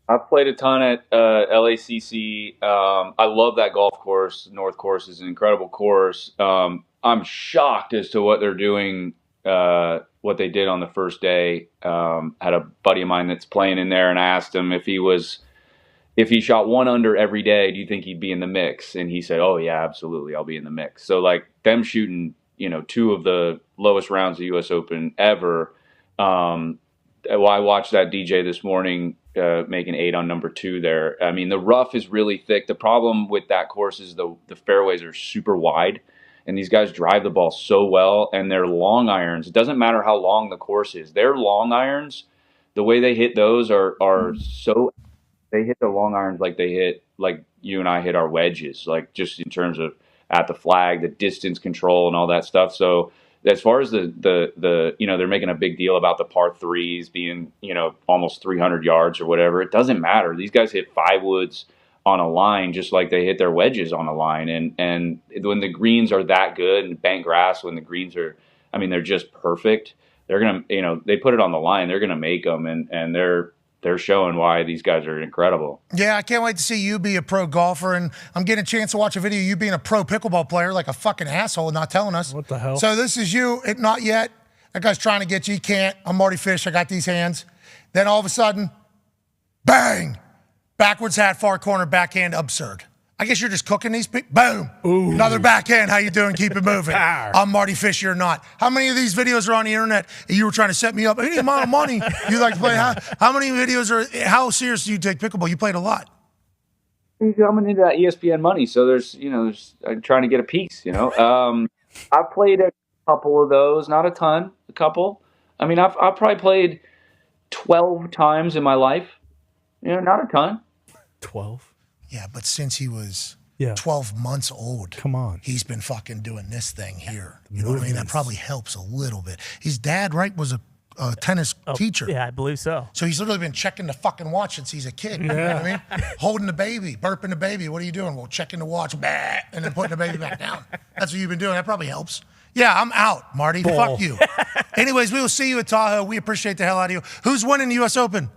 I've played a ton at LACC. I love that golf course. North Course is an incredible course. I'm shocked as to what they're doing what they did on the first day. Had a buddy of mine that's playing in there, and I asked him if he shot 1 under every day, do you think he'd be in the mix? And he said, oh yeah, absolutely, I'll be in the mix. So like them shooting, 2 of the lowest rounds of U.S. Open ever. Well, I watched that DJ this morning making 8 on number 2 there. I mean, the rough is really thick. The problem with that course is the fairways are super wide, and these guys drive the ball so well, and their long irons, it doesn't matter how long the course is. Their long irons, the way they hit those are so, they hit the long irons like they hit, like you and I hit our wedges, like just in terms of at the flag, the distance control and all that stuff. So as far as the they're making a big deal about the par 3s being, almost 300 yards or whatever. It doesn't matter. These guys hit 5 woods on a line just like they hit their wedges on a line. And when the greens are that good, and bank grass, when the greens are, they're just perfect, they're going to, they put it on the line, they're going to make them. And they're showing why these guys are incredible. Yeah, I can't wait to see you be a pro golfer, and I'm getting a chance to watch a video of you being a pro pickleball player like a fucking asshole and not telling us. What the hell? So this is you, not yet. That guy's trying to get you. He can't. I'm Marty Fish. I got these hands. Then all of a sudden, bang! Backwards hat, far corner, backhand, absurd. I guess you're just cooking these people. Boom! Ooh. Another backhand. How you doing? Keep it moving. I'm Marty Fish. You're not. How many of these videos are on the internet? And you were trying to set me up. Any amount of money you like to play? How many videos are? How serious do you take pickleball? You played a lot. I'm into that ESPN money, so there's I'm trying to get a piece. I've played a couple of those, not a ton, a couple. I've probably played 12 times in my life. Not a ton. 12. Yeah, but since he was 12 months old, come on, he's been fucking doing this thing here. You know what I mean? That probably helps a little bit. His dad, right, was a tennis teacher. Yeah, I believe so. So he's literally been checking the fucking watch since he's a kid. You know what I mean? Holding the baby, burping the baby. What are you doing? Well, checking the watch, bah, and then putting the baby back down. That's what you've been doing. That probably helps. Yeah, I'm out, Marty. Bull. Fuck you. Anyways, we will see you at Tahoe. We appreciate the hell out of you. Who's winning the U.S. Open?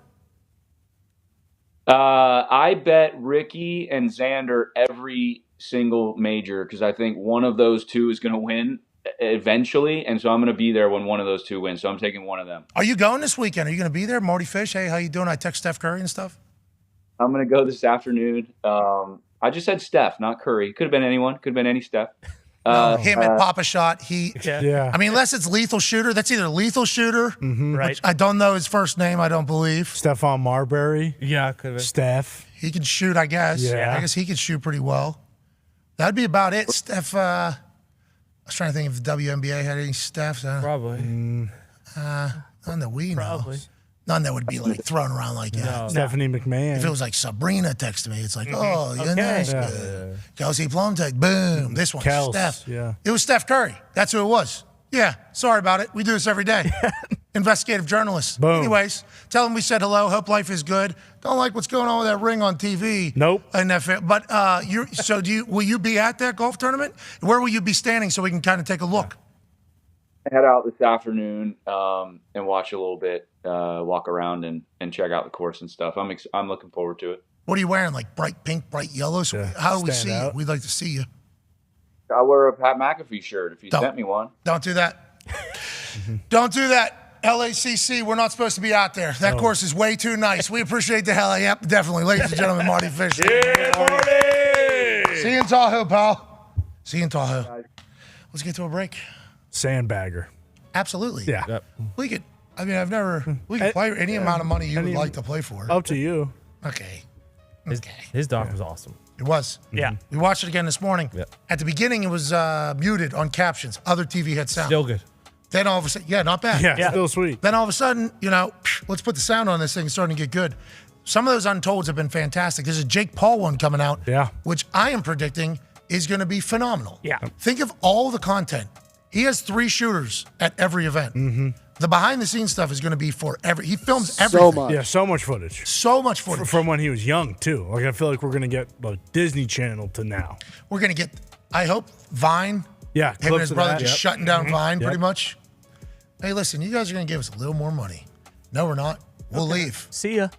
I bet Ricky and Xander every single major because I think one of those two is going to win eventually, and so I'm going to be there when one of those two wins. So I'm taking one of them. Are you going this weekend? Are you going to be there, Marty Fish? Hey, how you doing? I text Steph Curry and stuff. I'm going to go this afternoon. I just said Steph, not Curry. Could have been anyone. Could have been any Steph. Him at Papa Shot. Yeah. Unless it's Lethal Shooter. That's either Lethal Shooter, right? I don't know his first name. I don't believe. Stefan Marbury. Yeah, could have been. Steph. He can shoot, I guess. Yeah. I guess he can shoot pretty well. That'd be about it. Steph. I was trying to think if the WNBA had any Stephs. Probably. None that we know. Probably. None that would be like thrown around like that. Stephanie McMahon. If it was like Sabrina texting me, it's like, oh, yeah, that's good. Kelsey Plum text, boom. This one's Kels, Steph. yeah. It was Steph Curry. That's who it was. Yeah, sorry about it. We do this every day. Investigative journalists. Boom. Anyways, tell them we said hello. Hope life is good. Don't like what's going on with that ring on TV. Nope. And but will you be at that golf tournament? Where will you be standing so we can kind of take a look? Head out this afternoon and watch a little bit, walk around and check out the course and stuff. I'm looking forward to it. What are you wearing? Like bright pink, bright yellow? So how do we see you? We'd like to see you. I wear a Pat McAfee shirt if you sent me one. Don't do that. Don't do that. LACC, we're not supposed to be out there. That course is way too nice. We appreciate the hell. Yep, definitely. Ladies and gentlemen, Marty Fish. Yeah, Marty! See you in Tahoe, pal. See you in Tahoe. Let's get to a break. Sandbagger. Absolutely. Yeah. Yep. We could, we could play any amount of money you would like to play for. Up to you. Okay. His doc was awesome. It was. Yeah. We watched it again this morning. Yep. At the beginning, it was muted on captions. Other TV had sound. Still good. Then all of a sudden, not bad. Yeah, still sweet. Then all of a sudden, let's put the sound on this thing. It's starting to get good. Some of those Untolds have been fantastic. There's a Jake Paul one coming out, which I am predicting is going to be phenomenal. Yeah. Think of all the content. He has 3 shooters at every event. Mm-hmm. The behind-the-scenes stuff is going to be for he films everything. So much. Yeah, so much footage. So much footage. From when he was young, too. Like, I feel like we're going to get like Disney Channel to now. We're going to get, I hope, Vine. Yeah, him and his brother just shutting down Vine Yep. pretty much. Hey, listen, you guys are going to give us a little more money. No, we're not. We'll leave. See ya.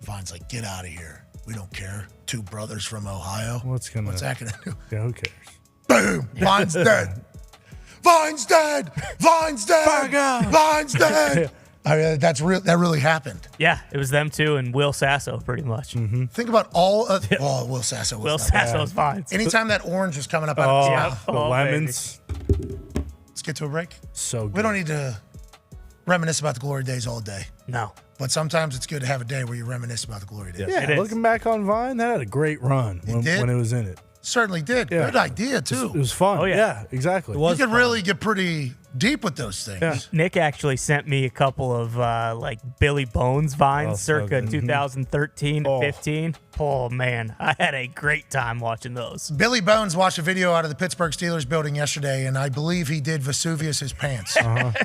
Vine's like, get out of here. We don't care. 2 brothers from Ohio. What's that going to do? Yeah, who cares? Boom. Vine's dead. Vine's dead. Vine's dead. Vine's dead. I mean, that's real. That really happened. Yeah, it was them two and Will Sasso pretty much. Think about all of Will Sasso. Will Sasso's Vines. Anytime that orange is coming up out of his mouth. The lemons. Let's get to a break. So good. We don't need to reminisce about the glory days all day. No. But sometimes it's good to have a day where you reminisce about the glory days. Yeah, looking back on Vine, that had a great run when it was in it. Certainly did. Yeah. Good idea, too. It was fun. Oh, yeah. Exactly. You could really get pretty deep with those things. Yeah. Nick actually sent me a couple of like Billy Bones Vines circa 2013 to 15. Oh, man. I had a great time watching those. Billy Bones watched a video out of the Pittsburgh Steelers building yesterday, and I believe he did Vesuvius his pants.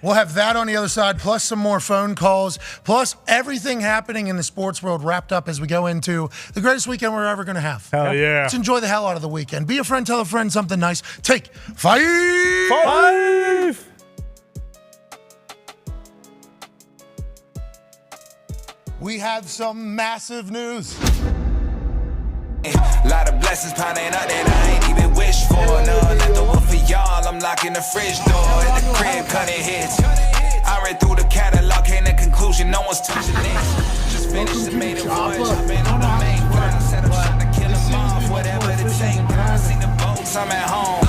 We'll have that on the other side, plus some more phone calls, plus everything happening in the sports world wrapped up as we go into the greatest weekend we're ever going to have. Hell yeah. Let's enjoy the hell out of the weekend. Be a friend, tell a friend something nice. Take 5. We have some massive news. Lot of blessings piling up that I ain't even wish for. No, let the one for y'all. I'm locking the fridge door at the crib, cutting hits. I read through the catalog, came to conclusion, no one's touching this. Just finished the maiden voyage, I've been on the main run. Said I'm trying to kill them off, whatever it takes. I see the boats, I'm at home.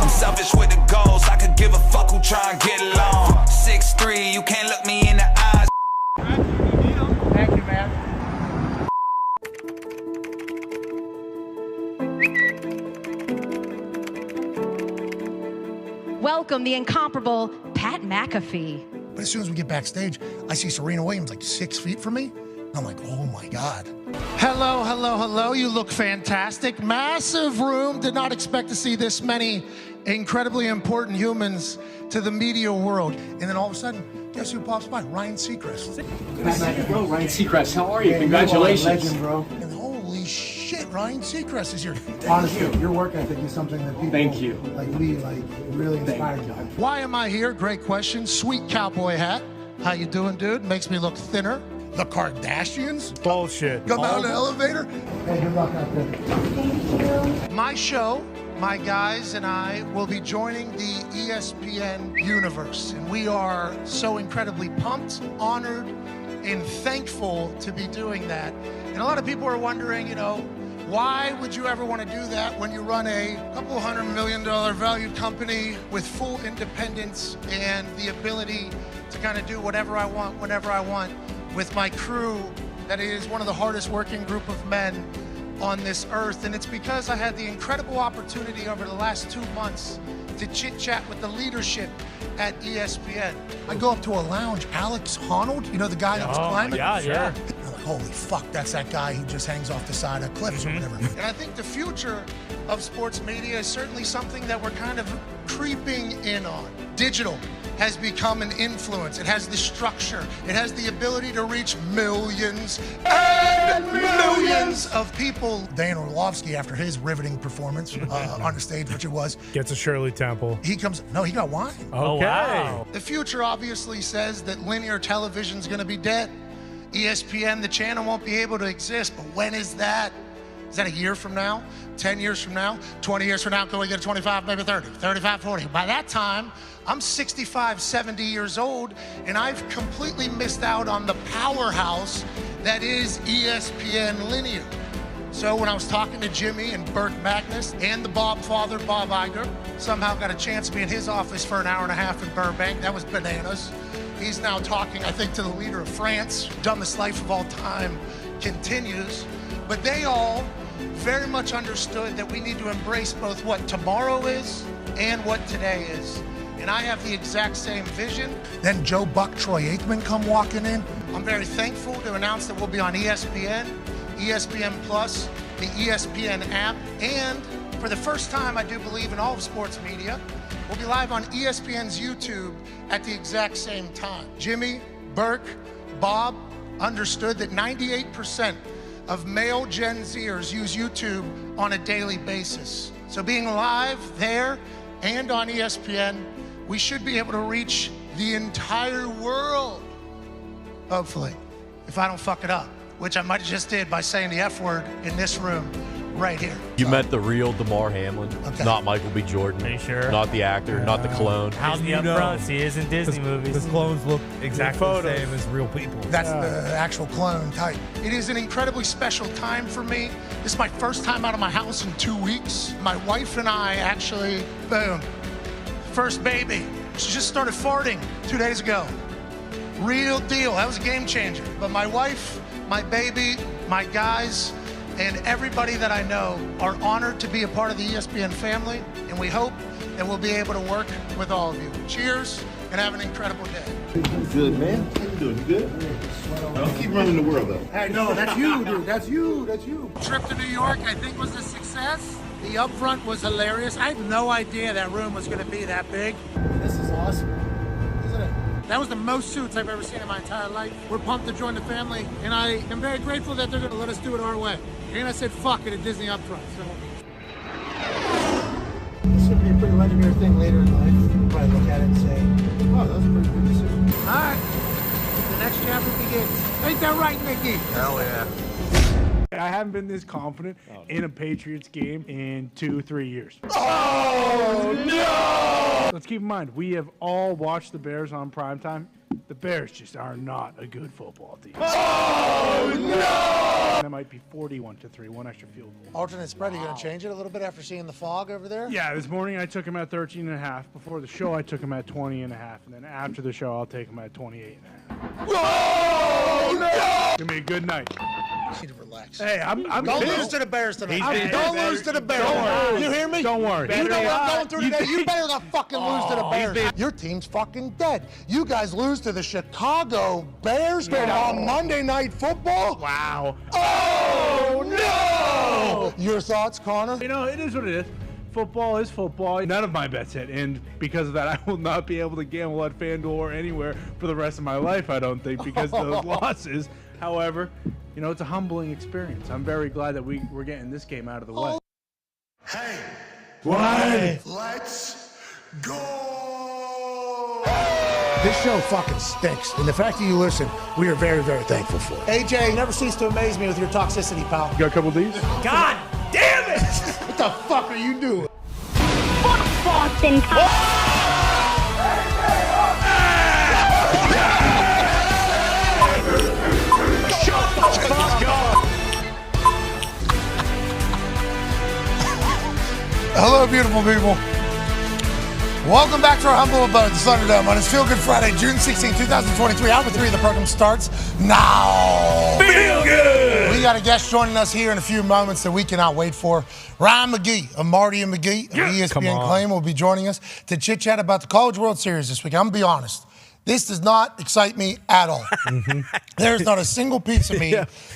I'm selfish with the goals, I could give a fuck who try and get along. 6'3", you can't look me in the eyes. Thank you, man. Welcome the incomparable Pat McAfee. But as soon as we get backstage, I see Serena Williams like 6 feet from me. I'm like, oh my God. Hello, hello, hello. You look fantastic. Massive room. Did not expect to see this many incredibly important humans to the media world. And then all of a sudden, guess who pops by? Ryan Seacrest. Bro, Ryan Seacrest, how are you? Congratulations. Legend, bro. And holy shit, Ryan Seacrest is here. Honestly, your work ethic is something that people Thank you. really inspired you. Why am I here? Great question. Sweet cowboy hat. How you doing, dude? Makes me look thinner. The Kardashians? Bullshit. Come out the elevator? Hey, good luck out there. My show, my guys and I will be joining the ESPN universe. And we are so incredibly pumped, honored, and thankful to be doing that. And a lot of people are wondering, why would you ever want to do that when you run a couple $100 million valued company with full independence and the ability to kind of do whatever I want, whenever I want, with my crew that is one of the hardest working group of men on this earth. And it's because I had the incredible opportunity over the last 2 months to chit chat with the leadership at ESPN. I go up to a lounge, Alex Honnold, the guy that was climbing? Yeah, sure. I'm like, holy fuck, that's that guy who just hangs off the side of cliffs or whatever. And I think the future of sports media is certainly something that we're kind of creeping in on. Digital has become an influence. It has the structure. It has the ability to reach millions and millions of people. Dan Orlovsky, after his riveting performance on the stage, which it was, gets a Shirley Temple. He got wine. Oh, wow. The future obviously says that linear television is going to be dead. ESPN, the channel, won't be able to exist. But when is that? Is that a year from now? 10 years from now? 20 years from now? Can we get to 25, maybe 30, 35, 40? By that time, I'm 65, 70 years old, and I've completely missed out on the powerhouse that is ESPN Linear. So when I was talking to Jimmy and Burt Magnus and the Bob father, Bob Iger, somehow got a chance to be in his office for an hour and a half in Burbank. That was bananas. He's now talking, I think, to the leader of France. Dumbest life of all time continues. But they all very much understood that we need to embrace both what tomorrow is and what today is. And I have the exact same vision. Then Joe Buck, Troy Aikman come walking in. I'm very thankful to announce that we'll be on ESPN, ESPN Plus, the ESPN app, and for the first time, I do believe in all of sports media, we'll be live on ESPN's YouTube at the exact same time. Jimmy, Burke, Bob understood that 98% of male Gen Zers use YouTube on a daily basis. So being live there and on ESPN, we should be able to reach the entire world, hopefully, if I don't fuck it up, which I might have just did by saying the F word in this room right here. You met the real DeMar Hamlin, not Michael B. Jordan. Are you sure? Not the actor, not the clone. How do you know? He is in Disney movies. The clones look exactly the same as real people. That's the actual clone type. It is an incredibly special time for me. This is my first time out of my house in 2 weeks. My wife and I actually, boom, first baby. She just started farting 2 days ago. Real deal. That was a game changer. But my wife, my baby, my guys, and everybody that I know are honored to be a part of the ESPN family, and we hope that we'll be able to work with all of you. Cheers, and have an incredible day. Good, man. How you doing? You good? Don't keep running the world, though. Hey, no, that's you, dude. That's you. That's you. Trip to New York, I think, was a success. The upfront was hilarious. I had no idea that room was going to be that big. This is awesome, isn't it? That was the most suits I've ever seen in my entire life. We're pumped to join the family, and I am very grateful that they're going to let us do it our way. And I said fuck it at Disney upfront. So. This should be a pretty legendary thing later in life. You'll probably look at it and say, oh, that was a pretty good decision. All right, the next chapter begins. Ain't that right, Mickey? Hell yeah. I haven't been this confident in a Patriots game in 2-3 years. Oh, no! Let's keep in mind, we have all watched the Bears on primetime. The Bears just are not a good football team. Oh, no! That might be 41-3, one extra field goal. Alternate spread, are you going to change it a little bit after seeing the fog over there? Yeah, this morning I took him at 13.5. Before the show, I took him at 20.5. And then after the show, I'll take him at 28.5. Oh, no! Give me a good night. You need to relax. Hey, I'm Don't pissed. lose to the Bears tonight. He's Don't lose to the Bears. Don't worry. You hear me? Don't worry. You know what I'm going through today? You better not fucking lose to the Oh, Bears. Your team's fucking dead. You guys lose to the Chicago Bears on Monday Night Football? Wow. Oh, no! Your thoughts, Connor? You know, it is what it is. Football is football. None of my bets hit, and because of that, I will not be able to gamble at FanDuel or anywhere for the rest of my life, I don't think, because of those losses. However, you know, it's a humbling experience. I'm very glad that we're getting this game out of the way. Hey. Why? Let's go! This show fucking stinks, and the fact that you listen, we are very, very thankful for it. AJ, you never cease to amaze me with your toxicity, pal. You got a couple of these? God damn it! What the fuck are you doing? Fuck Boston. Hello, beautiful people. Welcome back to our humble abode, the Thunderdome, on this Feel Good Friday, June 16, 2023. Hour 3 of the program starts now. Feel good! We got a guest joining us here in a few moments that we cannot wait for. Ryan McGee of Marty and McGee of ESPN Claim will be joining us to chit-chat about the College World Series this week. I'm going to be honest. This does not excite me at all. There's not a single piece of me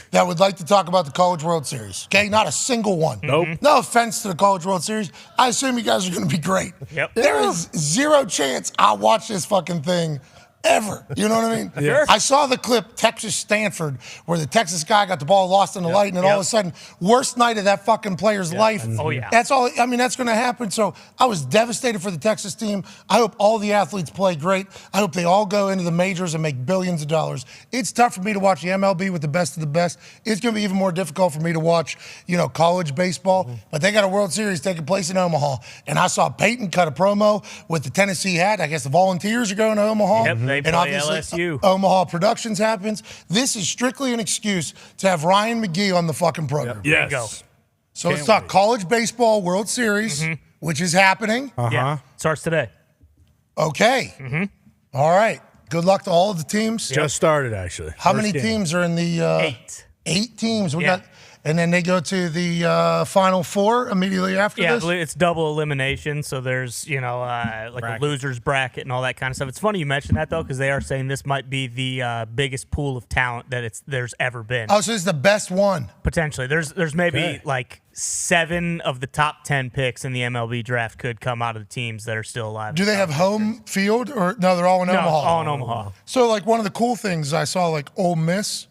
that would like to talk about the College World Series. Okay, not a single one. Nope. No offense to the College World Series. I assume you guys are going to be great. Yep. There is zero chance I'll watch this fucking thing ever. You know what I mean? Sure. I saw the clip, Texas-Stanford, where the Texas guy got the ball lost in the light, and then all of a sudden, worst night of that fucking player's life. Oh, yeah. That's all. I mean, that's going to happen. So I was devastated for the Texas team. I hope all the athletes play great. I hope they all go into the majors and make billions of dollars. It's tough for me to watch the MLB with the best of the best. It's going to be even more difficult for me to watch, you know, college baseball. But they got a World Series taking place in Omaha. And I saw Peyton cut a promo with the Tennessee hat. I guess the Volunteers are going to Omaha. Yep, they and play obviously, LSU. Omaha Productions happens. This is strictly an excuse to have Ryan McGee on the fucking program. There you go. So let's talk college baseball World Series, which is happening. Yeah. Starts today. Okay. All right. Good luck to all of the teams. Just started, actually. How First many game. teams are in the 8? 8 teams. We got, and then they go to the Final Four immediately after Yeah, I this. believe it's double elimination, so there's, you know, like a loser's bracket and all that kind of stuff. It's funny you mentioned that, though, because they are saying this might be the biggest pool of talent that there's ever been. Oh, so this is the best one. Potentially. There's maybe like 7 of the top 10 picks in the MLB draft could come out of the teams that are still alive. Do they have home field or no? They're all in Omaha. All in Omaha. So like one of the cool things I saw, like Ole Miss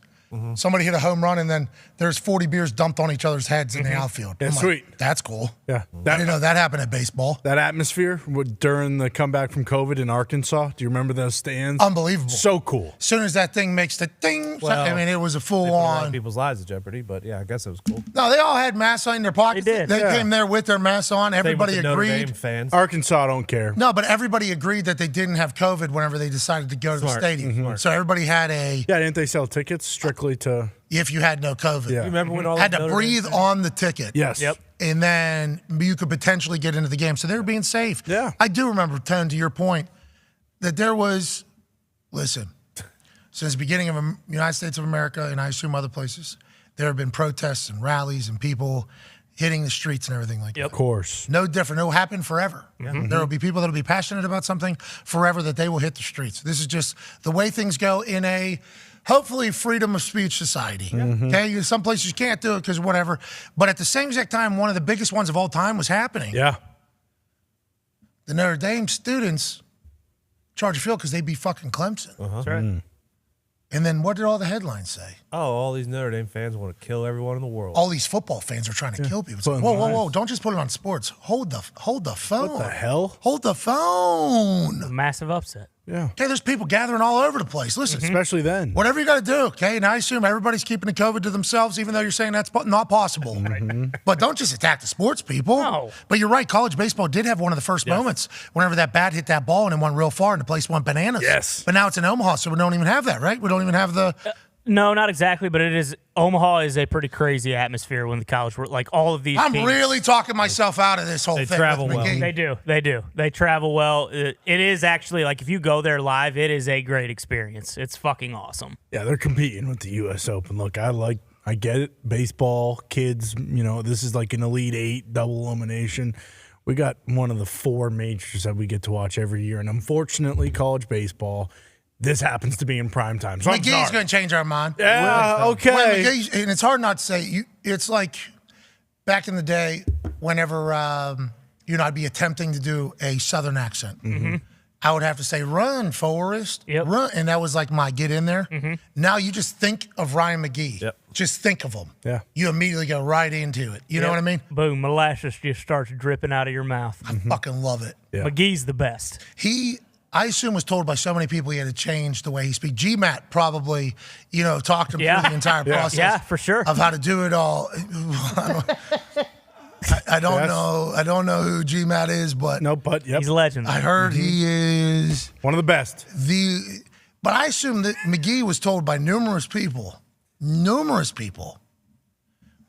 Somebody hit a home run, and then there's 40 beers dumped on each other's heads in the outfield. Yeah, I'm like, sweet. That's cool. Yeah. I didn't know that happened at baseball. That atmosphere during the comeback from COVID in Arkansas. Do you remember those stands? Unbelievable. So cool. As soon as that thing makes the ding, Well, I mean, it was a They put a lot of full-on. people's lives at jeopardy, but yeah, I guess it was cool. No, they all had masks in their pockets. They did. They Yeah. came there with their masks on. Everybody Same with the Notre agreed. Dame fans. Arkansas don't care. No, but everybody agreed that they didn't have COVID whenever they decided to go to the Smart. stadium. So everybody had a, Yeah, didn't they sell tickets strictly to? if you had no COVID. Yeah. You remember when all Had the to Notre Dame breathe fans- on the ticket. Yes. Yep. And then you could potentially get into the game. So they were being safe. Yeah. I do remember, Tone, to your point, that there was, listen, since the beginning of the United States of America, and I assume other places, there have been protests and rallies and people hitting the streets and everything like that. Of course. No different. It will happen forever. There will be people that will be passionate about something forever that they will hit the streets. This is just the way things go in a hopefully freedom of speech society. Okay, some places you can't do it because whatever. But at the same exact time, one of the biggest ones of all time was happening. Yeah. The Notre Dame students charge a field because they beat fucking Clemson. That's right. And then what did all the headlines say? Oh, all these Notre Dame fans want to kill everyone in the world. All these football fans are trying to kill people. It's like, whoa, whoa, whoa! Don't just put it on sports. Hold the phone. What the hell? Hold the phone. Massive upset. Yeah. Okay, there's people gathering all over the place. Listen, Especially then. whatever you got to do, okay? And I assume everybody's keeping the COVID to themselves, even though you're saying that's not possible. But don't just attack the sports people. No. But you're right. College baseball did have one of the first moments whenever that bat hit that ball and it went real far and the place went bananas. Yes. But now it's in Omaha, so we don't even have that, right? We don't even have the. No, not exactly, but it is. Omaha is a pretty crazy atmosphere when the college, like all of these. I'm teams, really talking myself out of this whole They thing. travel with well. McGee. They do. They travel well. It is actually like if you go there live, it is a great experience. It's fucking awesome. Yeah, they're competing with the U.S. Open. Look, I get it. Baseball, kids, this is like an Elite Eight, double elimination. We got one of the 4 majors that we get to watch every year. And unfortunately, college baseball, this happens to be in prime time. So McGee's going to change our mind. Yeah, okay. And it's hard not to say. It's like back in the day, whenever I'd be attempting to do a Southern accent. I would have to say, "Run, Forrest, run," and that was like my get in there. Now you just think of Ryan McGee. Yep. Just think of him. Yeah. You immediately go right into it. You know what I mean? Boom, molasses just starts dripping out of your mouth. I fucking love it. Yeah. McGee's the best. I assume was told by so many people he had to change the way he speaks. GMAT probably, talked him through the entire process. Yeah, for sure. Of how to do it all. I don't know. I don't know who GMAT is, but He's a legend. I heard he is one of the best. But I assume that McGee was told by numerous people,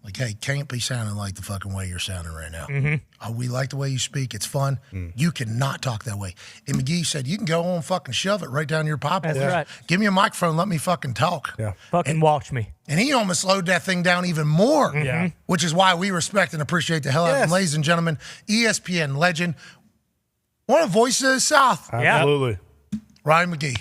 like, hey, can't be sounding like the fucking way you're sounding right now. We like the way you speak. It's fun. You cannot talk that way. And McGee said, you can go on fucking shove it right down your pop. That's right. Give me a microphone. Let me fucking talk. Yeah. Fucking watch me. And he almost slowed that thing down even more. Yeah. Which is why we respect and appreciate the hell out of him. Ladies and gentlemen, ESPN legend, one of the voices of the South. Absolutely. Ryan McGee.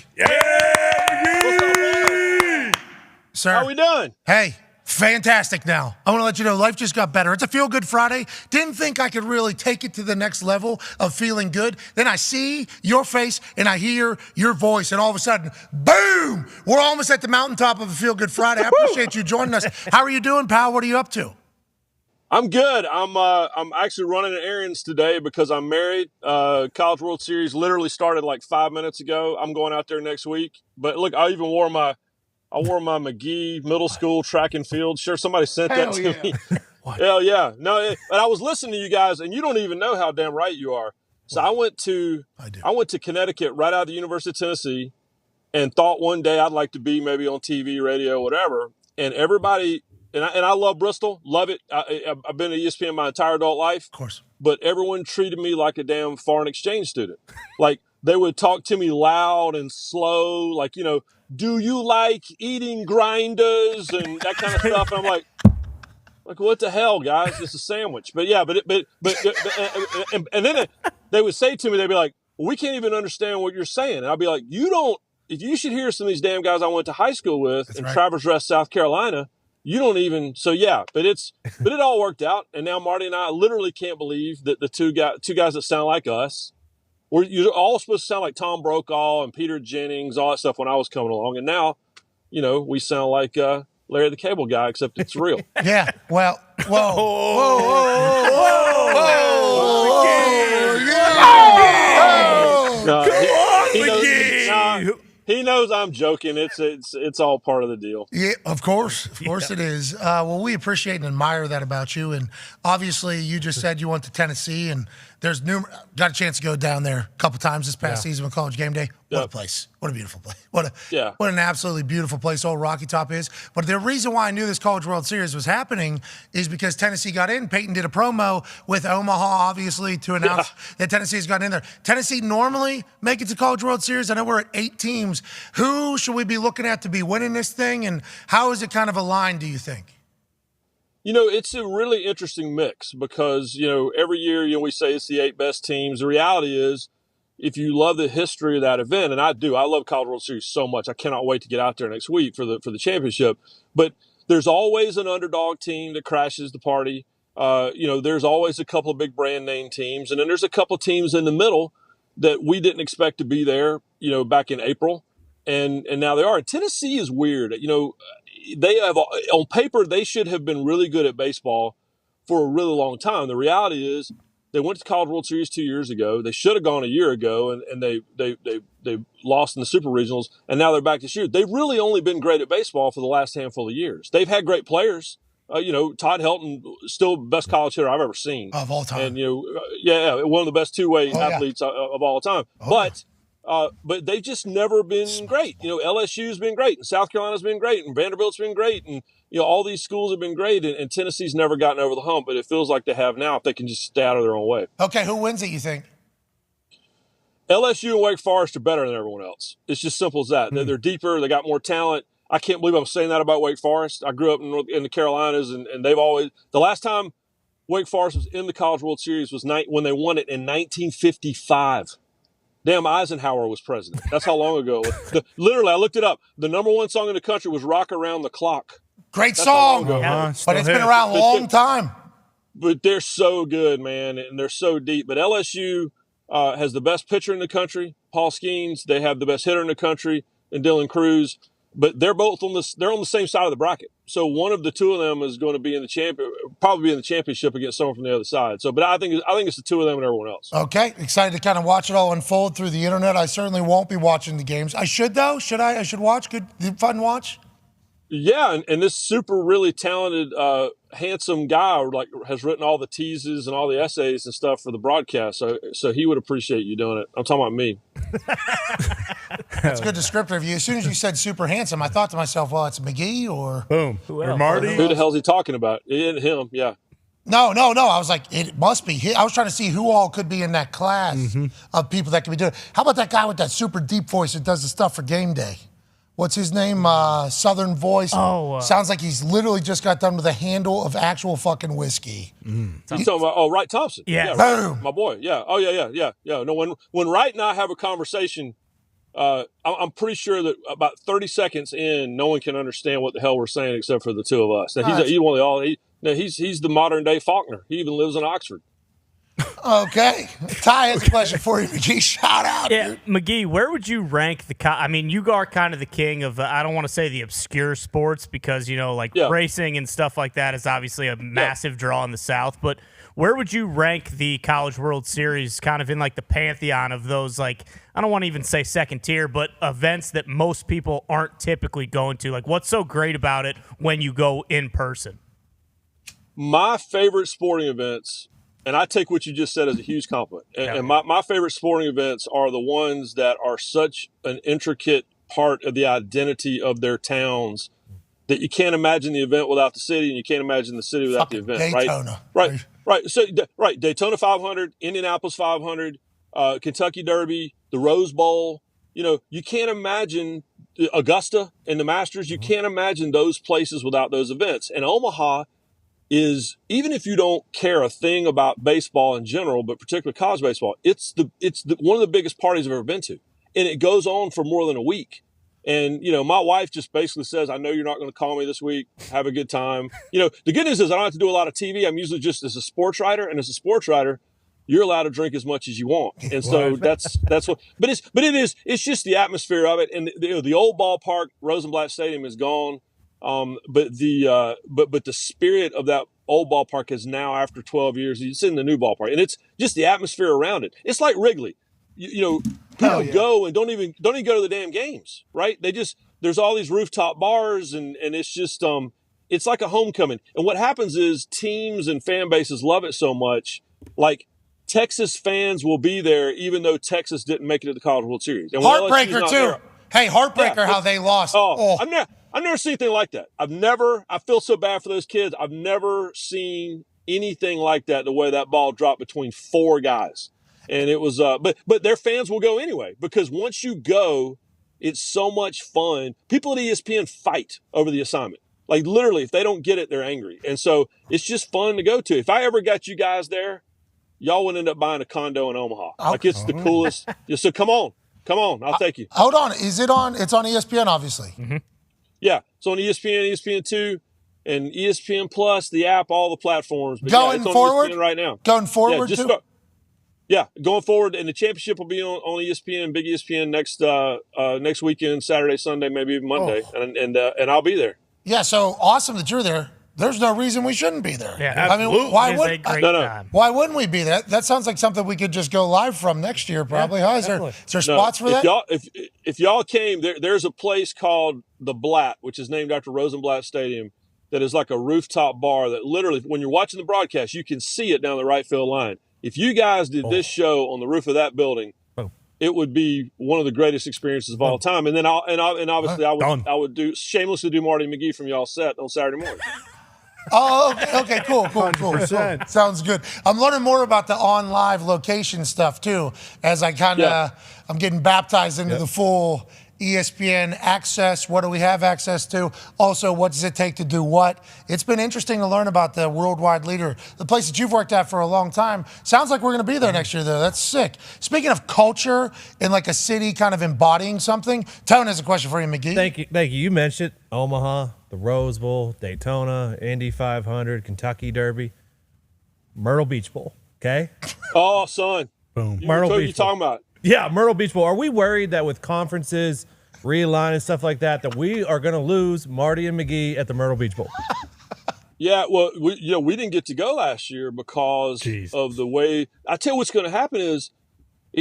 Sir. How we doing? Hey, fantastic now. I want to let you know life just got better. It's a Feel Good Friday. Didn't think I could really take it to the next level of feeling good. Then I see your face and I hear your voice, and all of a sudden, boom, we're almost at the mountaintop of a Feel Good Friday. I appreciate you joining us. How are you doing, pal? What are you up to? I'm good. I'm actually running errands today because I'm married. College World Series literally started like 5 minutes ago. I'm going out there next week. But look, I wore my McGee middle school track and field. Sure, somebody sent that to me. Hell yeah. No, and I was listening to you guys, and you don't even know how damn right you are. So I went to Connecticut right out of the University of Tennessee and thought one day I'd like to be maybe on TV, radio, whatever. And everybody, and I love Bristol, love it. I've been at ESPN my entire adult life. Of course. But everyone treated me like a damn foreign exchange student. Like they would talk to me loud and slow, like, do you like eating grinders and that kind of stuff? And I'm like, what the hell, guys? It's a sandwich. But yeah, and then they would say to me, they'd be like, well, we can't even understand what you're saying. And I'd be like, if you should hear some of these damn guys I went to high school with in Traverse Rest, South Carolina, you don't even, so yeah, but it all worked out. And now Marty and I literally can't believe that the two guys that sound like us, you're all supposed to sound like Tom Brokaw and Peter Jennings, all that stuff when I was coming along. And now, we sound like Larry the Cable Guy, except it's real. Yeah. Well, whoa, whoa, whoa, whoa, whoa, whoa. He knows I'm joking. It's all part of the deal. Yeah, of course it is. Well, we appreciate and admire that about you. And obviously, you just said you went to Tennessee, and there's got a chance to go down there a couple times this past season with College Game Day. What a place! What a beautiful place! What an absolutely beautiful place Old Rocky Top is. But the reason why I knew this College World Series was happening is because Tennessee got in. Peyton did a promo with Omaha, obviously, to announce that Tennessee's gotten in there. Tennessee normally make it to College World Series. I know we're at 8 teams. Who should we be looking at to be winning this thing, and how is it kind of aligned, do you think? It's a really interesting mix because, every year, we say it's the 8 best teams. The reality is, if you love the history of that event, and I do, I love College World Series so much. I cannot wait to get out there next week for the championship. But there's always an underdog team that crashes the party. There's always a couple of big brand name teams. And then there's a couple of teams in the middle that we didn't expect to be there, back in April. And now they are. Tennessee is weird. They have, on paper, they should have been really good at baseball for a really long time. The reality is they went to the College World Series 2 years ago. They should have gone a year ago, and they lost in the Super Regionals, and now they're back this year. They've really only been great at baseball for the last handful of years. They've had great players. Todd Helton, still best college hitter I've ever seen. Of all time. And, one of the best two-way athletes of all time. But they've just never been great. LSU's been great, and South Carolina's been great, and Vanderbilt's been great, and all these schools have been great, and Tennessee's never gotten over the hump. But it feels like they have now if they can just stay out of their own way. Okay, who wins it? You think? LSU and Wake Forest are better than everyone else. It's just simple as that. They're deeper. They got more talent. I can't believe I'm saying that about Wake Forest. I grew up in the Carolinas, and they've always the last time Wake Forest was in the College World Series was when they won it in 1955. Damn, Eisenhower was president. That's how long ago it was. Literally, I looked it up. The number 1 song in the country was Rock Around the Clock. Great song. But it's been around a long time. But they're so good, man, and they're so deep. But LSU has the best pitcher in the country, Paul Skeens. They have the best hitter in the country, and Dylan Cruz. But they're both they're on the same side of the bracket. So one of the two of them is going to be probably in the championship against someone from the other side. So, but I think it's the two of them and everyone else. Okay, excited to kind of watch it all unfold through the internet. I certainly won't be watching the games. I should though. Should I? I should watch. Good, fun watch. Yeah, and this super really talented, handsome guy has written all the teases and all the essays and stuff for the broadcast. So he would appreciate you doing it. I'm talking about me. That's a good descriptor of you. As soon as you said super handsome, I thought to myself, well, it's McGee or boom or Marty. Who the hell is he talking about? It ain't him. Yeah. No. I was like, it must be. I was trying to see who all could be in that class of people that could be doing it. How about that guy with that super deep voice that does the stuff for Game Day? What's his name? Southern voice. Sounds like he's literally just got done with a handle of actual fucking whiskey. He's talking about Wright Thompson. Yeah. Boom. My boy. Yeah. Oh yeah. No, when Wright and I have a conversation, I'm pretty sure that about 30 seconds in, no one can understand what the hell we're saying except for the two of us. Now, he's one of the he's the modern day Faulkner. He even lives in Oxford. Okay. Ty has a question for you, McGee. Shout out, dude. McGee, where would you rank you are kind of the king of, I don't want to say the obscure sports because, racing and stuff like that is obviously a massive draw in the South, but where would you rank the College World Series kind of in the pantheon of those, I don't want to even say second tier, but events that most people aren't typically going to? What's so great about it when you go in person? My favorite sporting events, and I take what you just said as a huge compliment. And my favorite sporting events are the ones that are such an intricate part of the identity of their towns that you can't imagine the event without the city, and you can't imagine the city without the event. Daytona. Right. So, Daytona 500, Indianapolis 500, Kentucky Derby, the Rose Bowl. You can't imagine Augusta and the Masters. You can't imagine those places without those events. And Omaha is, even if you don't care a thing about baseball in general, but particularly college baseball, it's one of the biggest parties I've ever been to. And it goes on for more than a week. And, my wife just basically says, I know you're not going to call me this week. Have a good time. The good news is I don't have to do a lot of TV. I'm usually just as a sports writer. And as a sports writer, you're allowed to drink as much as you want. And so that's what, it's just the atmosphere of it. And the old ballpark, Rosenblatt Stadium, is gone. But the spirit of that old ballpark is now, after 12 years, it's in the new ballpark, and it's just the atmosphere around it. It's like Wrigley. People go and don't even go to the damn games, right? There's all these rooftop bars, and it's just it's like a homecoming. And what happens is teams and fan bases love it so much, like Texas fans will be there even though Texas didn't make it to the College World Series. And Heartbreaker too. Hey, heartbreaker how they lost. I've never seen anything like that. I feel so bad for those kids. I've never seen anything like that, the way that ball dropped between 4 guys. And it was, but their fans will go anyway, because once you go, it's so much fun. People at ESPN fight over the assignment. Like literally, if they don't get it, they're angry. And so it's just fun to go to. If I ever got you guys there, y'all would end up buying a condo in Omaha. Like it's the coolest. So come on, I'll take you. Hold on, is it on? It's on ESPN, obviously. Mm-hmm. Yeah, it's on ESPN, ESPN2, and ESPN Plus, the app, all the platforms. But going it's on forward, ESPN right now. Going forward, going forward, and the championship will be on ESPN, Big ESPN next weekend, Saturday, Sunday, maybe even Monday, and I'll be there. Yeah, so awesome that you're there. There's no reason we shouldn't be there. Yeah, I mean, why wouldn't we be there? That sounds like something we could just go live from next year, probably. Yeah, is there spots for that? If y'all came, there's a place called the Blatt, which is named after Rosenblatt Stadium, that is like a rooftop bar that literally, when you're watching the broadcast, you can see it down the right field line. If you guys did this show on the roof of that building, it would be one of the greatest experiences of all time. And then obviously I would shamelessly do Marty McGee from y'all set on Saturday morning. Oh, okay, cool. Sounds good. I'm learning more about the on live location stuff too, as I I'm getting baptized into the full ESPN access. What do we have access to? Also, what does it take to do what? It's been interesting to learn about the worldwide leader, the place that you've worked at for a long time. Sounds like we're going to be there next year, though. That's sick. Speaking of culture in like a city kind of embodying something, Tone has a question for you, McGee. Thank you. You mentioned Omaha, the Rose Bowl, Daytona, Indy 500, Kentucky Derby, Myrtle Beach Bowl. Okay. Oh, son. Boom. Myrtle Beach. You talking about? Yeah, Myrtle Beach Bowl. Are we worried that with conferences, realign and stuff like that we are going to lose Marty and McGee at the Myrtle Beach Bowl? Yeah, well, we didn't get to go last year because of the way. I tell you what's going to happen is,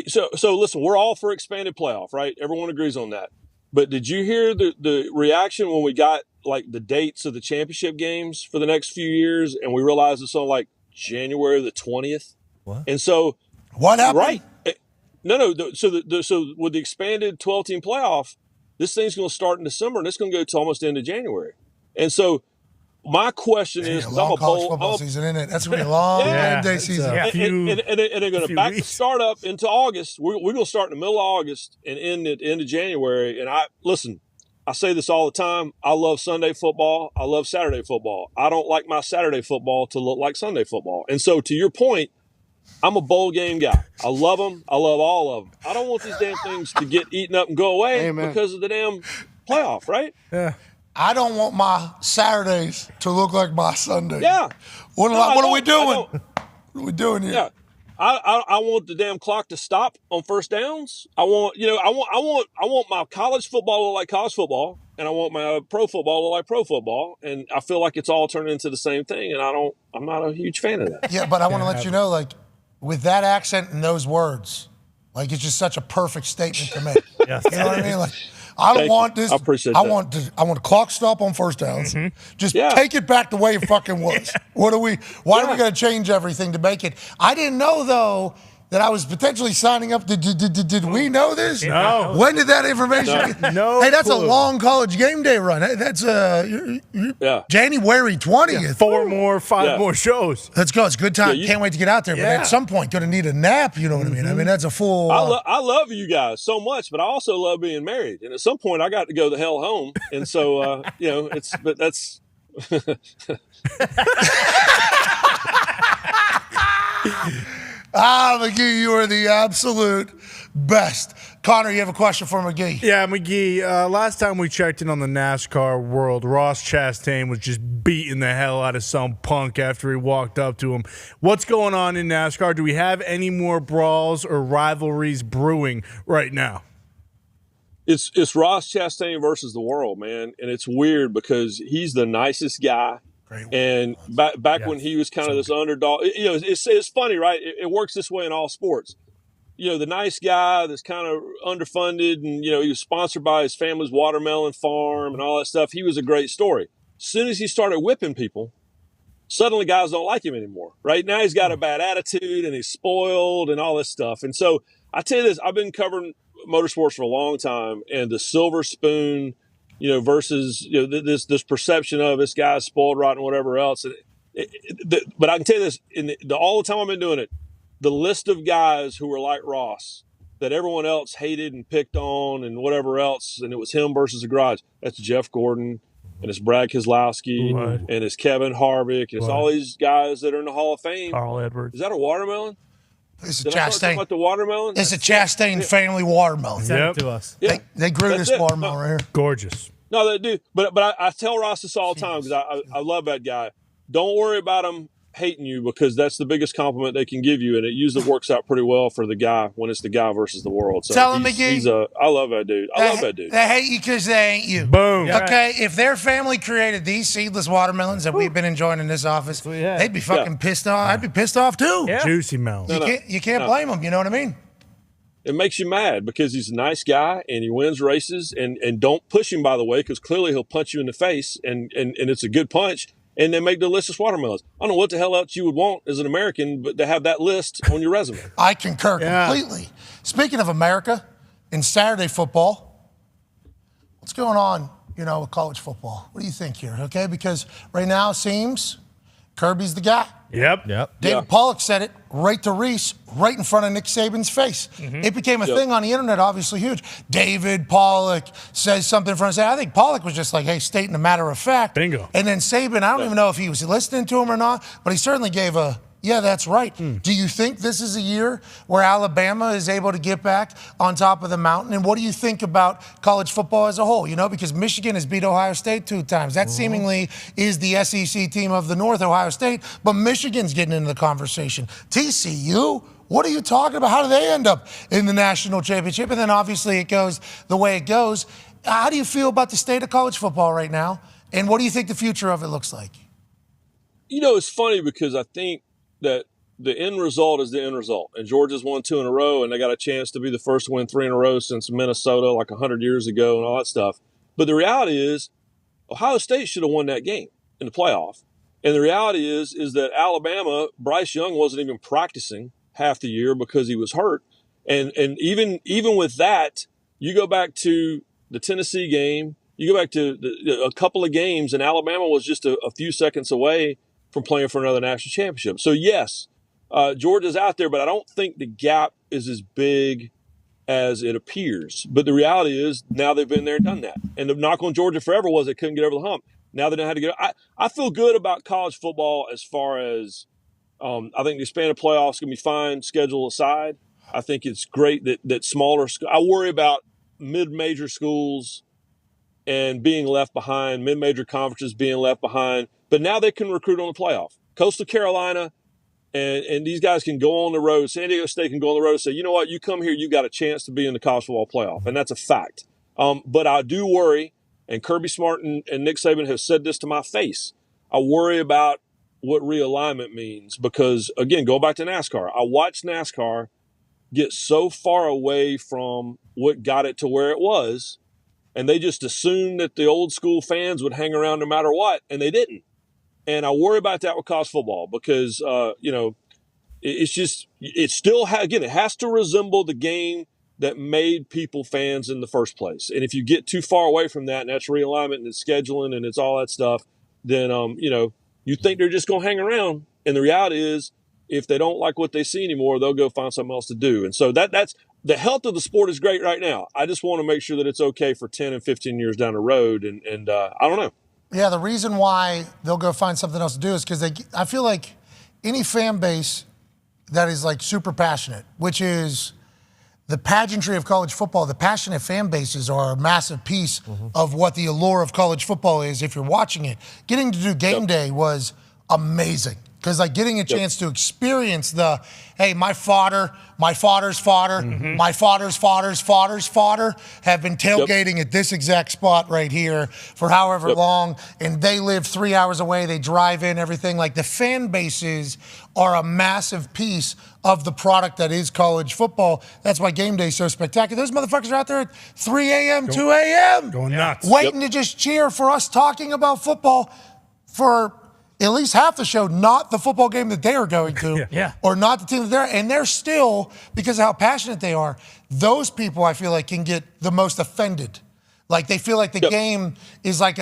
so listen, we're all for expanded playoff, right? Everyone agrees on that. But did you hear the reaction when we got like the dates of the championship games for the next few years, and we realized it's on like January the 20th? What? And so what happened? Right. No. So with the expanded 12-team playoff, this thing's going to start in December, and it's going to go to almost the end of January. And so my question is, long college football season, isn't it? That's going to be a long day season. And they're going to back the start up into August. We're going to start in the middle of August and end at the end of January. And I say this all the time. I love Sunday football. I love Saturday football. I don't like my Saturday football to look like Sunday football. And so to your point, I'm a bowl game guy. I love them. I love all of them. I don't want these damn things to get eaten up and go away because of the damn playoff, right? Yeah. I don't want my Saturdays to look like my Sundays. Yeah. What are we doing? What are we doing here? Yeah. I want the damn clock to stop on first downs. I want my college football to look like college football, and I want my pro football to look like pro football. And I feel like it's all turning into the same thing, and I'm not a huge fan of that. Yeah, but I want to let you know, like, with that accent and those words, like, it's just such a perfect statement to make. Yes. You know what I mean? Like, I don't want this. I appreciate I that. want the clock stop on first downs. Just take it back the way it fucking was. Why are we going to change everything to make it? I didn't know, though, that I was potentially signing up. Did we know this? No. When did that information? No. Hey, that's clue. a long college game day run. That's January 20th. 5 more shows. Let's go. It's a good time. Can't wait to get out there. But at some point, going to need a nap. You know what I mean? I mean, that's a full. I love you guys so much, but I also love being married. And at some point, I got to go the hell home. And so, but that's. McGee, you are the absolute best. Connor, you have a question for McGee? Yeah, McGee, last time we checked in on the NASCAR world, Ross Chastain was just beating the hell out of some punk after he walked up to him. What's going on in NASCAR? Do we have any more brawls or rivalries brewing right now? It's Ross Chastain versus the world, man, and it's weird because he's the nicest guy. And back when he was kind of this underdog, it's funny, right? It works this way in all sports. The nice guy that's kind of underfunded, and he was sponsored by his family's watermelon farm and all that stuff. He was a great story. As soon as he started whipping people, suddenly guys don't like him anymore. Right now, he's got a bad attitude and he's spoiled and all this stuff. And so I tell you this: I've been covering motorsports for a long time, and the silver spoon, versus this perception of this guy's spoiled rotten, whatever else. But I can tell you this: all the time I've been doing it, the list of guys who were like Ross that everyone else hated and picked on and whatever else, and it was him versus the garage. That's Jeff Gordon, and it's Brad Keselowski, and it's Kevin Harvick, and it's all these guys that are in the Hall of Fame. Carl Edwards. Is that a watermelon? It's a Did I start talking Chastain. about the watermelon? It's a Chastain family watermelon. Send it to us. Yeah. They grew That's this it. watermelon right here. Gorgeous. No, they do. But I tell Ross this all the time because I love that guy. Don't worry about him hating you, because that's the biggest compliment they can give you, and it usually works out pretty well for the guy when it's the guy versus the world. So Tell him, McGee. I love that dude. I love that dude. They hate you because they ain't you. Boom. Okay, if their family created these seedless watermelons that we've been enjoying in this office, they'd be fucking pissed off. I'd be pissed off too. Juicy melon. You can't blame them. You know what I mean? It makes you mad because he's a nice guy and he wins races, and don't push him, by the way, because clearly he'll punch you in the face, and it's a good punch. And they make delicious watermelons. I don't know what the hell else you would want as an American, but to have that list on your resume. I concur completely. Speaking of America, in Saturday football, what's going on, with college football? What do you think here? Okay, because right now it seems Kirby's the guy. Yep. David Pollock said it right to Reese, right in front of Nick Saban's face. It became a thing on the internet, obviously huge. David Pollock says something in front of Saban. I think Pollock was just like, hey, stating a matter of fact. Bingo. And then Saban, I don't even know if he was listening to him or not, but he certainly gave a, yeah, that's right. Do you think this is a year where Alabama is able to get back on top of the mountain? And what do you think about college football as a whole? Because Michigan has beat Ohio State 2 times. That seemingly is the SEC team of the North, Ohio State, but Michigan's getting into the conversation. TCU, what are you talking about? How do they end up in the national championship? And then obviously it goes the way it goes. How do you feel about the state of college football right now? And what do you think the future of it looks like? It's funny because I think that the end result is the end result. And Georgia's won 2 in a row, and they got a chance to be the first to win 3 in a row since Minnesota like 100 years ago and all that stuff. But the reality is Ohio State should have won that game in the playoff. And the reality is that Alabama, Bryce Young wasn't even practicing half the year because he was hurt. And even with that, you go back to the Tennessee game, you go back to a couple of games, and Alabama was just a few seconds away from playing for another national championship. So yes, Georgia's out there, but I don't think the gap is as big as it appears. But the reality is now they've been there and done that. And the knock on Georgia forever was they couldn't get over the hump. Now they know how to get. I feel good about college football as far as I think the expanded playoffs can be fine, schedule aside. I think it's great that smaller. I worry about mid-major schools and being left behind, mid-major conferences being left behind. But now they can recruit on the playoff. Coastal Carolina and these guys can go on the road. San Diego State can go on the road and say, you know what, you come here, you got a chance to be in the college football playoff. And that's a fact. But I do worry, and Kirby Smart and Nick Saban have said this to my face, I worry about what realignment means because, again, go back to NASCAR. I watched NASCAR get so far away from what got it to where it was, and they just assumed that the old school fans would hang around no matter what, and they didn't. And I worry about that with college football because, it has to resemble the game that made people fans in the first place. And if you get too far away from that, and that's realignment and it's scheduling and it's all that stuff, then, you think they're just going to hang around. And the reality is, if they don't like what they see anymore, they'll go find something else to do. And so that's the health of the sport is great right now. I just want to make sure that it's okay for 10 and 15 years down the road. And I don't know. Yeah, the reason why they'll go find something else to do is because I feel like any fan base that is like super passionate, which is the pageantry of college football, the passionate fan bases are a massive piece of what the allure of college football is if you're watching it. Getting to do game day was amazing. Because like getting a chance to experience the, hey, my father's father's father, my father's father have been tailgating at this exact spot right here for however long, and they live 3 hours away, they drive in, everything. Like the fan bases are a massive piece of the product that is college football. That's why game day is so spectacular. Those motherfuckers are out there at 3 a.m., 2 a.m. Going nuts. Waiting to just cheer for us talking about football for at least half the show, not the football game that they are going to, or not the team that they're, and they're still, because of how passionate they are, those people I feel like can get the most offended. Like they feel like the game is like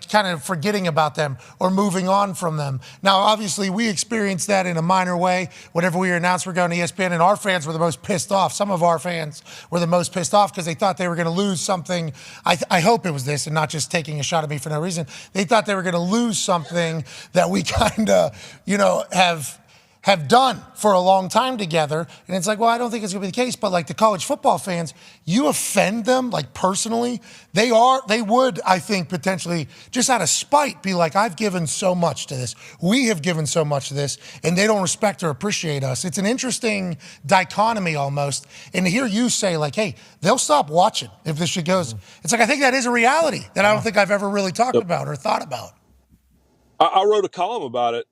kind of forgetting about them or moving on from them. Now, obviously, we experienced that in a minor way. Whenever we announced we're going to ESPN, and our fans were the most pissed off. Some of our fans were the most pissed off because they thought they were going to lose something. I hope it was this and not just taking a shot at me for no reason. They thought they were going to lose something that we kind of, have done for a long time together. And it's like, well, I don't think it's gonna be the case, but like the college football fans, you offend them, like personally, they would, I think, potentially, just out of spite, be like, I've given so much to this. We have given so much to this, and they don't respect or appreciate us. It's an interesting dichotomy almost. And to hear you say like, hey, they'll stop watching if this shit goes. It's like, I think that is a reality that I don't think I've ever really talked about or thought about. I wrote a column about it.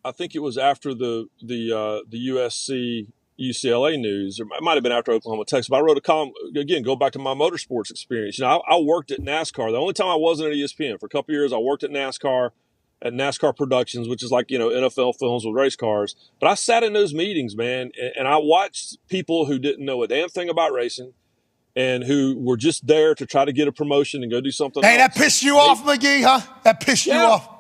I think it was after the USC UCLA news, or it might have been after Oklahoma Texas. But I wrote a column again. Go back to my motorsports experience. I worked at NASCAR. The only time I wasn't at ESPN for a couple of years, I worked at NASCAR Productions, which is like NFL films with race cars. But I sat in those meetings, man, and I watched people who didn't know a damn thing about racing and who were just there to try to get a promotion and go do something. Hey, that pissed you off, McGee, huh? That pissed you off.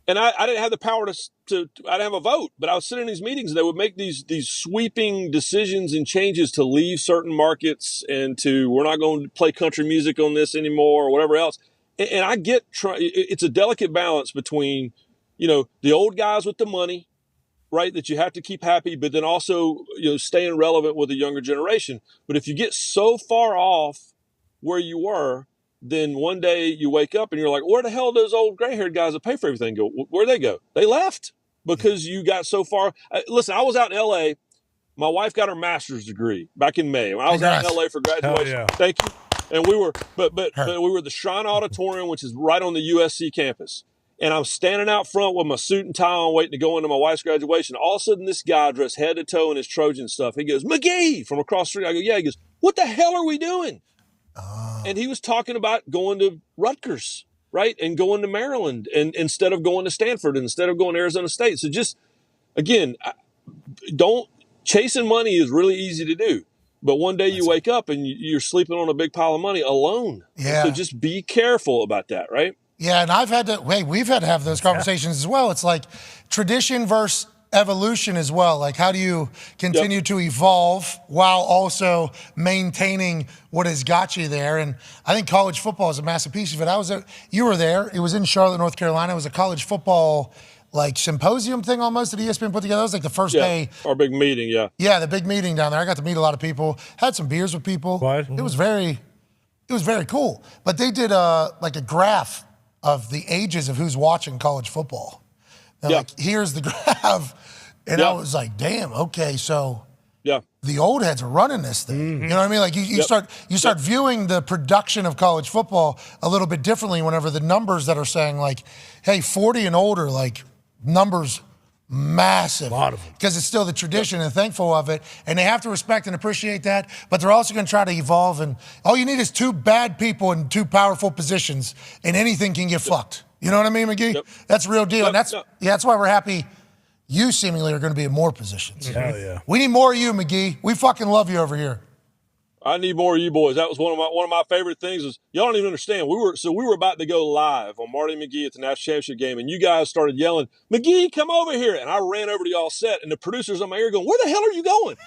And I didn't have the power to I didn't have a vote, but I was sitting in these meetings and they would make these sweeping decisions and changes to leave certain markets and we're not going to play country music on this anymore or whatever else. And I get, it's a delicate balance between, the old guys with the money, right, that you have to keep happy, but then also, staying relevant with the younger generation. But if you get so far off where you were, then one day you wake up and you're like, where the hell those old gray-haired guys that pay for everything go? Where'd they go? They left because you got so far. Listen, I was out in L.A. My wife got her master's degree back in May. I was out in L.A. for graduation. Thank you. And we were, but we were at the Shrine Auditorium, which is right on the USC campus. And I'm standing out front with my suit and tie on, waiting to go into my wife's graduation. All of a sudden, this guy dressed head to toe in his Trojan stuff. He goes, McGee, from across the street. I go, yeah. He goes, what the hell are we doing? And he was talking about going to Rutgers, right? And going to Maryland and instead of going to Stanford, instead of going to Arizona State. So just, again, chasing money is really easy to do. But one day you wake up and you're sleeping on a big pile of money alone. Yeah. So just be careful about that, right? Yeah, and we've had to have those conversations as well. It's like tradition versus evolution as well. Like, how do you continue to evolve while also maintaining what has got you there? And I think college football is a massive piece of it. You were there. It was in Charlotte, North Carolina. It was a college football symposium thing almost that ESPN put together. It was like the first day. Our big meeting, Yeah, the big meeting down there. I got to meet a lot of people. Had some beers with people. What? It was very cool. But they did a graph of the ages of who's watching college football. Like, here's the graph. And I was like, damn, okay, so the old heads are running this thing. You know what I mean? Like you start viewing the production of college football a little bit differently whenever the numbers that are saying like, hey, 40 and older, like numbers massive. A lot of them. Because it's still the tradition and thankful of it. And they have to respect and appreciate that. But they're also going to try to evolve. And all you need is two bad people in two powerful positions and anything can get fucked. You know what I mean, McGee? That's a real deal. And that's why we're happy you seemingly are going to be in more positions. Hell yeah. We need more of you, McGee. We fucking love you over here. I need more of you boys. That was one of my favorite things. Is y'all don't even understand. We were about to go live on Marty McGee at the national championship game, and you guys started yelling, "McGee, come over here!" And I ran over to y'all set, and the producers on my ear going, "Where the hell are you going?"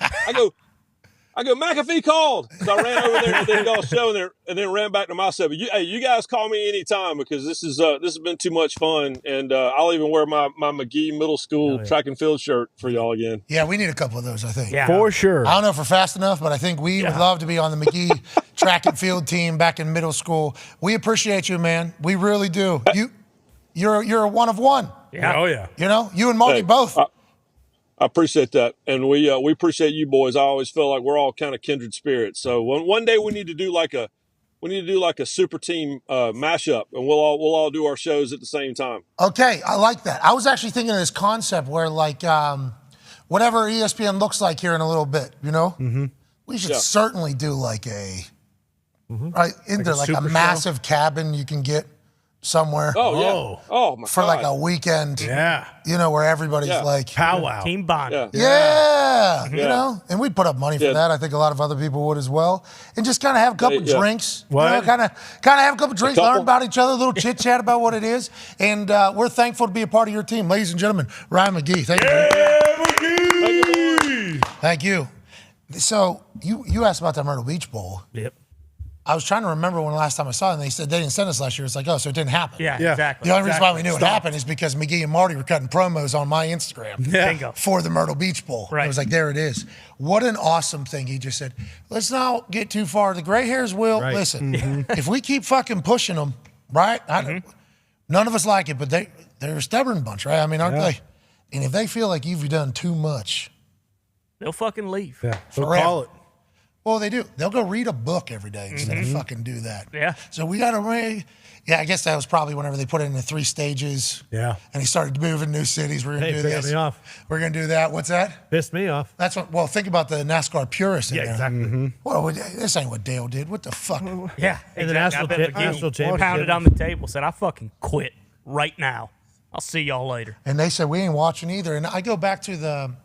I go, McAfee called. So I ran over there and did y'all's show and then ran back to my set. But you guys call me anytime because this has been too much fun. And I'll even wear my McGee middle school track and field shirt for y'all again. Yeah, we need a couple of those, I think. Yeah. For sure. I don't know if we're fast enough, but I think we would love to be on the McGee track and field team back in middle school. We appreciate you, man. We really do. you're a one of one. Yeah. Oh, yeah. You know, you and Marty both. I appreciate that, and we appreciate you boys. I always feel like we're all kind of kindred spirits. So one day we need to do like a super team mashup, and we'll all do our shows at the same time. Okay, I like that. I was actually thinking of this concept where like whatever ESPN looks like here in a little bit, you know, we should certainly do like a right in there like a massive cabin you can get somewhere. Oh yeah. Oh my for God. like a weekend. Yeah. You know, where everybody's like powwow. Team bond. Yeah. You know, and we'd put up money for that. I think a lot of other people would as well. And just kind of have a couple drinks. What? You know, kind of have a couple drinks, learn about each other, a little chit chat about what it is. And we're thankful to be a part of your team. Ladies and gentlemen, Ryan McGee. Thank you. Thank you. So you asked about that Myrtle Beach Bowl. Yep. I was trying to remember when the last time I saw it, and they said they didn't send us last year. It's like, oh, so it didn't happen. Yeah, exactly. The only reason why we knew it happened is because McGee and Marty were cutting promos on my Instagram Bingo. for the Myrtle Beach Bowl. Right. It was like, there it is. What an awesome thing. He just said, let's not get too far. The gray hairs will. Right. Listen, if we keep fucking pushing them, right? None of us like it, but they're a stubborn bunch, right? I mean, aren't they? And if they feel like you've done too much, they'll fucking leave. Yeah. They'll Forever. call it. well, they do. They'll go read a book every day instead of fucking do that. Yeah. So we got to I guess that was probably whenever they put it in the 3 stages. Yeah. And he started moving new cities. We're going to do pissed this. me off. We're going to do that. What's that? Pissed me off. That's what. Well, think about the NASCAR purists in there. Exactly. Well, this ain't what Dale did. What the fuck? Yeah. And the exactly. national championship. Pounded on the table, said, I fucking quit right now. I'll see y'all later. And they said, we ain't watching either. And I go back to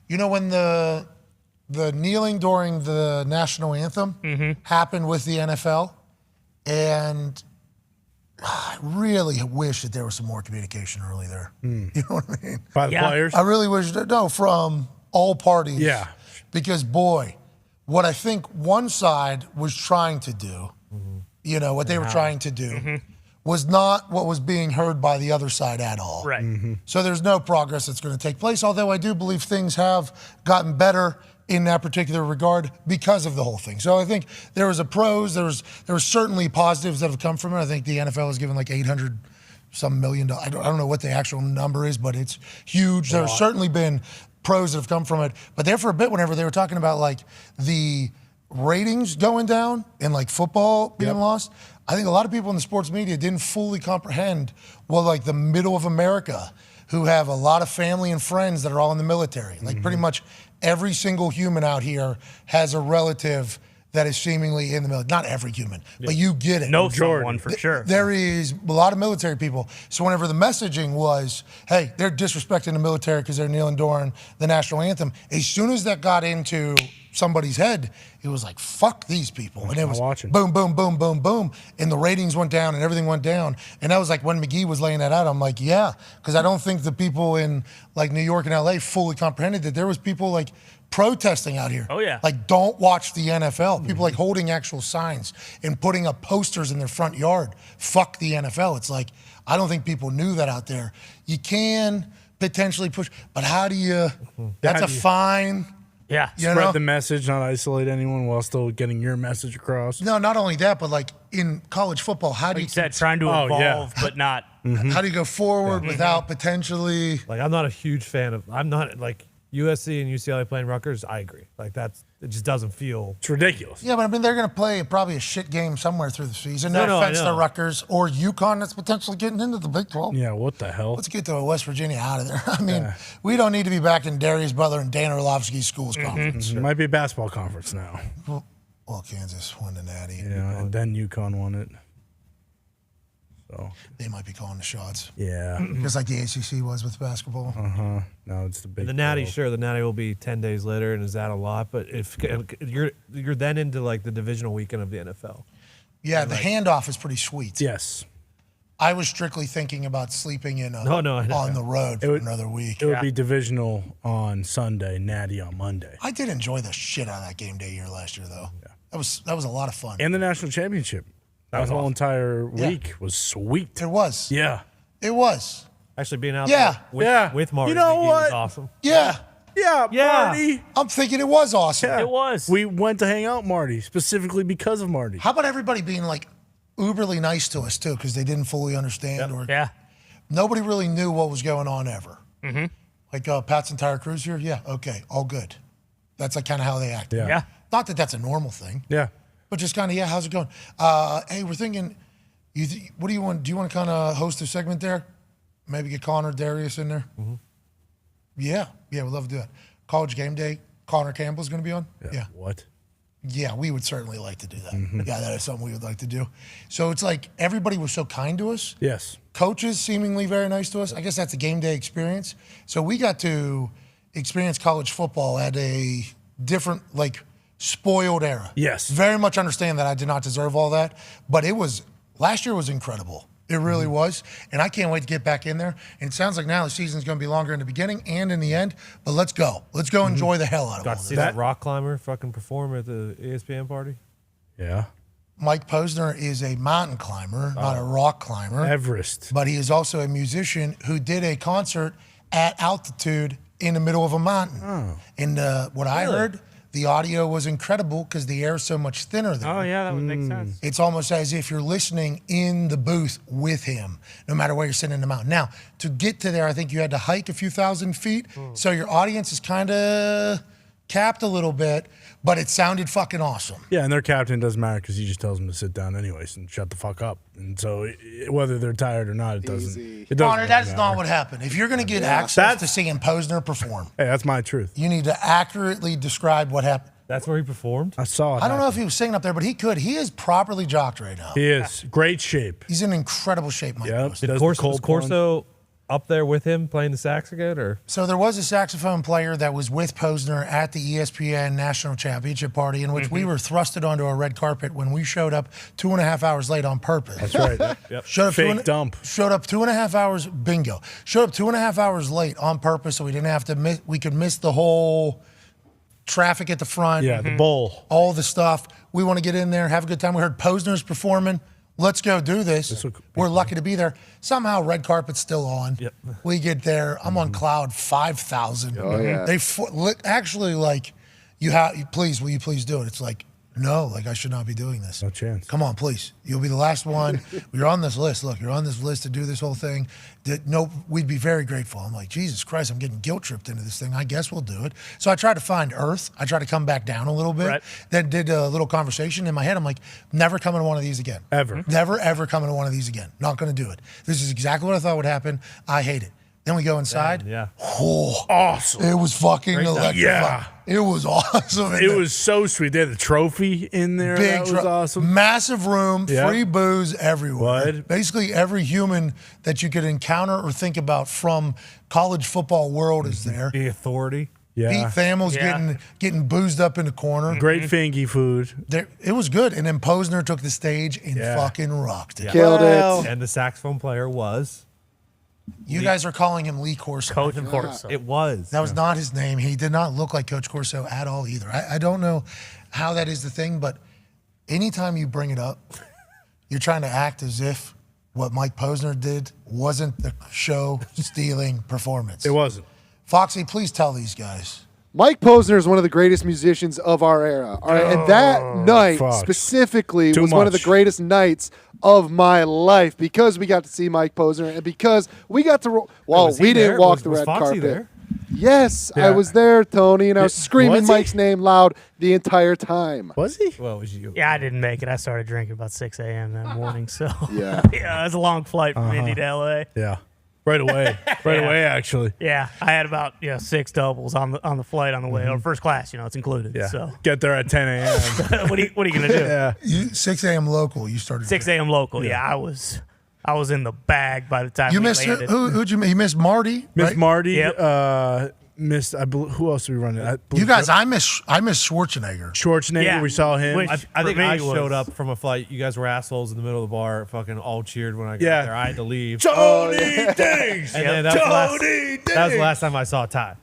when the kneeling during the national anthem happened with the NFL. And I really wish that there was some more communication early there. You know what I mean? By the players? I really wish from all parties. Yeah. Because, boy, what I think one side was trying to do, what they were trying to do, was not what was being heard by the other side at all. Right. So there's no progress that's going to take place, although I do believe things have gotten better in that particular regard because of the whole thing. So I think there was a pros, there was certainly positives that have come from it. I think the NFL has given like $800-some million. I don't know what the actual number is, but it's huge. There's certainly been pros that have come from it. But there for a bit, whenever they were talking about like the ratings going down and like football being lost, I think a lot of people in the sports media didn't fully comprehend like the middle of America, who have a lot of family and friends that are all in the military. Like pretty much every single human out here has a relative that is seemingly in the military. Not every human, but you get it. No someone for sure. There is a lot of military people. So whenever the messaging was, hey, they're disrespecting the military because they're kneeling during the national anthem, as soon as that got into somebody's head, it was like, fuck these people. And it was boom, boom, boom, boom, boom. And the ratings went down and everything went down. And that was like when McGee was laying that out, I'm like, yeah, because I don't think the people in like New York and LA fully comprehended that there was people like protesting out here. Oh, yeah. Like, don't watch the NFL. People like holding actual signs and putting up posters in their front yard. Fuck the NFL. It's like, I don't think people knew that out there. You can potentially push, but how do you, that's a fine. Yeah. Spread the message, not isolate anyone while still getting your message across. No, not only that, but like in college football, how do you said trying to evolve, but not. How do you go forward without potentially? Like, I'm not a huge fan of. I'm not like USC and UCLA playing Rutgers. I agree. Like it just doesn't feel. It's ridiculous. Yeah, but I mean, they're going to play probably a shit game somewhere through the season. No offense to Rutgers or UConn that's potentially getting into the Big 12. Yeah, what the hell? Let's get the West Virginia out of there. I mean, we don't need to be back in Darius Butler and Dan Orlovsky's schools conference. It might be a basketball conference now. Well, Kansas won the Natty. Yeah, and then UConn won it. So they might be calling the shots. Yeah. Just like the ACC was with basketball. No, it's the Big The Natty, 12. sure, the Natty will be 10 days later, and is that a lot? But if you're then into like the divisional weekend of the NFL. Yeah, the handoff is pretty sweet. Yes. I was strictly thinking about sleeping in on the road for another week. It would be divisional on Sunday, Natty on Monday. I did enjoy the shit out of that game day year last year, though. Yeah. That was a lot of fun. And the national championship. That whole entire week was sweet. It was. Yeah. It was. Actually being out there with Marty was awesome. Yeah. Yeah, Marty. I'm thinking it was awesome. It was. We went to hang out Marty, specifically because of Marty. How about everybody being like uberly nice to us, too, because they didn't fully understand? Nobody really knew what was going on ever. Mm-hmm. Like Pat's entire crew's here? Yeah, okay, all good. That's like kind of how they act. Yeah. Not that that's a normal thing. Yeah. But just kind of, how's it going? Hey, we're thinking, what do you want? Do you want to kind of host a segment there? Maybe get Connor Darius in there? Mm-hmm. Yeah, we'd love to do that. College Game Day, Connor Campbell's going to be on? Yeah. What? Yeah, we would certainly like to do that. Mm-hmm. Yeah, that is something we would like to do. So it's like everybody was so kind to us. Yes. Coaches seemingly very nice to us. I guess that's a game day experience. So we got to experience college football at a different, like, spoiled era. Yes. Very much understand that I did not deserve all that, but last year was incredible. It really was. And I can't wait to get back in there. And it sounds like now the season's going to be longer in the beginning and in the end, but let's go. Let's go enjoy the hell out of it. Got to see that rock climber fucking perform at the ESPN party? Yeah. Mike Posner is a mountain climber, not a rock climber. Everest. But he is also a musician who did a concert at altitude in the middle of a mountain. Oh. And what I heard, the audio was incredible because the air is so much thinner there. Oh, yeah, that would make sense. It's almost as if you're listening in the booth with him, no matter where you're sitting in the mountain. Now, to get to there, I think you had to hike a few thousand feet. So your audience is kind of capped a little bit, but it sounded fucking awesome. Yeah, and their captain doesn't matter because he just tells them to sit down anyways and shut the fuck up. And so whether they're tired or not, it doesn't. Connor, that is not what happened. If you're going to get access to seeing Posner perform, hey, that's my truth. You need to accurately describe what happened. That's where he performed? I saw it. I don't know if he was singing up there, but he could. He is properly jocked right now. He is. Great shape. He's in incredible shape, Mike. Yep. Posner. Was Corso up there with him playing the sax again? Or? So there was a saxophone player that was with Posner at the ESPN National Championship Party in which we were thrusted onto a red carpet when we showed up 2.5 hours late on purpose. That's right. Yep. Showed up Fake dump. Showed up 2.5 hours, bingo. Showed up 2.5 hours late on purpose so we didn't have to we could miss the whole traffic at the front. Yeah, the bowl. All the stuff. We want to get in there, have a good time. We heard Posner's performing. Let's go do this. We're lucky to be there. Somehow, red carpet's still on. Yep. We get there. I'm on cloud 5,000. Oh, yeah. They actually like, will you please do it? It's like, no, like I should not be doing this. No chance. Come on, please. You'll be the last one. You're on this list. Look, you're on this list to do this whole thing. We'd be very grateful. I'm like, Jesus Christ, I'm getting guilt tripped into this thing. I guess we'll do it. So I tried to find Earth. I tried to come back down a little bit. Right. Then did a little conversation in my head. I'm like, never coming to one of these again. Ever. Never, ever coming to one of these again. Not going to do it. This is exactly what I thought would happen. I hate it. Then we go inside. Yeah. Oh, awesome. It was fucking electrifying. Yeah. It was awesome. It was so sweet. They had the trophy in there. Big that was awesome. Massive room, Yep. free booze everywhere. What? Basically, every human that you could encounter or think about from college football world is there. The authority. Yeah. Pete Thamel's getting boozed up in the corner. Great fingy food. It was good. And then Posner took the stage and fucking rocked it. Killed it. And the saxophone player was? You guys are calling him Lee Corso. Coach Corso. It was. That was not his name. He did not look like Coach Corso at all either. I don't know how that is the thing, but anytime you bring it up, you're trying to act as if what Mike Posner did wasn't the show-stealing performance. It wasn't. Foxy, please tell these guys. Mike Posner is one of the greatest musicians of our era. All right, and that night Fox. specifically Too was one of the much. greatest nights of my life because we got to see Mike Posner and because we got to. Was he we didn't there? walk Was- the was red Foxy carpet. there? Yes, I Yeah. was there, Tony, and I was screaming was he? Mike's name loud the entire time. Was he? Well, was you? Yeah, I didn't make it. I started drinking about 6 a.m. that morning. So Yeah. yeah, it was a long flight from Indy to LA. Yeah. Right away. Right away, actually. Yeah, I had about 6 doubles on the flight on the way, or first class. It's included. Yeah. So Get there at 10 a.m. what are you gonna do? Yeah. 6 a.m. local, you started. 6 a.m. local. Yeah, I was in the bag by the time You we missed landed. who'd you miss? You missed Marty. Miss right? Marty. Yep. Missed. Who else did we run it? You guys, I miss Schwarzenegger. Schwarzenegger. Yeah. We saw him. Which- I think For me, I it was- showed up from a flight. You guys were assholes in the middle of the bar, fucking all cheered when I got Yeah. there. I had to leave. Tony Diggs. And then that was Tony that was the last time I saw Ty.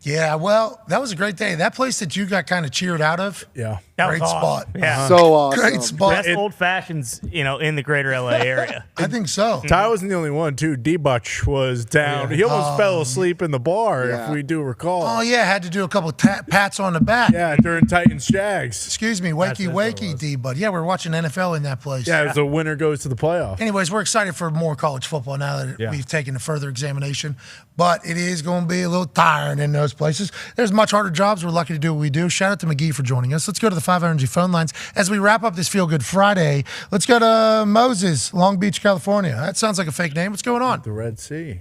Yeah, well, that was a great day. That place that you got kind of cheered out of, Yeah. That great was awesome. spot. Yeah. So awesome. Great spot. Best old fashions, in the greater LA area. I think so. Ty wasn't the only one, too. D-Butch was down. He almost fell asleep in the bar Yeah. if we do do recall. Oh, yeah, had to do a couple pats on the back. Yeah, during Titans Jags. Excuse me, wakey, D-Bud. Yeah, we're watching NFL in that place. Yeah, the winner goes to the playoff. Anyways, we're excited for more college football now that we've taken a further examination. But it is going to be a little tiring in those places. There's much harder jobs. We're lucky to do what we do. Shout out to McGee for joining us. Let's go to the 5 Energy phone lines. As we wrap up this Feel Good Friday, let's go to Moses, Long Beach, California. That sounds like a fake name. What's going on? The Red Sea.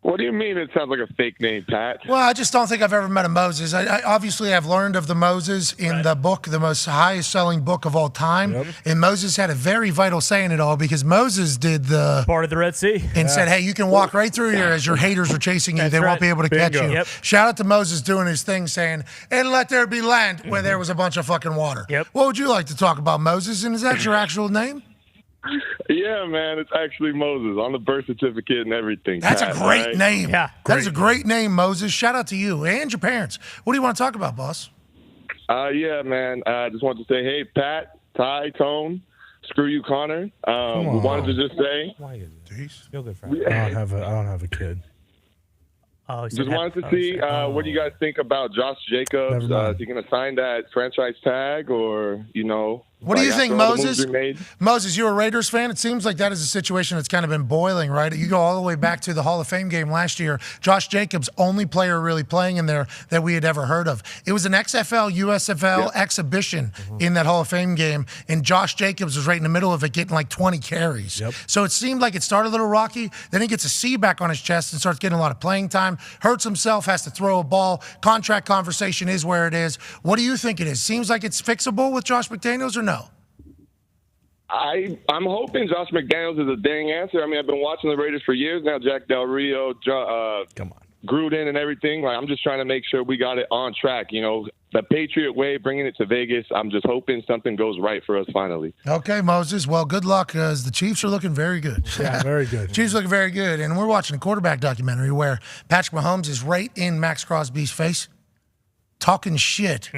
What do you mean it sounds like a fake name, Pat? Well, I just don't think I've ever met a Moses. I obviously have learned of the Moses in the book, the most highest selling book of all time. Yep. And Moses had a very vital say in it all because Moses did the part of the Red Sea and said, hey, you can walk right through here as your haters are chasing you. They won't be able to catch you. Yep. Shout out to Moses doing his thing saying, and let there be land where there was a bunch of fucking water. Yep. What would you like to talk about, Moses? And is that your actual name? Yeah, man, it's actually Moses on the birth certificate and everything. That's Pat, a great right? name. Yeah, that is a great name, Moses. Shout out to you and your parents. What do you want to talk about, boss? Yeah, man. I just wanted to say, hey, Pat, Ty, Tone, screw you, Connor. We wanted to just say, Feel good, Friday. I don't have a kid. just wanted to see what do you guys think about Josh Jacobs? Is he going to sign that franchise tag or, What do you think, Moses? Moses, you're a Raiders fan. It seems like that is a situation that's kind of been boiling, right? You go all the way back to the Hall of Fame game last year. Josh Jacobs, only player really playing in there that we had ever heard of. It was an XFL, USFL exhibition in that Hall of Fame game, and Josh Jacobs was right in the middle of it getting like 20 carries. So it seemed like it started a little rocky. Then he gets a C back on his chest and starts getting a lot of playing time. Hurts himself, has to throw a ball. Contract conversation is where it is. What do you think it is? Seems like it's fixable with Josh McDaniels or no? I'm hoping Josh McDaniels is a dang answer. I mean, I've been watching the Raiders for years now. Jack Del Rio, Gruden and everything. Like, I'm just trying to make sure we got it on track. The Patriot way, bringing it to Vegas. I'm just hoping something goes right for us finally. Okay, Moses. Well, good luck because the Chiefs are looking very good. Yeah, very good. Chiefs looking very good. And we're watching a quarterback documentary where Patrick Mahomes is right in Max Crosby's face, talking shit,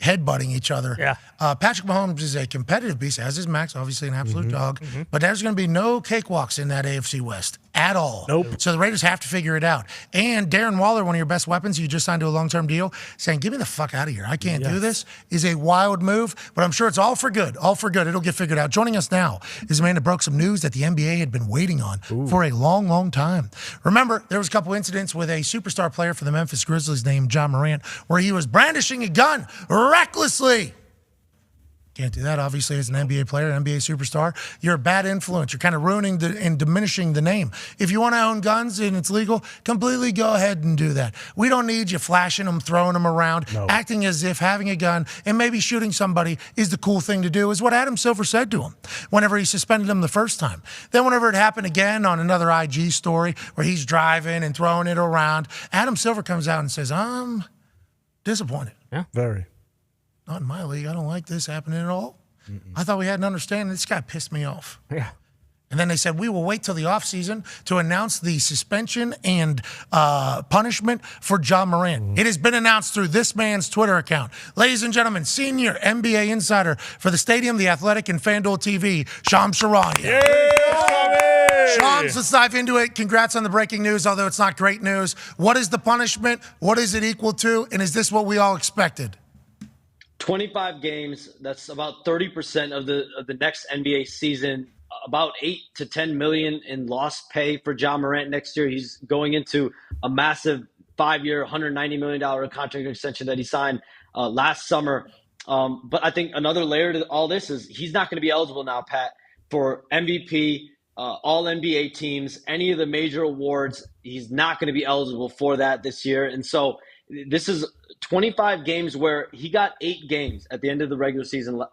headbutting each other. Yeah. Patrick Mahomes is a competitive beast, as is Max, obviously an absolute dog. But there's going to be no cakewalks in that AFC West at all. Nope. So the Raiders have to figure it out. And Darren Waller, one of your best weapons, you just signed to a long-term deal, saying, get me the fuck out of here. I can't do this, is a wild move. But I'm sure it's all for good. All for good. It'll get figured out. Joining us now is a man that broke some news that the NBA had been waiting on for a long, long time. Remember, there was a couple incidents with a superstar player for the Memphis Grizzlies named John Morant where he was brandishing a gun recklessly. Can't do that, obviously, as an NBA player, an NBA superstar. You're a bad influence. You're kind of ruining and diminishing the name. If you want to own guns and it's legal, completely go ahead and do that. We don't need you flashing them, throwing them around, acting as if having a gun and maybe shooting somebody is the cool thing to do, is what Adam Silver said to him whenever he suspended him the first time. Then whenever it happened again on another IG story where he's driving and throwing it around, Adam Silver comes out and says, I'm disappointed. Yeah, very. Not in my league. I don't like this happening at all. I thought we had an understanding. This guy pissed me off. Yeah. And then they said, we will wait till the offseason to announce the suspension and punishment for John Morant. It has been announced through this man's Twitter account. Ladies and gentlemen, senior NBA insider for the Stadium, The Athletic, and FanDuel TV, Shams Charania. Shams, let's dive into it. Congrats on the breaking news, although it's not great news. What is the punishment? What is it equal to? And is this what we all expected? 25 games. That's about 30% of the next NBA season. About 8 to 10 million in lost pay for John Morant next year. He's going into a massive 5-year, $190 million contract extension that he signed last summer. But I think another layer to all this is he's not going to be eligible now, Pat, for MVP, all NBA teams, any of the major awards. He's not going to be eligible for that this year. And so this is 25 games where he got 8 games at the end of the regular season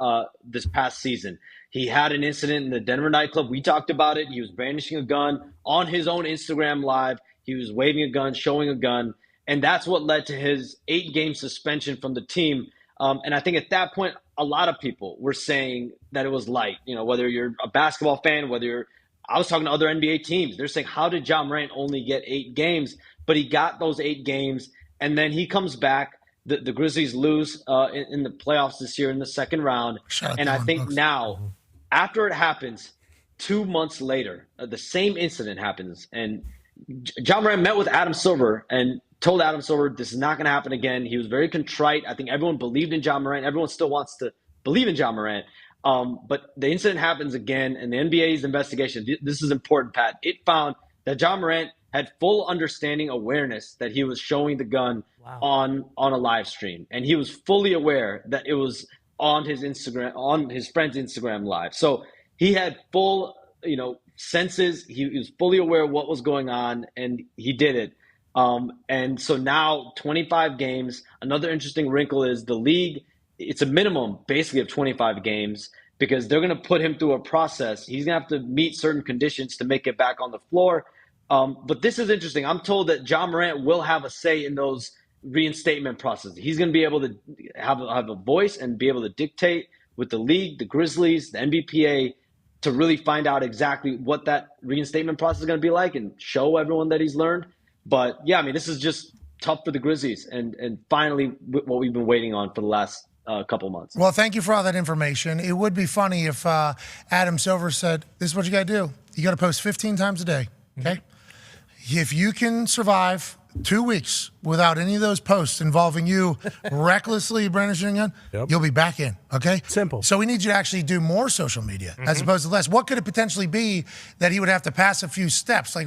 this past season. He had an incident in the Denver nightclub. We talked about it. He was brandishing a gun on his own Instagram Live. He was waving a gun, showing a gun. And that's what led to his 8-game suspension from the team. And I think at that point, a lot of people were saying that it was light. Whether you're a basketball fan, I was talking to other NBA teams. They're saying, how did John Morant only get 8 games? But he got those 8 games. And then he comes back. The Grizzlies lose in the playoffs this year in the second round. And I think now, after it happens, 2 months later, the same incident happens. And John Morant met with Adam Silver and told Adam Silver this is not going to happen again. He was very contrite. I think everyone believed in John Morant. Everyone still wants to believe in John Morant. But the incident happens again, and the NBA's investigation, this is important, Pat. It found that John Morant had full understanding, awareness that he was showing the gun on a live stream. And he was fully aware that it was on his Instagram, on his friend's Instagram live. So he had full, senses. He was fully aware of what was going on, and he did it. And so now 25 games. Another interesting wrinkle is the league, it's a minimum basically of 25 games because they're going to put him through a process. He's going to have to meet certain conditions to make it back on the floor. But this is interesting. I'm told that John Morant will have a say in those reinstatement processes. He's going to be able to have a voice and be able to dictate with the league, the Grizzlies, the NBPA to really find out exactly what that reinstatement process is going to be like and show everyone that he's learned. But yeah, I mean, this is just tough for the Grizzlies and finally what we've been waiting on for the last couple months. Well, thank you for all that information. It would be funny if Adam Silver said, this is what you got to do. You got to post 15 times a day, okay? If you can survive 2 weeks without any of those posts involving you recklessly brandishing a gun, you'll be back in, okay? Simple. So we need you to actually do more social media as opposed to less. What could it potentially be that he would have to pass a few steps? Like,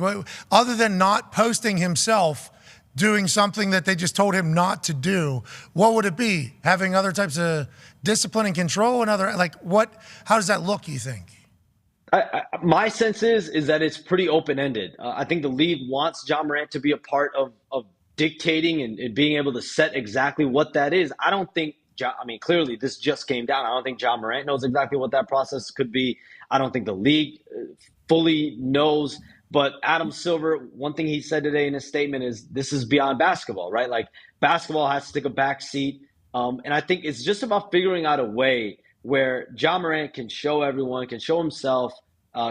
other than not posting himself doing something that they just told him not to do, what would it be? Having other types of discipline and control and other, like, what? How does that look, you think? My sense is that it's pretty open-ended. I think the league wants John Morant to be a part of dictating and being able to set exactly what that is. I don't think, clearly this just came down. I don't think John Morant knows exactly what that process could be. I don't think the league fully knows. But Adam Silver, one thing he said today in his statement is this is beyond basketball, right? Like basketball has to take a back seat. And I think it's just about figuring out a way where John Morant can show everyone, can show himself,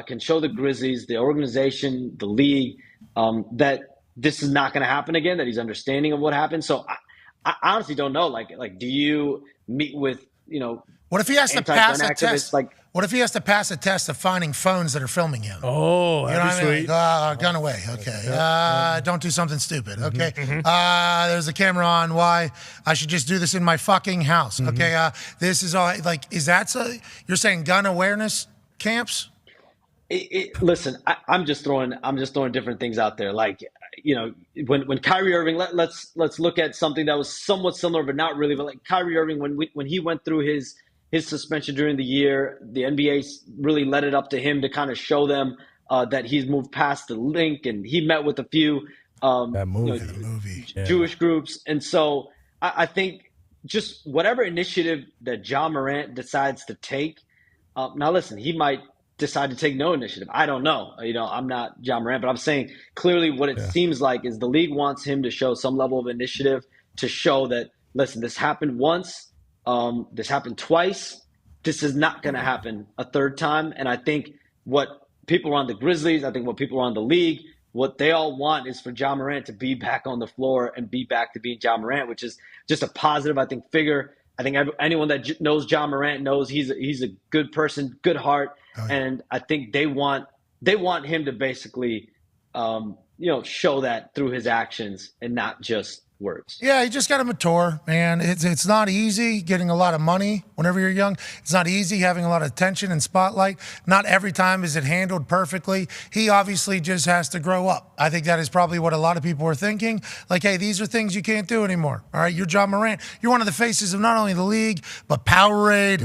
can show the Grizzlies, the organization, the league, that this is not going to happen again, that he's understanding of what happened. So I honestly don't know. Like, do you meet with, what if he has to pass a test? Like, what if he has to pass a test of finding phones that are filming him? Oh, you know what I mean? sweet. Like, gun away. Okay. Don't do something stupid. Okay. There's a camera on. Why? I should just do this in my fucking house. Okay. This is all. Like, is that so? You're saying gun awareness camps? Listen, I'm just throwing different things out there. Like, when Kyrie Irving, let's look at something that was somewhat similar, but not really. But like Kyrie Irving, when he went through his suspension during the year, the NBA really let it up to him to kind of show them that he's moved past the link, and he met with a few Jewish groups. And so I think just whatever initiative that John Morant decides to take. Now, listen, he might decide to take no initiative. I don't know. I'm not John Morant, but I'm saying clearly what it seems like is the league wants him to show some level of initiative to show that, listen, this happened once. This happened twice. This is not going to happen a third time. And I think what people around the Grizzlies, I think what people around the league, what they all want is for John Morant to be back on the floor and be back to being John Morant, which is just a positive, I think, figure. I think anyone that knows John Morant knows he's a good person, good heart. And I think they want him to basically, show that through his actions and not just words. Yeah, you just got to mature, man. It's not easy getting a lot of money whenever you're young. It's not easy having a lot of attention and spotlight. Not every time is it handled perfectly. He obviously just has to grow up. I think that is probably what a lot of people are thinking. Like, hey, these are things you can't do anymore. All right, you're John Morant. You're one of the faces of not only the league, but Powerade,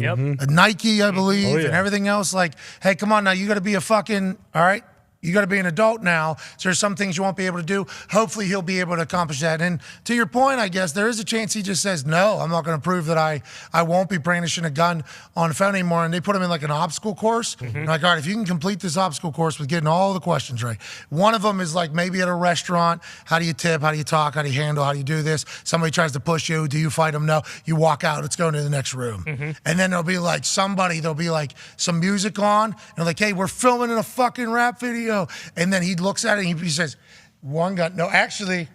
Nike, I believe, and everything else. Like, hey, come on now, you got to be a fucking, all right? You got to be an adult now. So there's some things you won't be able to do. Hopefully he'll be able to accomplish that. And to your point, I guess there is a chance he just says, no, I'm not going to prove that I won't be brandishing a gun on the phone anymore. And they put him in like an obstacle course. And like, all right, if you can complete this obstacle course with getting all the questions right. One of them is like maybe at a restaurant, how do you tip? How do you talk? How do you handle? How do you do this? Somebody tries to push you. Do you fight them? No. You walk out. Let's go into the next room. And then there'll be like there'll be like some music on. And like, hey, we're filming in a fucking rap video. And then he looks at it and he says, one gun. No, actually,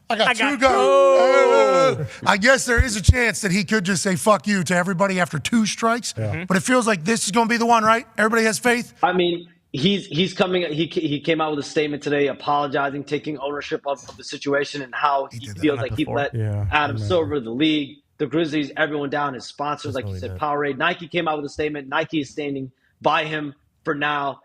I got two guns. I guess there is a chance that he could just say fuck you to everybody after 2 strikes. But it feels like this is going to be the one, right? Everybody has faith? I mean, he's coming. He came out with a statement today, apologizing, taking ownership of the situation and how he feels like he let Adam Silver, the league, the Grizzlies, everyone down. His sponsors, like you said, Powerade. Nike came out with a statement. Nike is standing by him for now.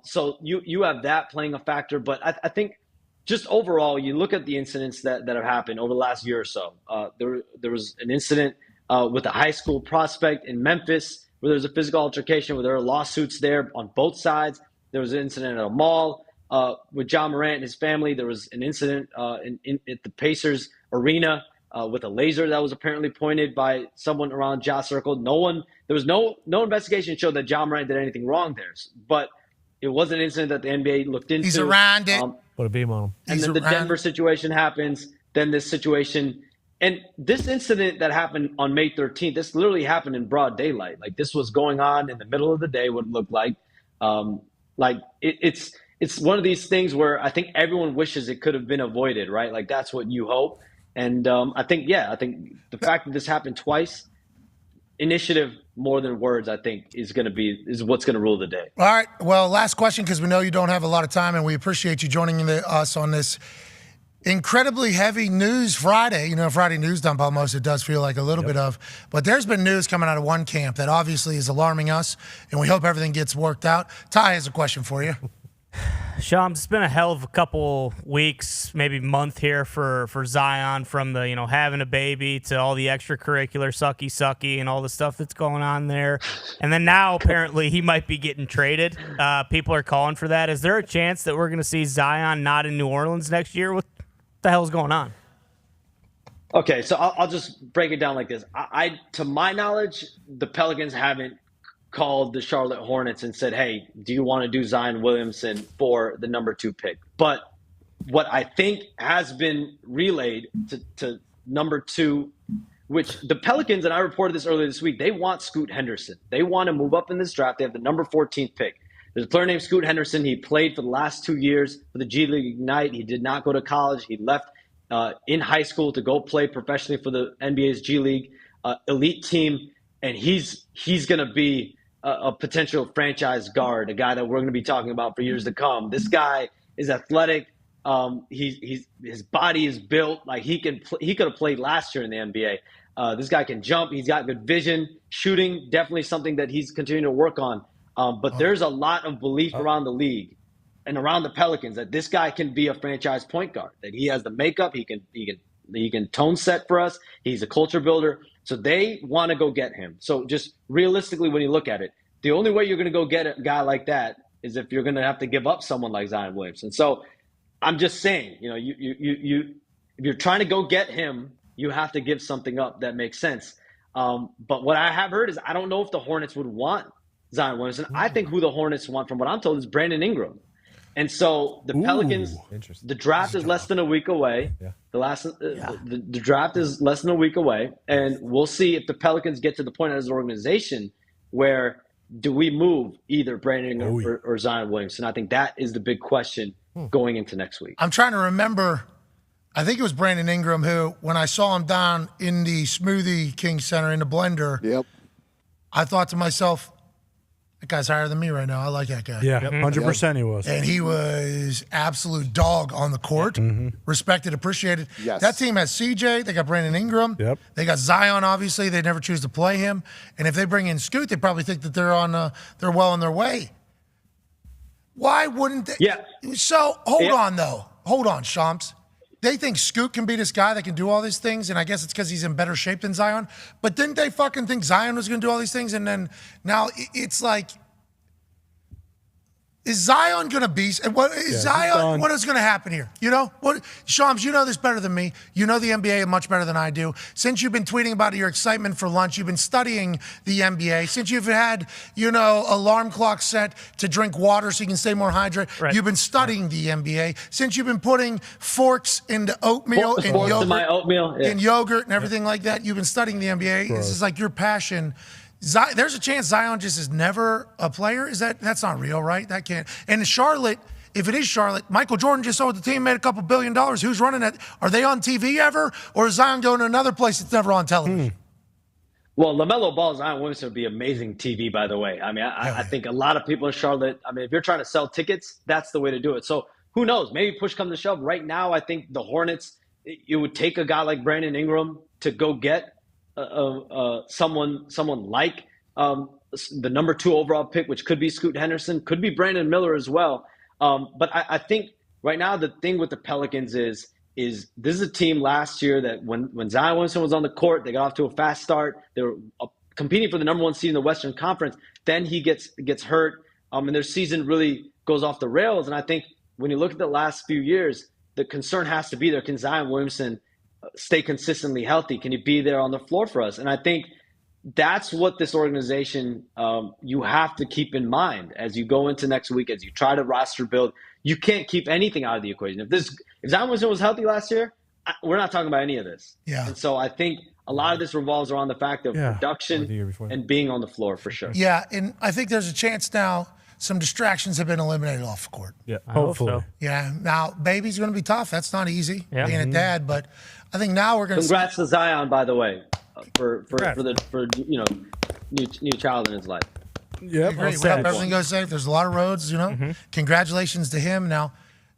So you have that playing a factor, but I think just overall, you look at the incidents that have happened over the last year or so. There was an incident with a high school prospect in Memphis where there was a physical altercation, where there were lawsuits there on both sides. There was an incident at a mall with John Morant and his family. There was an incident at the Pacers arena with a laser that was apparently pointed by someone around Ja Circle. There was no investigation showed that John Morant did anything wrong there, but it was an incident that the NBA looked into. He's around it. Put a beam on him. And then the Denver situation happens. Then this situation. And this incident that happened on May 13th, this literally happened in broad daylight. Like, this was going on in the middle of the day, what it looked like. It's one of these things where I think everyone wishes it could have been avoided, right? Like, that's what you hope. And I think the fact that this happened twice, initiative more than words, I think is what's going to rule the day. All right. Well, last question, because we know you don't have a lot of time, and we appreciate you joining us on this incredibly heavy news Friday. You know, Friday news dump almost, it does feel like a little bit of. But there's been news coming out of one camp that obviously is alarming us, and we hope everything gets worked out. Ty has a question for you. Shams, it's been a hell of a couple weeks, maybe month here for Zion, from the, having a baby to all the extracurricular sucky and all the stuff that's going on there. And then now apparently he might be getting traded. People are calling for that. Is there a chance that we're going to see Zion not in New Orleans next year? What the hell's going on? Okay, so I'll just break it down like this. To my knowledge, the Pelicans haven't called the Charlotte Hornets and said, hey, do you want to do Zion Williamson for the number 2 pick? But what I think has been relayed to number 2, which the Pelicans, and I reported this earlier this week, they want Scoot Henderson. They want to move up in this draft. They have the number 14th pick. There's a player named Scoot Henderson. He played for the last 2 years for the G League Ignite. He did not go to college. He left in high school to go play professionally for the NBA's G League elite team. And he's going to be a potential franchise guard, a guy that we're going to be talking about for years to come. This guy is athletic. His body is built like he could have played last year in the NBA. This guy can jump. He's got good vision. Shooting, definitely something that he's continuing to work on. But there's a lot of belief around the league and around the Pelicans that this guy can be a franchise point guard, that he has the makeup. He can tone set for us. He's a culture builder. So they want to go get him. So just realistically, when you look at it, the only way you're going to go get a guy like that is if you're going to have to give up someone like Zion Williamson. So I'm just saying, if you're trying to go get him, you have to give something up that makes sense. But what I have heard is I don't know if the Hornets would want Zion Williamson. I think who the Hornets want, from what I'm told, is Brandon Ingram. And so the Pelicans, the draft is less than a week away. Yeah. The draft is less than a week away, and we'll see if the Pelicans get to the point as an organization where do we move either Brandon Ingram or Zion Williamson. I think that is the big question going into next week. I'm trying to remember. I think it was Brandon Ingram who, when I saw him down in the Smoothie King Center in the blender, I thought to myself, that guy's higher than me right now. I like that guy. Yeah, 100% he was. And he was absolute dog on the court. Respected, appreciated. Yes. That team has CJ. They got Brandon Ingram. Yep. They got Zion, obviously. They never choose to play him. And if they bring in Scoot, they probably think that they're well on their way. Why wouldn't they? Yeah. So, hold on, though. Hold on, Shams. They think Scoot can be this guy that can do all these things, and I guess it's because he's in better shape than Zion. But didn't they fucking think Zion was going to do all these things? And then now it's like, is Zion going to be – what is going to happen here? Shams, you know this better than me. You know the NBA much better than I do. Since you've been tweeting about your excitement for lunch, you've been studying the NBA. Since you've had, alarm clock set to drink water so you can stay more hydrated, you've been studying the NBA. Since you've been putting forks into oatmeal and yogurt, in my oatmeal, and yogurt and everything like that, you've been studying the NBA. This is like your passion. There's a chance Zion just is never a player. That's not real, right? That can't. And in Charlotte, if it is Charlotte, Michael Jordan just sold the team, made a couple $2 billion. Who's running it? Are they on TV ever? Or is Zion going to another place that's never on television? Well, LaMelo Ball, Zion Williamson would be amazing TV, by the way. I mean, I think a lot of people in Charlotte, I mean, if you're trying to sell tickets, that's the way to do it. So who knows? Maybe push come to shove. Right now, I think the Hornets, it would take a guy like Brandon Ingram to go get someone like the number 2 overall pick, which could be Scoot Henderson, could be Brandon Miller as well. But I think right now the thing with the Pelicans is this is a team last year that when Zion Williamson was on the court, they got off to a fast start. They were competing for the number 1 seed in the Western Conference. Then he gets hurt, and their season really goes off the rails. And I think when you look at the last few years, the concern has to be there. Can Zion Williamson stay consistently healthy? Can he be there on the floor for us? And I think that's what this organization you have to keep in mind as you go into next week, as you try to roster build. You can't keep anything out of the equation. If Zion Williamson was healthy last year, we're not talking about any of this. Yeah. And so I think a lot of this revolves around the fact of production and being on the floor for sure. Yeah, and I think there's a chance now some distractions have been eliminated off the court. Yeah, hopefully. So. Yeah, now baby's going to be tough. That's not easy, Yeah. being a dad. But I think now we're going to. Congrats to Zion, by the way, for new child in his life. Yeah, great. Well, everything goes safe. There's a lot of roads, Congratulations to him. Now,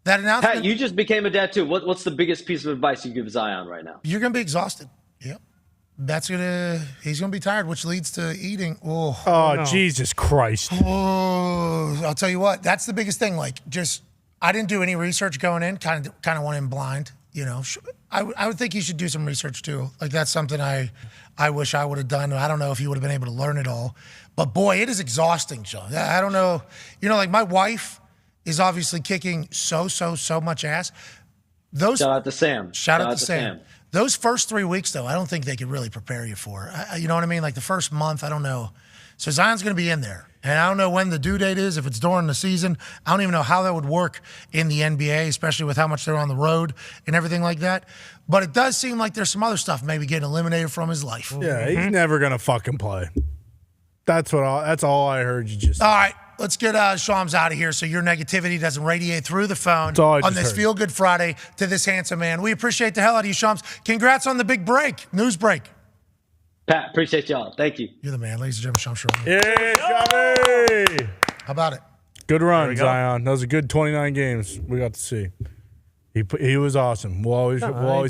that announcement. Pat, you just became a dad too. What's the biggest piece of advice you give Zion right now? You're going to be exhausted. Yep. He's going to be tired, which leads to eating. Oh, no. Jesus Christ. Oh, I'll tell you what, that's the biggest thing. I didn't do any research going in, kind of went in blind, I would think you should do some research too. That's something I wish I would have done. I don't know if you would have been able to learn it all. But boy, it is exhausting, Sean. I don't know. My wife is obviously kicking so much ass. Shout out to Sam. Shout out to Sam. Those first 3 weeks, though, I don't think they could really prepare you for. You know what I mean? The first month, I don't know. So Zion's going to be in there. And I don't know when the due date is, if it's during the season. I don't even know how that would work in the NBA, especially with how much they're on the road and everything like that. But it does seem like there's some other stuff maybe getting eliminated from his life. Yeah, he's never going to fucking play. That's all I heard you just say. All right. Let's get Shams out of here so your negativity doesn't radiate through the phone on this Feel Good Friday to this handsome man. We appreciate the hell out of you, Shams. Congrats on the big break, news break. Pat, appreciate y'all. Thank you. You're the man. Ladies and gentlemen, Shams. Yeah, Shabby! How about it? Good run, Zion. That was a good 29 games we got to see. He was awesome. We'll always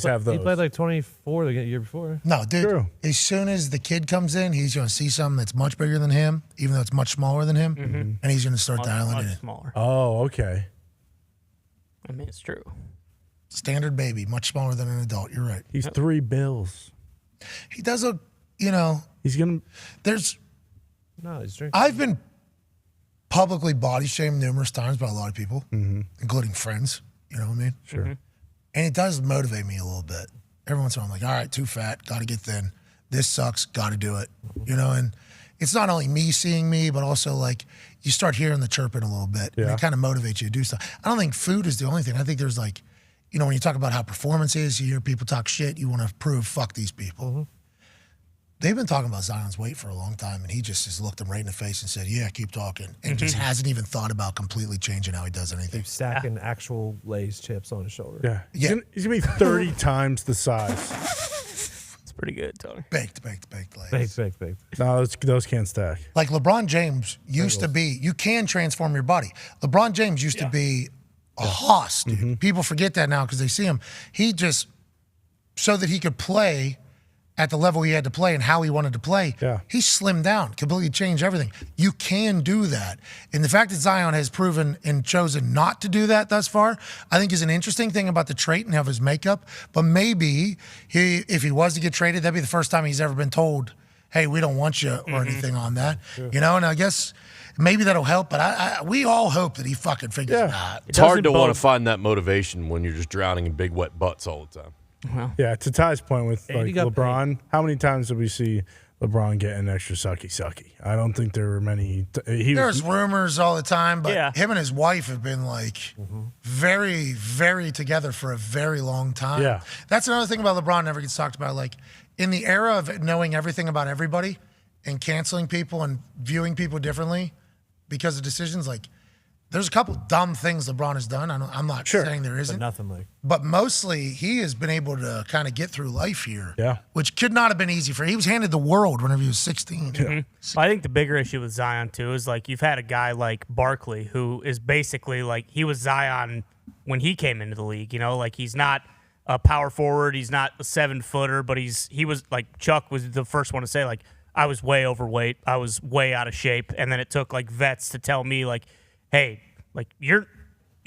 have those. He played 24 the year before. No, dude. As soon as the kid comes in, he's going to see something that's much bigger than him, even though it's much smaller than him, and he's going to start dialing it in. Smaller. Oh, okay. I mean, it's true. Standard baby, much smaller than an adult. You're right. He's $3 bills. He does a, He's going to. There's. No, he's drinking. I've been publicly body shamed numerous times by a lot of people, including friends. You know what I mean? Sure. And it does motivate me a little bit. Every once in a while, I'm like, all right, too fat, got to get thin. This sucks, got to do it. And it's not only me seeing me, but also you start hearing the chirping a little bit. Yeah. And it kind of motivates you to do stuff. I don't think food is the only thing. I think there's when you talk about how performance is, you hear people talk shit, you want to prove, fuck these people. They've been talking about Zion's weight for a long time, and he just has looked him right in the face and said, yeah, keep talking. And just hasn't even thought about completely changing how he does anything. He's stacking actual Lay's chips on his shoulder. Yeah. He's going to be 30 times the size. It's pretty good, Tony. Baked Lay's. Baked. No, those can't stack. LeBron James used to be, you can transform your body. LeBron James used to be a hoss, dude. People forget that now because they see him. He just, so that he could play at the level he had to play and how he wanted to play, he slimmed down, completely changed everything. You can do that. And the fact that Zion has proven and chosen not to do that thus far, I think is an interesting thing about the trait and of his makeup. But maybe if he was to get traded, that'd be the first time he's ever been told, hey, we don't want you or anything on that. And I guess maybe that'll help, but we all hope that he fucking figures it out. It's hard to want to find that motivation when you're just drowning in big wet butts all the time. Well, yeah, to Ty's point with LeBron, how many times did we see LeBron get an extra sucky? I don't think there were many. There's rumors all the time, but him and his wife have been very, very together for a very long time. Yeah. That's another thing about LeBron never gets talked about. In the era of knowing everything about everybody and canceling people and viewing people differently because of decisions, There's a couple dumb things LeBron has done. I'm not saying there isn't. But nothing like. But mostly, he has been able to kind of get through life here. Yeah. Which could not have been easy for him. He was handed the world whenever he was 16. Well, I think the bigger issue with Zion, too, is like you've had a guy like Barkley who is basically like he was Zion when he came into the league. You know, like he's not a power forward. He's not a 7-footer, but he was like Chuck was the first one to say, like, I was way overweight. I was way out of shape. And then it took like vets to tell me, like, hey, like you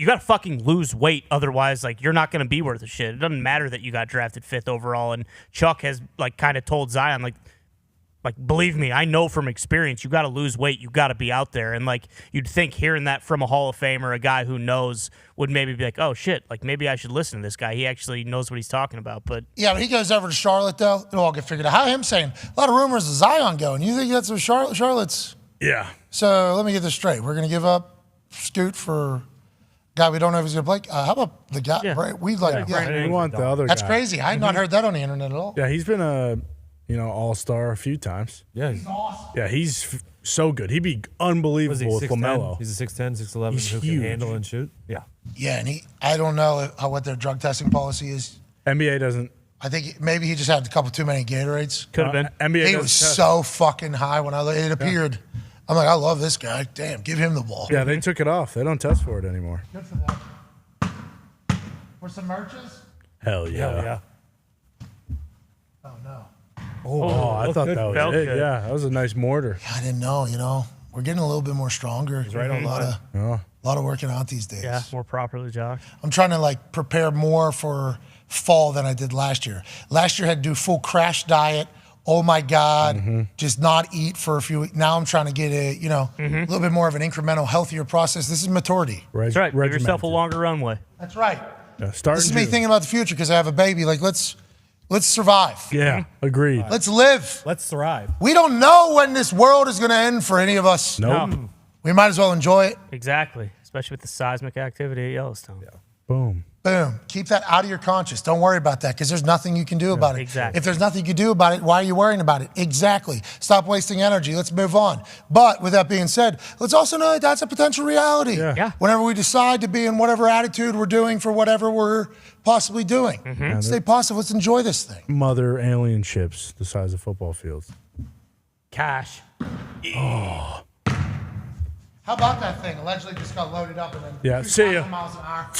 got to fucking lose weight. Otherwise, like you're not going to be worth a shit. It doesn't matter that you got drafted 5th overall. And Chuck has like kind of told Zion, like, believe me, I know from experience, you got to lose weight. You got to be out there. And like, you'd think hearing that from a Hall of Famer, a guy who knows, would maybe be like, oh shit, like maybe I should listen to this guy. He actually knows what he's talking about. But yeah, but he goes over to Charlotte though. It'll all get figured out. How him saying a lot of rumors of Zion going. You think that's what Charlotte's? Yeah. So let me get this straight. We're gonna give up Scoot for a guy we don't know if he's gonna play. How about the guy? Right? We like. Yeah. We want the other That's guy. crazy. I had not heard that on the internet at all. Yeah, he's been a all-star a few times. Yeah. He's awesome. Yeah, he's so good. He'd be unbelievable with 6'10"? LaMelo. He's a 6'10", 6'11", He's who huge. can handle and shoot. Yeah. Yeah, and I don't know what their drug testing policy is. NBA doesn't. I think maybe he just had a couple too many Gatorades. Could have been. NBA He doesn't was test. so fucking high when it appeared. I'm like, I love this guy. Damn, give him the ball. Yeah, they took it off. They don't test for it anymore. Good for them. For some merches? Hell yeah. Yeah. Oh, no. Oh, I thought that was Felt it. good. Yeah, that was a nice mortar. I didn't know, We're getting a little bit more stronger. He's right on Oh. A lot of working out these days. yeah, more properly jocked. I'm trying to like prepare more for fall than I did last year. Last year I had to do full crash diet. Oh my God, just not eat for a few weeks. Now I'm trying to get a little bit more of an incremental, healthier process. This is maturity. That's right. Give yourself a longer runway. That's right. Yeah, start This is in me June. thinking about the future because I have a baby. Like let's survive. Yeah, agreed. Let's live. Let's thrive. We don't know when this world is going to end for any of us. Nope. No. We might as well enjoy it. Exactly. Especially with the seismic activity at Yellowstone. Yeah. Boom. Boom. Keep that out of your conscience. Don't worry about that because there's nothing you can do about it. Exactly. If there's nothing you can do about it, why are you worrying about it? Exactly. Stop wasting energy. Let's move on. But with that being said, let's also know that that's a potential reality. Yeah. Whenever we decide to be in whatever attitude we're doing for whatever we're possibly doing. Stay positive. Let's enjoy this thing. Mother alien ships the size of football fields. Cash. Oh. How about that thing? Allegedly just got loaded up and then Yeah, see ya. 2,000 miles an hour.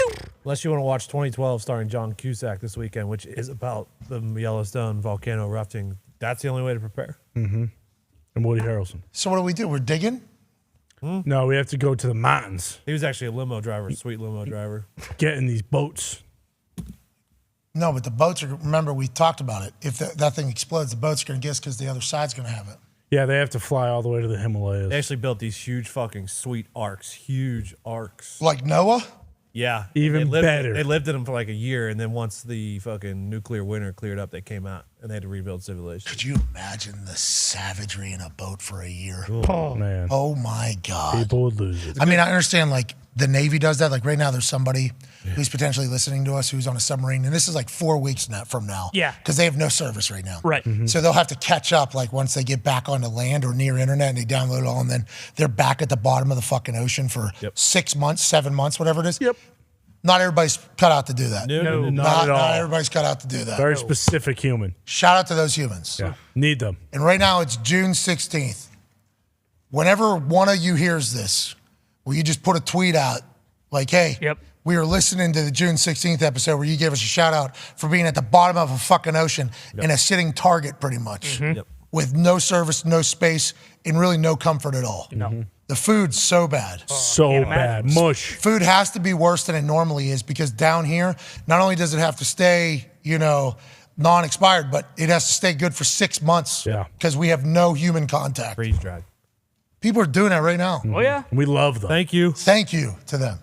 Unless you want to watch 2012 starring John Cusack this weekend, which is about the Yellowstone volcano erupting. That's the only way to prepare. Mm-hmm. And Woody Harrelson. So what do? We're digging? No, we have to go to the mountains. He was actually a limo driver, sweet limo driver. Get in these boats. No, but the boats are, remember we talked about it. If that thing explodes, the boats are going to guess because the other side's going to have it. Yeah, they have to fly all the way to the Himalayas. They actually built these huge fucking sweet arcs. Huge arcs. Like Noah? Yeah. Even better. They lived in them for like a year, and then once the fucking nuclear winter cleared up, they came out, and they had to rebuild civilization. Could you imagine the savagery in a boat for a year? Oh, man. Oh, my God. People would lose it. I mean, I understand, like, the Navy does that. Like, right now, there's somebody who's potentially listening to us who's on a submarine, and this is like 4 weeks from now. Yeah. Because they have no service right now. Right. So they'll have to catch up, like, once they get back onto land or near internet, and they download it all, and then they're back at the bottom of the fucking ocean for 6 months, 7 months, whatever it is. Yep. Not everybody's cut out to do that. No, not at all. Not everybody's cut out to do that. Very specific human. Shout out to those humans. Yeah. Need them. And right now it's June 16th. Whenever one of you hears this, will you just put a tweet out like, hey, we are listening to the June 16th episode where you gave us a shout out for being at the bottom of a fucking ocean in a sitting target pretty much with no service, no space, and really no comfort at all. No. The food's so bad. So bad. Mush. Food has to be worse than it normally is because down here, not only does it have to stay, non-expired, but it has to stay good for 6 months because we have no human contact. Freeze dried. People are doing that right now. Oh, yeah. We love them. Thank you. Thank you to them.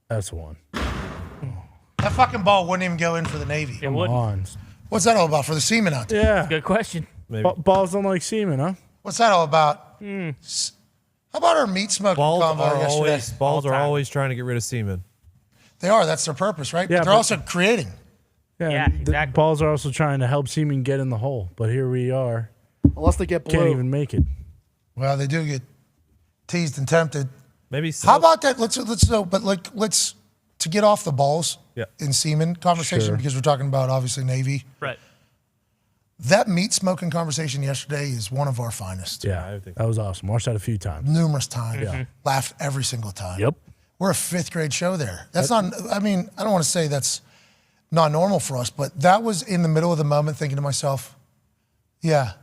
That's one. That fucking ball wouldn't even go in for the Navy. It wouldn't. On. What's that all about for the seamen out there? Yeah. Good question. Balls don't like semen, huh? What's that all about? How about our meat smoking convo yesterday? Balls are always trying to get rid of semen. They are. That's their purpose, right? Yeah, but they're also creating. Yeah, the exactly. balls are also trying to help semen get in the hole, but here we are. Unless they get blue. Can't even make it. Well, they do get teased and tempted. Maybe so. How about that? Let's to get off the balls in semen conversation because we're talking about obviously Navy. Right. That meat smoking conversation yesterday is one of our finest. Yeah, that was awesome. Watched that a few times. Numerous times. Yeah. Laughed every single time. Yep. We're a 5th grade show there. That's not, I mean, I don't want to say that's not normal for us, but that was in the middle of the moment thinking to myself, yeah,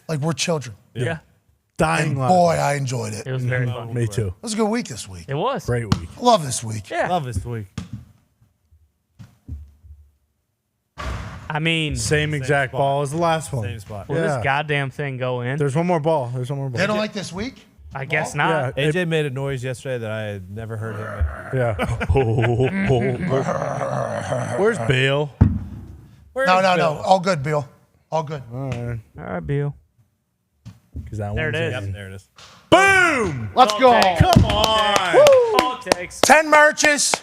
like we're children. Yeah. Dying and laugh. boy, I enjoyed it. It was very fun. Me too. It was a good week this week. It was. Great week. Love this week. Yeah. Love this week. I mean, Same exact spot. ball as the last one. Same spot. will this goddamn thing go in? There's one more ball. There's one more ball. They don't like this week? I guess not. Yeah. AJ made a noise yesterday that I had never heard him make. Yeah. Where's Bill? No. All good, Bill. All good. All right, Bill. Because that There one's it is. in. Yep, there it is. Boom! Let's go. Come on. All it takes. 10 merches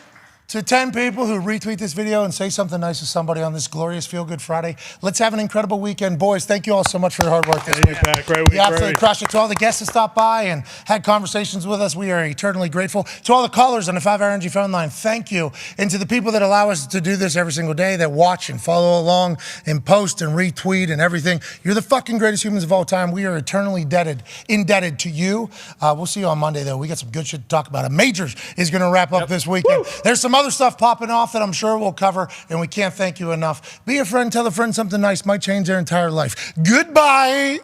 to 10 people who retweet this video and say something nice to somebody on this glorious Feel Good Friday. Let's have an incredible weekend. Boys, thank you all so much for your hard work this week. Great week. You absolutely crushed it. To all the guests that stopped by and had conversations with us, we are eternally grateful. To all the callers on the 5-Hour Energy phone line, thank you. And to the people that allow us to do this every single day, that watch and follow along and post and retweet and everything, you're the fucking greatest humans of all time. We are eternally indebted to you. We'll see you on Monday, though. We got some good shit to talk about. A Majors is going to wrap up this weekend. There's some other stuff popping off that I'm sure we'll cover, and we can't thank you enough. Be a friend, tell a friend something nice, might change their entire life. Goodbye.